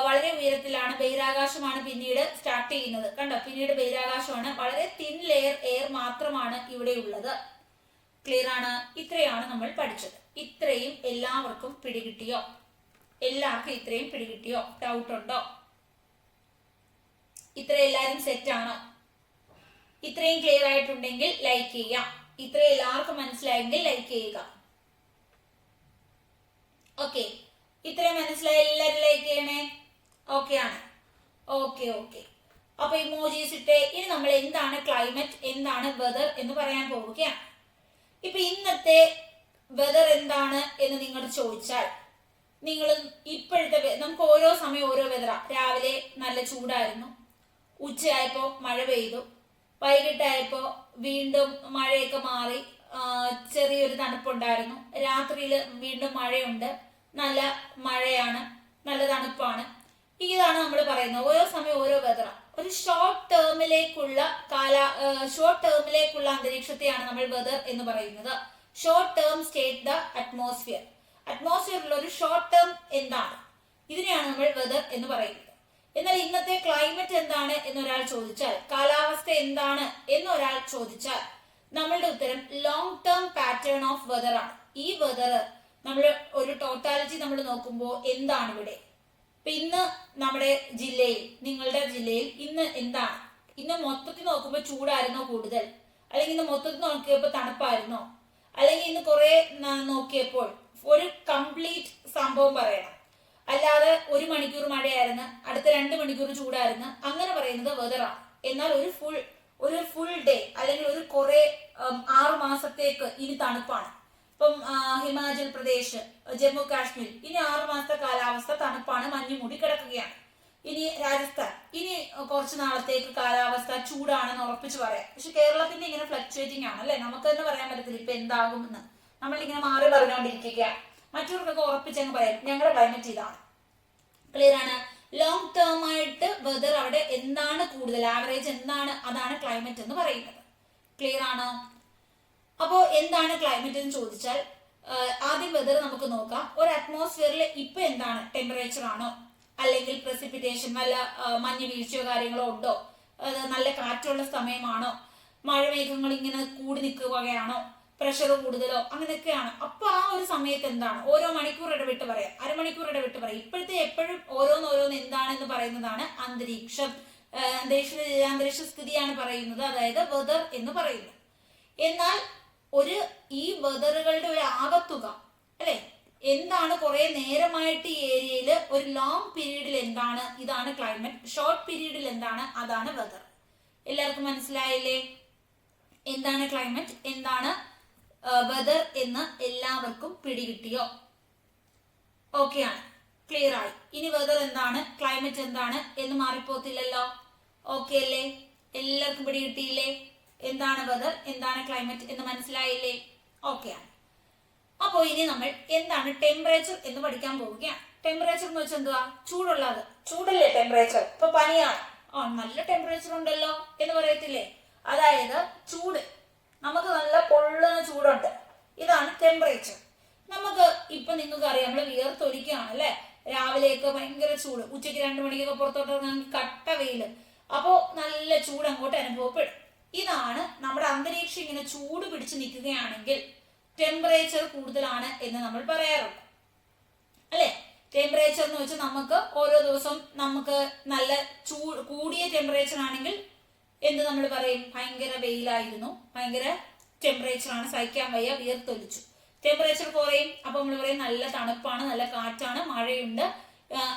വളരെ ഉയരത്തിലാണ്, ബഹിരാകാശമാണ് പിന്നീട് സ്റ്റാർട്ട് ചെയ്യുന്നത്. കണ്ടോ, പിന്നീട് ബഹിരാകാശമാണ്. വളരെ തിൻ ലെയർ എയർ മാത്രമാണ് ഇവിടെ ഉള്ളത്. ക്ലിയർ ആണ്? ഇത്രയാണ് നമ്മൾ പഠിച്ചത്. ഇത്രയും എല്ലാവർക്കും പിടികിട്ടിയോ? എല്ലാവർക്കും ഇത്രയും പിടികിട്ടിയോ? ഡൗട്ട് ഉണ്ടോ? ഇത്ര എല്ലാരും സെറ്റ് ആണോ? ഇത്രയും ക്ലിയർ ആയിട്ടുണ്ടെങ്കിൽ ലൈക്ക് ചെയ്യാം. ഇത്രയും എല്ലാവർക്കും മനസ്സിലായെങ്കിൽ ലൈക്ക് ചെയ്യുക. ഓക്കെ, ഇത്രയും മനസ്സിലായ എല്ലാരും ലൈക്ക് ചെയ്യണേ. ഓക്കെ ആണ്? Okay okay. അപ്പൊ ഇമോജീസ് ഇട്ടേ. ഇനി നമ്മൾ എന്താണ് ക്ലൈമറ്റ്, എന്താണ് വെതർ എന്ന് പറയാൻ പോവുകയാണ്. ഇപ്പൊ ഇന്നത്തെ വെതർ എന്താണ് എന്ന് നിങ്ങൾ ചോദിച്ചാൽ, നിങ്ങൾ ഇപ്പോഴത്തെ നമുക്ക് ഓരോ സമയം ഓരോ വെതറാ. രാവിലെ നല്ല ചൂടായിരുന്നു, ഉച്ചയായപ്പോ മഴ പെയ്തു, വൈകിട്ടായപ്പോ വീണ്ടും മഴയൊക്കെ മാറി ചെറിയൊരു തണുപ്പുണ്ടായിരുന്നു, രാത്രിയിൽ വീണ്ടും മഴയുണ്ട്, നല്ല മഴയാണ്, നല്ല തണുപ്പാണ്. ഇതാണ് നമ്മൾ പറയുന്നത്. ഓരോ സമയം ഓരോ വെതറാ. ഒരു ഷോർട്ട് ടേമിലേക്കുള്ള അന്തരീക്ഷത്തെയാണ് നമ്മൾ വെതർ എന്ന് പറയുന്നത്. Short term state the atmosphere. അറ്റ്മോസ്ഫിയറിലുള്ള ഒരു ഷോർട്ട് ടേം എന്താണ്, ഇതിനെയാണ് നമ്മൾ വെതർ എന്ന് പറയുന്നത്. എന്നാൽ ഇന്നത്തെ ക്ലൈമറ്റ് എന്താണ് എന്നൊരാൾ ചോദിച്ചാൽ, കാലാവസ്ഥ എന്താണ് എന്നൊരാൾ ചോദിച്ചാൽ, നമ്മളുടെ ഉത്തരം long term pattern of weather ആണ്. ഈ വെതർ നമ്മൾ ഒരു ടോട്ടാലിറ്റി നമ്മൾ നോക്കുമ്പോൾ എന്താണ് ഇവിടെ? ഇപ്പൊ ഇന്ന് നമ്മുടെ ജില്ലയിൽ, നിങ്ങളുടെ ജില്ലയിൽ ഇന്ന് എന്താണ്? ഇന്ന് മൊത്തത്തിൽ നോക്കുമ്പോൾ ചൂടായിരുന്നോ കൂടുതൽ, അല്ലെങ്കിൽ ഇന്ന് മൊത്തത്തിൽ നോക്കിയപ്പോൾ തണുപ്പായിരുന്നോ, അല്ലെങ്കിൽ ഇന്ന് കുറെ നോക്കിയപ്പോൾ ഒരു കംപ്ലീറ്റ് സംഭവം പറയണം. അല്ലാതെ 1 മണിക്കൂർ മഴയായിരുന്നു, അടുത്ത 2 മണിക്കൂർ ചൂടായിരുന്നു, അങ്ങനെ പറയുന്നത് വെതറാണ്. എന്നാൽ ഒരു ഫുൾ ഡേ അല്ലെങ്കിൽ ഒരു കുറെ 6 മാസത്തേക്ക് ഇനി തണുപ്പാണ്. ഇപ്പം ഹിമാചൽ പ്രദേശ്, ജമ്മു കാശ്മീർ ഇനി 6 മാസത്തെ കാലാവസ്ഥ തണുപ്പാണ്, മഞ്ഞ് മൂടി കിടക്കുകയാണ്. ഇനി രാജസ്ഥാൻ ഇനി കുറച്ച് നാളത്തേക്ക് കാലാവസ്ഥ ചൂടാണെന്ന് ഉറപ്പിച്ച് പറയാം. പക്ഷെ കേരളത്തിന്റെ ഇങ്ങനെ ഫ്ലക്ച്വേറ്റിംഗ് ആണ് അല്ലെ, നമുക്ക് തന്നെ പറയാൻ പറ്റത്തില്ല ഇപ്പൊ എന്താകും എന്ന്. നമ്മളിങ്ങനെ മാറി പറഞ്ഞുകൊണ്ടിരിക്കുകയാണ്. മറ്റവർക്കൊക്കെ ഉറപ്പിച്ചങ്ങ് പറയാം ഞങ്ങളുടെ ക്ലൈമറ്റ് ഇതാണ്. ക്ലിയർ ആണ്? ലോങ് ടേം ആയിട്ട് വെതർ അവിടെ എന്താണ് കൂടുതൽ, ആവറേജ് എന്താണ്, അതാണ് ക്ലൈമറ്റ് എന്ന് പറയുന്നത്. ക്ലിയർ ആണോ? അപ്പോ എന്താണ് ക്ലൈമറ്റ് എന്ന് ചോദിച്ചാൽ ആദ്യം വെതർ നമുക്ക് നോക്കാം. ഒരു അറ്റ്മോസ്ഫിയറിൽ ഇപ്പൊ എന്താണ്, ടെമ്പറേച്ചർ ആണോ, അല്ലെങ്കിൽ പ്രസിപ്പിറ്റേഷൻ നല്ല മഞ്ഞ് വീഴ്ചയോ കാര്യങ്ങളോ ഉണ്ടോ, നല്ല കാറ്റുള്ള സമയമാണോ, മഴമേഘങ്ങൾ ഇങ്ങനെ കൂടി നിൽക്കുകയാണോ, പ്രഷർ കൂടുതലോ, അങ്ങനെയൊക്കെയാണ്. അപ്പൊ ആ ഒരു സമയത്ത് എന്താണ്, ഓരോ മണിക്കൂർ ഇടവിട്ട് പറയാം, അരമണിക്കൂർ ഇടവിട്ട് പറയാം. ഇപ്പോഴത്തെ എപ്പോഴും ഓരോന്നോരോന്ന് എന്താണെന്ന് പറയുന്നതാണ് അന്തരീക്ഷം. അന്തരീക്ഷ സ്ഥിതിയാണ് പറയുന്നത്, അതായത് വെതർ എന്ന് പറയുന്നത്. എന്നാൽ ഈ വെതറുകളുടെ ഒരു ആകത്തുക അല്ലെ, എന്താണ് കുറെ നേരമായിട്ട് ഈ ഏരിയയിൽ ഒരു ലോങ് പീരീഡിൽ എന്താണ്, ഇതാണ് ക്ലൈമറ്റ്. ഷോർട്ട് പീരീഡിൽ എന്താണ്, അതാണ് വെതർ. എല്ലാവർക്കും മനസ്സിലായില്ലേ? എന്താണ് ക്ലൈമറ്റ്, എന്താണ് വെതർ എന്ന് എല്ലാവർക്കും പിടികിട്ടിയോ? ഓക്കെ ആണ്, ക്ലിയർ ആയി. ഇനി വെതർ എന്താണ്, ക്ലൈമറ്റ് എന്താണ് എന്ന് മാറിപ്പോത്തില്ലല്ലോ. ഓക്കെ അല്ലേ? എല്ലാവർക്കും പിടികിട്ടിയില്ലേ? എന്താണ് വെതർ, എന്താണ് ക്ലൈമറ്റ് എന്ന് മനസ്സിലായില്ലേ? ഓക്കെ ആണ്. അപ്പോ ഇനി നമ്മൾ എന്താണ് ടെമ്പറേച്ചർ എന്ന് പഠിക്കാൻ പോവുകയാണ്. ടെമ്പറേച്ചർ എന്ന് വെച്ചാൽ എന്തുവാ? ചൂടുള്ളത്, ചൂടല്ലേ ടെമ്പറേച്ചർ. ഇപ്പൊ പനിയാണ്, നല്ല ടെമ്പറേച്ചർ ഉണ്ടല്ലോ എന്ന് പറയത്തില്ലേ? അതായത് ചൂട്, നമുക്ക് നല്ല പൊള്ളുന്ന ചൂടുണ്ട്, ഇതാണ് ടെമ്പറേച്ചർ. നമുക്ക് ഇപ്പൊ നിങ്ങൾക്ക് അറിയാം, നമ്മള് വിയർത്തൊലിക്കുകയാണ് അല്ലെ. രാവിലെയൊക്കെ ഭയങ്കര ചൂട്, ഉച്ചയ്ക്ക് 2 മണിക്കൊക്കെ പുറത്തോട്ട് ഇറങ്ങാൻ കട്ട വെയില്, അപ്പോ നല്ല ചൂട് അങ്ങോട്ട് അനുഭവപ്പെടും. ഇതാണ് നമ്മുടെ അന്തരീക്ഷം ഇങ്ങനെ ചൂട് പിടിച്ച് നിൽക്കുകയാണെങ്കിൽ ടെമ്പറേച്ചർ കൂടുതലാണ് എന്ന് നമ്മൾ പറയാറുണ്ട് അല്ലെ. ടെമ്പറേച്ചർ എന്ന് വെച്ചാൽ നമുക്ക് ഓരോ ദിവസം നമുക്ക് നല്ല കൂടിയ ടെമ്പറേച്ചർ ആണെങ്കിൽ എന്ത് നമ്മൾ പറയും, ഭയങ്കര വെയിലായിരുന്നു, ഭയങ്കര ടെമ്പറേച്ചർ ആണ്, സഹിക്കാൻ വയ്യ, വിയർത്തൊലിച്ചു. ടെമ്പറേച്ചർ കുറയും, അപ്പൊ നമ്മൾ പറയും നല്ല തണുപ്പാണ്, നല്ല കാറ്റാണ്, മഴയുണ്ട്,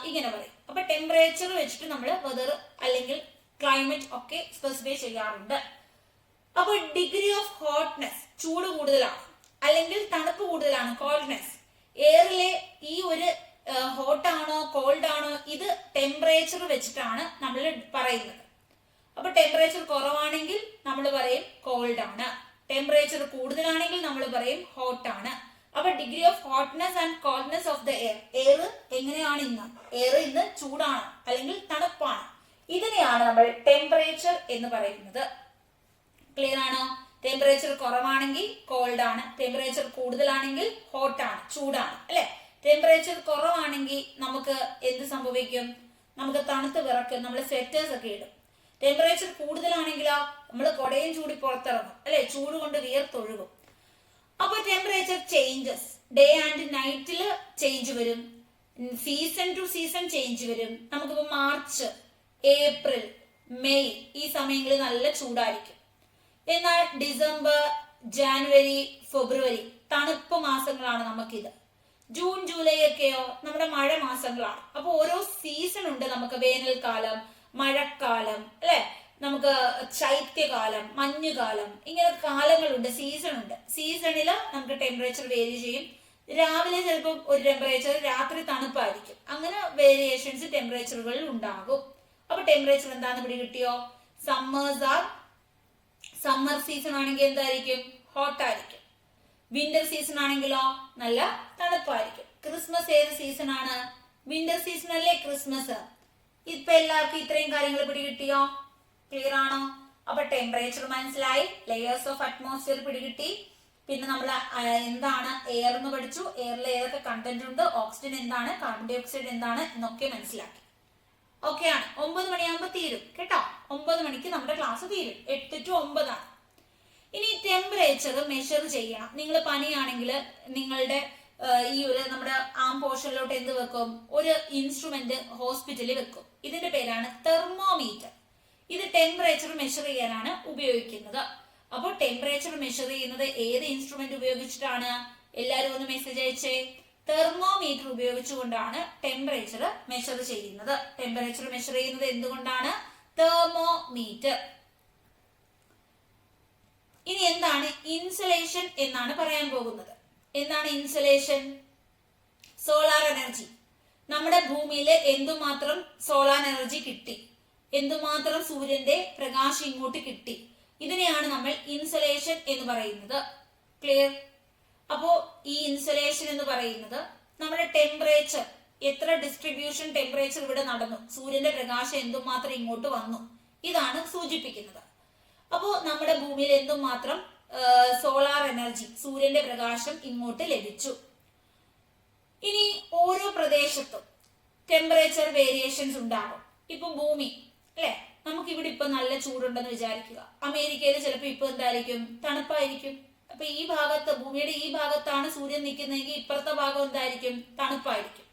ഇങ്ങനെ പറയും. അപ്പൊ ടെമ്പറേച്ചർ വെച്ചിട്ട് നമ്മൾ വെതർ അല്ലെങ്കിൽ ക്ലൈമറ്റ് ഒക്കെ സ്പെസിഫൈ ചെയ്യാറുണ്ട്. അപ്പൊ ഡിഗ്രി ഓഫ് ഹോട്ട്നെസ്, ചൂട് കൂടുതലാണ് അല്ലെങ്കിൽ തണുപ്പ് കൂടുതലാണ്, കോൾഡ്നെസ്, എയറിലെ ഈ ഒരു ഹോട്ട് ആണോ കോൾഡ് ആണോ, ഇത് ടെമ്പറേച്ചർ വെച്ചിട്ടാണ് നമ്മൾ പറയുന്നത്. അപ്പൊ ടെമ്പറേച്ചർ കുറവാണെങ്കിൽ നമ്മൾ പറയും കോൾഡ് ആണ്, ടെമ്പറേച്ചർ കൂടുതലാണെങ്കിൽ നമ്മൾ പറയും ഹോട്ട് ആണ്. അപ്പൊ degree of hotness and coldness of the air, air എങ്ങനെയാണ് ഇന്ന്, എയർ ഇന്ന് ചൂടാണ് അല്ലെങ്കിൽ തണുപ്പാണ്, ഇതിനെയാണ് നമ്മൾ ടെമ്പറേച്ചർ എന്ന് പറയുന്നത്. ക്ലിയർ ആണോ? ടെമ്പറേച്ചർ കുറവാണെങ്കിൽ കോൾഡ് ആണ്, ടെമ്പറേച്ചർ കൂടുതലാണെങ്കിൽ ഹോട്ട് ആണ്, ചൂടാണ് അല്ലെ. ടെമ്പറേച്ചർ കുറവാണെങ്കിൽ നമുക്ക് എന്ത് സംഭവിക്കും, നമുക്ക് തണുത്ത് വിറക്കും, നമ്മൾ സ്വെറ്റേഴ്സ് ഒക്കെ ഇടും. ടെമ്പറേച്ചർ കൂടുതലാണെങ്കിലോ നമ്മൾ കൊടയും ചൂടി പുറത്തിറങ്ങും അല്ലെ, ചൂട് കൊണ്ട് വിയർത്തൊഴുകും. അപ്പൊ ടെമ്പറേച്ചർ ചേഞ്ചസ്, ഡേ ആൻഡ് നൈറ്റിൽ ചേഞ്ച് വരും, സീസൺ ടു സീസൺ ചേഞ്ച് വരും. നമുക്കിപ്പോ മാർച്ച്, ഏപ്രിൽ, മെയ് ഈ സമയങ്ങളിൽ നല്ല ചൂടായിരിക്കും. എന്നാൽ ഡിസംബർ, ജാനുവരി, ഫെബ്രുവരി തണുപ്പ് മാസങ്ങളാണ് നമുക്കിത്. ജൂൺ, ജൂലൈ ഒക്കെയോ നമ്മുടെ മഴ മാസങ്ങളാണ്. അപ്പൊ ഓരോ സീസൺ ഉണ്ട് നമുക്ക്, വേനൽക്കാലം, മഴക്കാലം അല്ലെ, നമുക്ക് ശൈത്യകാലം, മഞ്ഞുകാലം, ഇങ്ങനെ കാലങ്ങളുണ്ട്, സീസൺ ഉണ്ട്. സീസണിൽ നമുക്ക് ടെമ്പറേച്ചർ വേരി ചെയ്യും. രാവിലെ ചിലപ്പോൾ ഒരു ടെമ്പറേച്ചർ, രാത്രി തണുപ്പായിരിക്കും. അങ്ങനെ വേരിയേഷൻസ് ടെമ്പറേച്ചറുകളിൽ ഉണ്ടാകും. അപ്പൊ ടെമ്പറേച്ചർ എന്താണെന്ന് പിടി കിട്ടിയോ? സമ്മേഴ്സ് ആർ, സമ്മർ സീസൺ ആണെങ്കിൽ എന്തായിരിക്കും, ഹോട്ട് ആയിരിക്കും. വിന്റർ സീസൺ ആണെങ്കിലോ നല്ല തണുപ്പായിരിക്കും. ക്രിസ്മസ് ഏത് സീസൺ ആണ്? വിന്റർ സീസൺ അല്ലേ ക്രിസ്മസ്. ഇപ്പൊ എല്ലാവർക്കും ഇത്രയും കാര്യങ്ങൾ പിടികിട്ടിയോ? ക്ലിയർ ആണോ? അപ്പൊ ടെമ്പറേച്ചർ മനസ്സിലായി, ലെയേഴ്സ് ഓഫ് അറ്റ്മോസ്ഫിയർ പിടികിട്ടി, പിന്നെ നമ്മൾ എന്താണ് എയർ എന്ന് പഠിച്ചു, എയറിൽ ഏതൊക്കെ കണ്ടന്റ് ഉണ്ട്, ഓക്സിജൻ എന്താണ്, കാർബൺ ഡൈ ഓക്സൈഡ് എന്താണ് എന്നൊക്കെ മനസ്സിലാക്കി. ഓക്കെ ആണ്. 9 മണിയാകുമ്പോൾ തീരും കേട്ടോ. 9 മണിക്ക് നമ്മുടെ ക്ലാസ് തീരും. 8 to 9 ആണ്. ഇനി ടെമ്പറേച്ചർ മെഷർ ചെയ്യണം. നിങ്ങൾ പനിയാണെങ്കിൽ നിങ്ങളുടെ ഈ ഒരു നമ്മുടെ ആം പോർഷനിലോട്ട് എന്ത് വെക്കും, ഒരു ഇൻസ്ട്രുമെന്റ് ഹോസ്പിറ്റലിൽ വെക്കും. ഇതിന്റെ പേരാണ് തെർമോമീറ്റർ. ഇത് ടെമ്പറേച്ചർ മെഷർ ചെയ്യാനാണ് ഉപയോഗിക്കുന്നത്. അപ്പോൾ ടെമ്പറേച്ചർ മെഷർ ചെയ്യുന്നത് ഏത് ഇൻസ്ട്രുമെന്റ് ഉപയോഗിച്ചിട്ടാണ്? എല്ലാവരും ഒന്ന് മെസ്സേജ് അയച്ചേ. തെർമോമീറ്റർ ഉപയോഗിച്ചുകൊണ്ടാണ് ടെമ്പറേച്ചർ മെഷർ ചെയ്യുന്നത്. ടെമ്പറേച്ചർ മെഷർ ചെയ്യുന്നത് എന്തുകൊണ്ടാണ്? തെർമോമീറ്റർ. ഇനി എന്താണ് ഇൻസുലേഷൻ എന്നാണ് പറയാൻ പോകുന്നത്. എന്താണ് ഇൻസുലേഷൻ? Solar energy. നമ്മുടെ ഭൂമിയിൽ എന്തുമാത്രം സോളാർ എനർജി കിട്ടി, എന്തുമാത്രം സൂര്യന്റെ പ്രകാശം ഇങ്ങോട്ട് കിട്ടി, ഇതിനെയാണ് നമ്മൾ ഇൻസുലേഷൻ എന്ന് പറയുന്നത്. ക്ലിയർ? അപ്പോ ഈ ഇൻസുലേഷൻ എന്ന് പറയുന്നത് നമ്മുടെ ടെമ്പറേച്ചർ, എത്ര ഡിസ്ട്രിബ്യൂഷൻ ടെമ്പറേച്ചർ ഇവിടെ നടന്നു, സൂര്യന്റെ പ്രകാശം എന്തുമാത്രം ഇങ്ങോട്ട് വന്നു, ഇതാണ് സൂചിപ്പിക്കുന്നത്. അപ്പോ നമ്മുടെ ഭൂമിയിൽ എന്തുമാത്രം സോളാർ എനർജി, സൂര്യന്റെ പ്രകാശം ഇങ്ങോട്ട് ലഭിച്ചു. ഇനി ഓരോ പ്രദേശത്തും ടെമ്പറേച്ചർ വേരിയേഷൻസ് ഉണ്ടാകും. ഇപ്പൊ ഭൂമി അല്ലെ, നമുക്ക് ഇവിടെ ഇപ്പൊ നല്ല ചൂടുണ്ടെന്ന് വിചാരിക്കുക. അമേരിക്കയിൽ ചിലപ്പോൾ ഇപ്പൊ എന്തായിരിക്കും, തണുപ്പായിരിക്കും. അപ്പൊ ഈ ഭാഗത്ത്, ഭൂമിയുടെ ഈ ഭാഗത്താണ് സൂര്യൻ നിൽക്കുന്നതെങ്കിൽ ഇപ്പുറത്തെ ഭാഗം എന്തായിരിക്കും, തണുപ്പായിരിക്കും.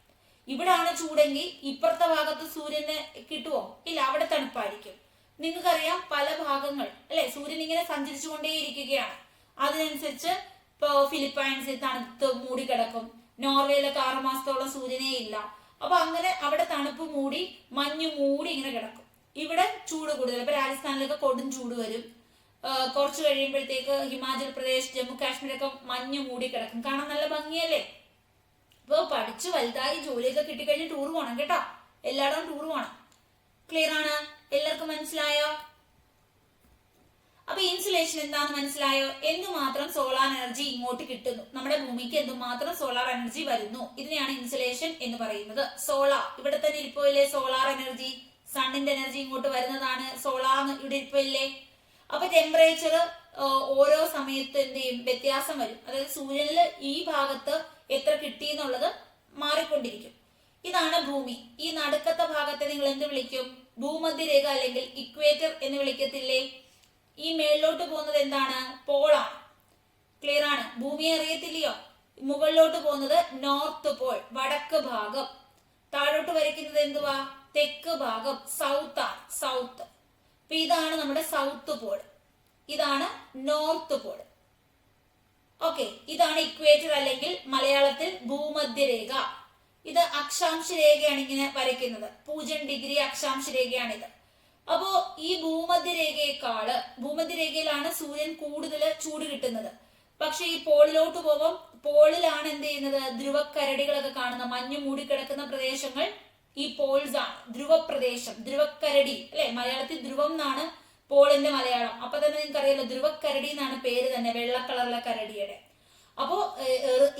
ഇവിടാണ് ചൂടെങ്കിൽ ഇപ്പുറത്തെ ഭാഗത്ത് സൂര്യന് കിട്ടുമോ? ഇല്ല, അവിടെ തണുപ്പായിരിക്കും. നിങ്ങൾക്കറിയാം പല ഭാഗങ്ങൾ അല്ലെ, സൂര്യൻ ഇങ്ങനെ സഞ്ചരിച്ചുകൊണ്ടേയിരിക്കുകയാണ്. അതിനനുസരിച്ച് ഇപ്പോ ഫിലിപ്പൈൻസിൽ തണുത്ത് മൂടിക്കിടക്കും, നോർവേയിലൊക്കെ 6 മാസത്തോളം സൂര്യനേ ഇല്ല. അപ്പൊ അങ്ങനെ അവിടെ തണുപ്പ് മൂടി, മഞ്ഞ് മൂടി ഇങ്ങനെ കിടക്കും. ഇവിടെ ചൂട് കൂടുതൽ. ഇപ്പൊ രാജസ്ഥാനിലൊക്കെ കൊടും ചൂട് വരും. കുറച്ച് കഴിയുമ്പോഴത്തേക്ക് ഹിമാചൽ പ്രദേശ്, ജമ്മു കാശ്മീരൊക്കെ മഞ്ഞ് മൂടി കിടക്കും. കാണാൻ നല്ല ഭംഗിയല്ലേ? ഇപ്പൊ പഠിച്ചു വലുതായി ജോലിയൊക്കെ കിട്ടിക്കഴിഞ്ഞ് ടൂർ പോകണം കേട്ടോ. എല്ലായിടവും ടൂർ പോകണം. ക്ലിയർ ആണ്? എല്ലാവർക്കും മനസ്സിലായോ? അപ്പൊ ഇൻസുലേഷൻ എന്താണെന്ന് മനസ്സിലായോ? എന്തുമാത്രം സോളാർ എനർജി ഇങ്ങോട്ട് കിട്ടുന്നു, നമ്മുടെ ഭൂമിക്ക് എന്തുമാത്രം സോളാർ എനർജി വരുന്നു, ഇതിനെയാണ് ഇൻസുലേഷൻ എന്ന് പറയുന്നത്. സോളാർ ഇവിടെ തന്നെ ഇരിപ്പില്ലേ, സോളാർ എനർജി, സണ്ണിന്റെ എനർജി ഇങ്ങോട്ട് വരുന്നതാണ്. സോളാർ ഇവിടെ ഇരിപ്പില്ലേ. അപ്പൊ ടെമ്പറേച്ചർ ഓരോ സമയത്ത് എന്ത് ചെയ്യും, വ്യത്യാസം വരും. അതായത് സൂര്യനിൽ ഈ ഭാഗത്ത് എത്ര കിട്ടി എന്നുള്ളത് മാറിക്കൊണ്ടിരിക്കും. ഇതാണ് ഭൂമി. ഈ നടുക്കത്തെ ഭാഗത്തെ നിങ്ങൾ എന്ത് വിളിക്കും? ഭൂമധ്യരേഖ അല്ലെങ്കിൽ ഇക്വേറ്റർ എന്ന് വിളിക്കത്തില്ലേ? ഈ മേളിലോട്ട് പോകുന്നത് എന്താണ്? പോളാണ്. ക്ലിയർ ആണ്? ഭൂമിയെ അറിയത്തില്ലയോ? മുകളിലോട്ട് പോകുന്നത് നോർത്ത് പോൾ, വടക്ക് ഭാഗം. താഴോട്ട് വരയ്ക്കുന്നത് എന്തുവാ? തെക്ക് ഭാഗം, സൗത്ത് ആണ്, സൗത്ത്. അപ്പൊ ഇതാണ് നമ്മുടെ സൗത്ത് പോൾ, ഇതാണ് നോർത്ത് പോൾ. ഓക്കെ, ഇതാണ് ഇക്വേറ്റർ അല്ലെങ്കിൽ മലയാളത്തിൽ ഭൂമധ്യരേഖ. ഇത് അക്ഷാംശ രേഖയാണ് ഇങ്ങനെ വരയ്ക്കുന്നത്. 0° അക്ഷാംശ രേഖയാണിത്. അപ്പോ ഈ ഭൂമധ്യരേഖയിലാണ് സൂര്യൻ കൂടുതൽ ചൂട് കിട്ടുന്നത്. പക്ഷെ ഈ പോളിലോട്ട് പോകുമ്പോൾ പോളിലാണ് എന്ത് ചെയ്യുന്നത്, ധ്രുവക്കരടികളൊക്കെ കാണുന്ന മഞ്ഞ് മൂടിക്കിടക്കുന്ന പ്രദേശങ്ങൾ ഈ പോൾസ് ആണ്. ധ്രുവപ്രദേശം, ധ്രുവക്കരടി അല്ലെ, മലയാളത്തിൽ ധ്രുവം എന്നാണ് പോളിന്റെ മലയാളം. അപ്പൊ തന്നെ നിങ്ങൾക്ക് അറിയാലോ, ധ്രുവക്കരടി എന്നാണ് പേര് തന്നെ, വെള്ള കളറിലെ കരടിയുടെ. അപ്പോ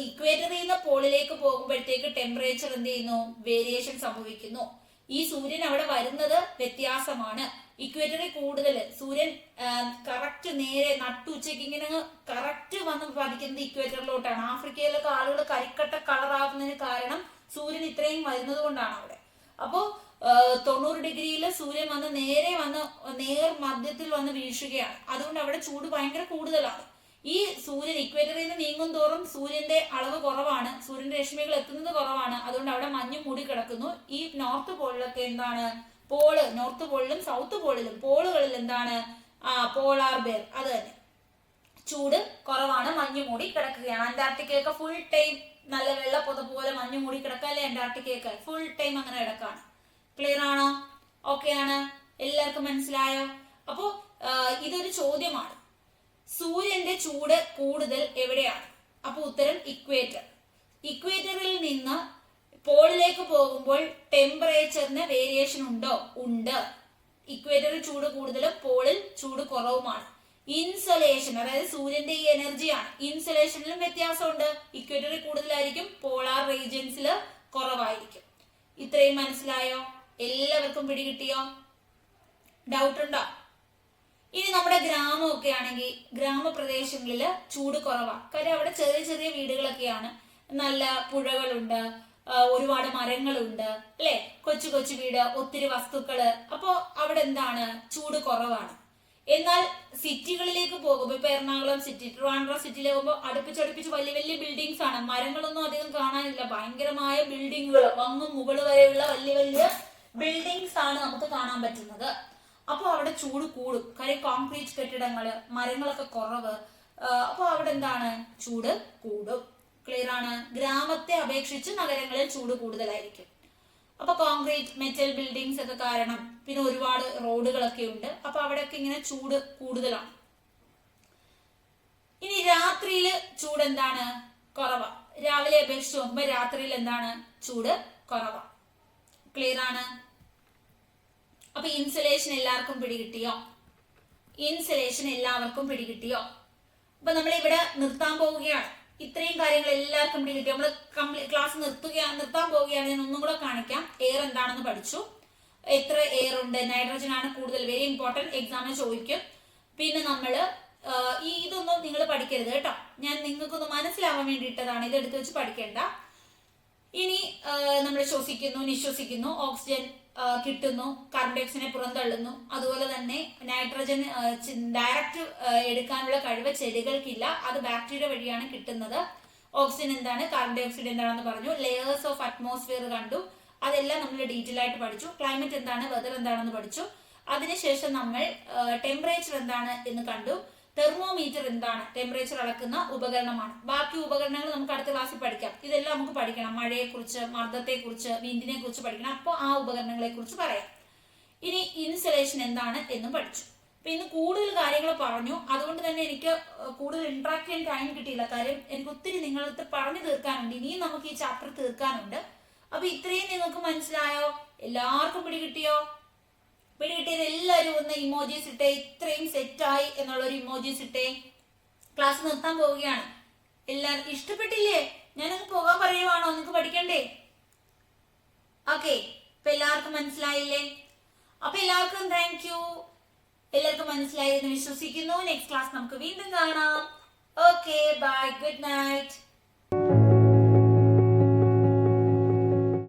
ഇക്വേറ്ററിൽ നിന്ന് പോളിലേക്ക് പോകുമ്പോഴത്തേക്ക് ടെമ്പറേച്ചർ എന്ത് ചെയ്യുന്നു, വേരിയേഷൻ സംഭവിക്കുന്നു. ഈ സൂര്യൻ അവിടെ വരുന്നത് വ്യത്യാസമാണ്. ഇക്വേറ്ററിൽ കൂടുതൽ സൂര്യൻ കറക്റ്റ് നേരെ നട്ടുച്ചയ്ക്ക് ഇങ്ങനെ കറക്റ്റ് വന്ന് പതിക്കുന്നത് ഇക്വേറ്ററിലോട്ടാണ്. ആഫ്രിക്കയിലൊക്കെ ആളുകൾ കരിക്കട്ട കളറാകുന്നതിന് കാരണം സൂര്യൻ ഇത്രയും വരുന്നത് കൊണ്ടാണ് അവിടെ. അപ്പോ 90° സൂര്യൻ വന്ന് നേർ മധ്യത്തിൽ വന്ന് വീഴ്ചുകയാണ്. അതുകൊണ്ട് അവിടെ ചൂട് ഭയങ്കര കൂടുതലാണ്. ഈ സൂര്യൻ ഇക്വേറ്ററിൽ നിന്ന് നീങ്ങും തോറും സൂര്യന്റെ അളവ് കുറവാണ്, സൂര്യന്റെ രശ്മികൾ എത്തുന്നത് കുറവാണ്. അതുകൊണ്ട് അവിടെ മഞ്ഞ് മൂടി കിടക്കുന്നു. ഈ നോർത്ത് പോളിലൊക്കെ എന്താണ്, നോർത്ത് പോളിലും സൗത്ത് പോളിലും പോളുകളിൽ എന്താണ്, പോളാർ ബെയർ, അത് തന്നെ ചൂട് കുറവാണ്, മഞ്ഞ് മൂടി കിടക്കുകയാണ്. അന്റാർട്ടിക്കയൊക്കെ ഫുൾ ടൈം നല്ല വെള്ള പുതപ്പ് പോലെ മഞ്ഞ് മൂടി കിടക്കല്ലേ, അന്റാർട്ടിക്കയൊക്കെ ഫുൾ ടൈം അങ്ങനെ കിടക്കാണ്. ക്ലിയർ ആണോ? ഓക്കെ ആണ്? എല്ലാവർക്കും മനസ്സിലായോ? അപ്പോ ഇതൊരു ചോദ്യമാണ്. സൂര്യന്റെ ചൂട് കൂടുതൽ എവിടെയാണ്? അപ്പൊ ഉത്തരം ഇക്വേറ്റർ. ഇക്വേറ്ററിൽ നിന്ന് പോളിലേക്ക് പോകുമ്പോൾ ടെമ്പറേച്ചറിന് വേരിയേഷൻ ഉണ്ടോ? ഉണ്ട്. ഇക്വേറ്ററിൽ ചൂട് കൂടുതലും പോളിൽ ചൂട് കുറവുമാണ്. ഇൻസൊലേഷൻ, അതായത് സൂര്യന്റെ ഈ എനർജിയാണ്. ഇൻസൊലേഷനിലും വ്യത്യാസമുണ്ട്. ഇക്വേറ്ററിൽ കൂടുതലായിരിക്കും, പോളാർ റീജിയൻസിൽ കുറവായിരിക്കും. ഇത്രയും മനസ്സിലായോ? എല്ലാവർക്കും പിടികിട്ടിയോ? ഡൗട്ട് ഉണ്ടോ? ഇനി നമ്മുടെ ഗ്രാമമൊക്കെ ആണെങ്കിൽ ഗ്രാമപ്രദേശങ്ങളിൽ ചൂട് കുറവാണ്. കാര്യം അവിടെ ചെറിയ ചെറിയ വീടുകളൊക്കെയാണ്, നല്ല പുഴകളുണ്ട്, ഒരുപാട് മരങ്ങളുണ്ട് അല്ലെ, കൊച്ചു കൊച്ചു വീട്, ഒത്തിരി വസ്തുക്കള്. അപ്പോ അവിടെ എന്താണ്, ചൂട് കുറവാണ്. എന്നാൽ സിറ്റികളിലേക്ക് പോകുമ്പോൾ, ഇപ്പൊ എറണാകുളം സിറ്റി, ട്രിവാൻഡ്രം സിറ്റിയിലേക്ക് പോകുമ്പോൾ അടുപ്പിച്ചടുപ്പിച്ച് വലിയ വലിയ ബിൽഡിങ്സ് ആണ്. മരങ്ങളൊന്നും അധികം കാണാനില്ല. ഭയങ്കരമായ ബിൽഡിങ്ങുകൾ, അങ്ങും മുകളിൽ വരെയുള്ള വലിയ വലിയ ബിൽഡിങ്സ് ആണ് നമുക്ക് കാണാൻ പറ്റുന്നത്. അപ്പൊ അവിടെ ചൂട് കൂടും. കാര്യം കോൺക്രീറ്റ് കെട്ടിടങ്ങള്, മരങ്ങളൊക്കെ കുറവ്. അപ്പൊ അവിടെ എന്താണ്, ചൂട് കൂടും. ക്ലിയർ ആണ്? ഗ്രാമത്തെ അപേക്ഷിച്ച് നഗരങ്ങളിൽ ചൂട് കൂടുതലായിരിക്കും. അപ്പൊ കോൺക്രീറ്റ് മെറ്റൽ ബിൽഡിങ്സ് ഒക്കെ കാരണം, പിന്നെ ഒരുപാട് റോഡുകളൊക്കെ ഉണ്ട്. അപ്പൊ അവിടെയൊക്കെ ഇങ്ങനെ ചൂട് കൂടുതലാണ്. ഇനി രാത്രിയില് ചൂട് എന്താണ്, കുറവാ. രാവിലെ അപേക്ഷിച്ച് നോക്കുമ്പോ രാത്രിയിൽ എന്താണ്, ചൂട് കുറവാ. ക്ലിയർ ആണ്? അപ്പൊ ഇൻസുലേഷൻ എല്ലാവർക്കും പിടികിട്ടിയോ? ഇൻസുലേഷൻ എല്ലാവർക്കും പിടികിട്ടിയോ? അപ്പൊ നമ്മൾ ഇവിടെ നിർത്താൻ പോവുകയാണ്. ഇത്രയും കാര്യങ്ങൾ എല്ലാവർക്കും പിടികിട്ടിയോ? നമ്മൾ ക്ലാസ് നിർത്താൻ പോവുകയാണ്. ഞാൻ ഒന്നും കൂടെ കാണിക്കാം. എയർ എന്താണെന്ന് പഠിച്ചു. എത്ര എയർ ഉണ്ട്? നൈട്രജൻ ആണ് കൂടുതൽ. വെരി ഇമ്പോർട്ടന്റ്, എക്സാമിന് ചോദിക്കും. പിന്നെ നമ്മള് ഇതൊന്നും നിങ്ങൾ പഠിക്കരുത് കേട്ടോ. ഞാൻ നിങ്ങൾക്കൊന്ന് മനസ്സിലാവാൻ വേണ്ടിയിട്ടതാണ്. ഇത് എടുത്തു വെച്ച് പഠിക്കേണ്ട. ഇനി നമ്മൾ ശ്വസിക്കുന്നു, നിശ്വസിക്കുന്നു, ഓക്സിജൻ കിട്ടുന്നു, കാർബൺ ഡൈ ഓക്സൈഡിനെ പുറന്തള്ളുന്നു. അതുപോലെ തന്നെ നൈട്രജൻ ഡയറക്റ്റ് എടുക്കാനുള്ള കഴിവ് ചെടികൾക്കില്ല, അത് ബാക്ടീരിയ വഴിയാണ് കിട്ടുന്നത്. ഓക്സിജൻ എന്താണ്, കാർബൺ ഡൈ ഓക്സൈഡ് എന്താണെന്ന് പറഞ്ഞു. ലെയേഴ്സ് ഓഫ് അറ്റ്മോസ്ഫിയർ കണ്ടു. അതെല്ലാം നമ്മൾ ഡീറ്റെയിൽ ആയിട്ട് പഠിച്ചു. ക്ലൈമറ്റ് എന്താണ്, വെതർ എന്താണെന്ന് പഠിച്ചു. അതിനുശേഷം നമ്മൾ ടെമ്പറേച്ചർ എന്താണ് എന്ന് കണ്ടു. തെർമോമീറ്റർ എന്താണ്, ടെമ്പറേച്ചർ അളക്കുന്ന ഉപകരണമാണ്. ബാക്കി ഉപകരണങ്ങൾ നമുക്ക് അടുത്ത ക്ലാസ്സിൽ പഠിക്കാം. ഇതെല്ലാം നമുക്ക് പഠിക്കണം. മഴയെക്കുറിച്ച്, മർദ്ദത്തെക്കുറിച്ച്, വിൻഡിനെ കുറിച്ച് പഠിക്കണം. അപ്പോൾ ആ ഉപകരണങ്ങളെ കുറിച്ച് പറയാം. ഇനി ഇൻസുലേഷൻ എന്താണ് എന്നും പഠിച്ചു. അപ്പൊ ഇന്ന് കൂടുതൽ കാര്യങ്ങൾ പറഞ്ഞു. അതുകൊണ്ട് തന്നെ എനിക്ക് കൂടുതൽ ഇന്ററാക്ട് ചെയ്യാൻ ടൈം കിട്ടിയില്ല. കാര്യം എനിക്ക് ഒത്തിരി നിങ്ങളടുത്ത് പറഞ്ഞു തീർക്കാനുണ്ട്. ഇനിയും നമുക്ക് ഈ ചാപ്റ്റർ തീർക്കാനുണ്ട്. അപ്പൊ ഇത്രയും നിങ്ങൾക്ക് മനസ്സിലായോ? എല്ലാവർക്കും പിടികിട്ടിയോ? പിടികിട്ടിയത് എല്ലാവരും ഒന്ന് ഇമോജീസ് ഇട്ടേ. ഇത്രയും സെറ്റായി എന്നുള്ളൊരു ഇമോജീസ് ഇട്ടേ. ക്ലാസ് നിർത്താൻ പോവുകയാണ്. എല്ലാവർക്കും ഇഷ്ടപ്പെട്ടില്ലേ? ഞാനങ്ങ് പോകാൻ പറയുവാണോ? നിങ്ങൾക്ക് പഠിക്കണ്ടേ? ഓക്കെ, ഇപ്പൊ എല്ലാവർക്കും മനസ്സിലായില്ലേ? അപ്പൊ എല്ലാവർക്കും താങ്ക് യു. എല്ലാവർക്കും മനസ്സിലായി എന്ന് വിശ്വസിക്കുന്നു. നെക്സ്റ്റ് ക്ലാസ് നമുക്ക് വീണ്ടും കാണാം. Okay, bye, good night.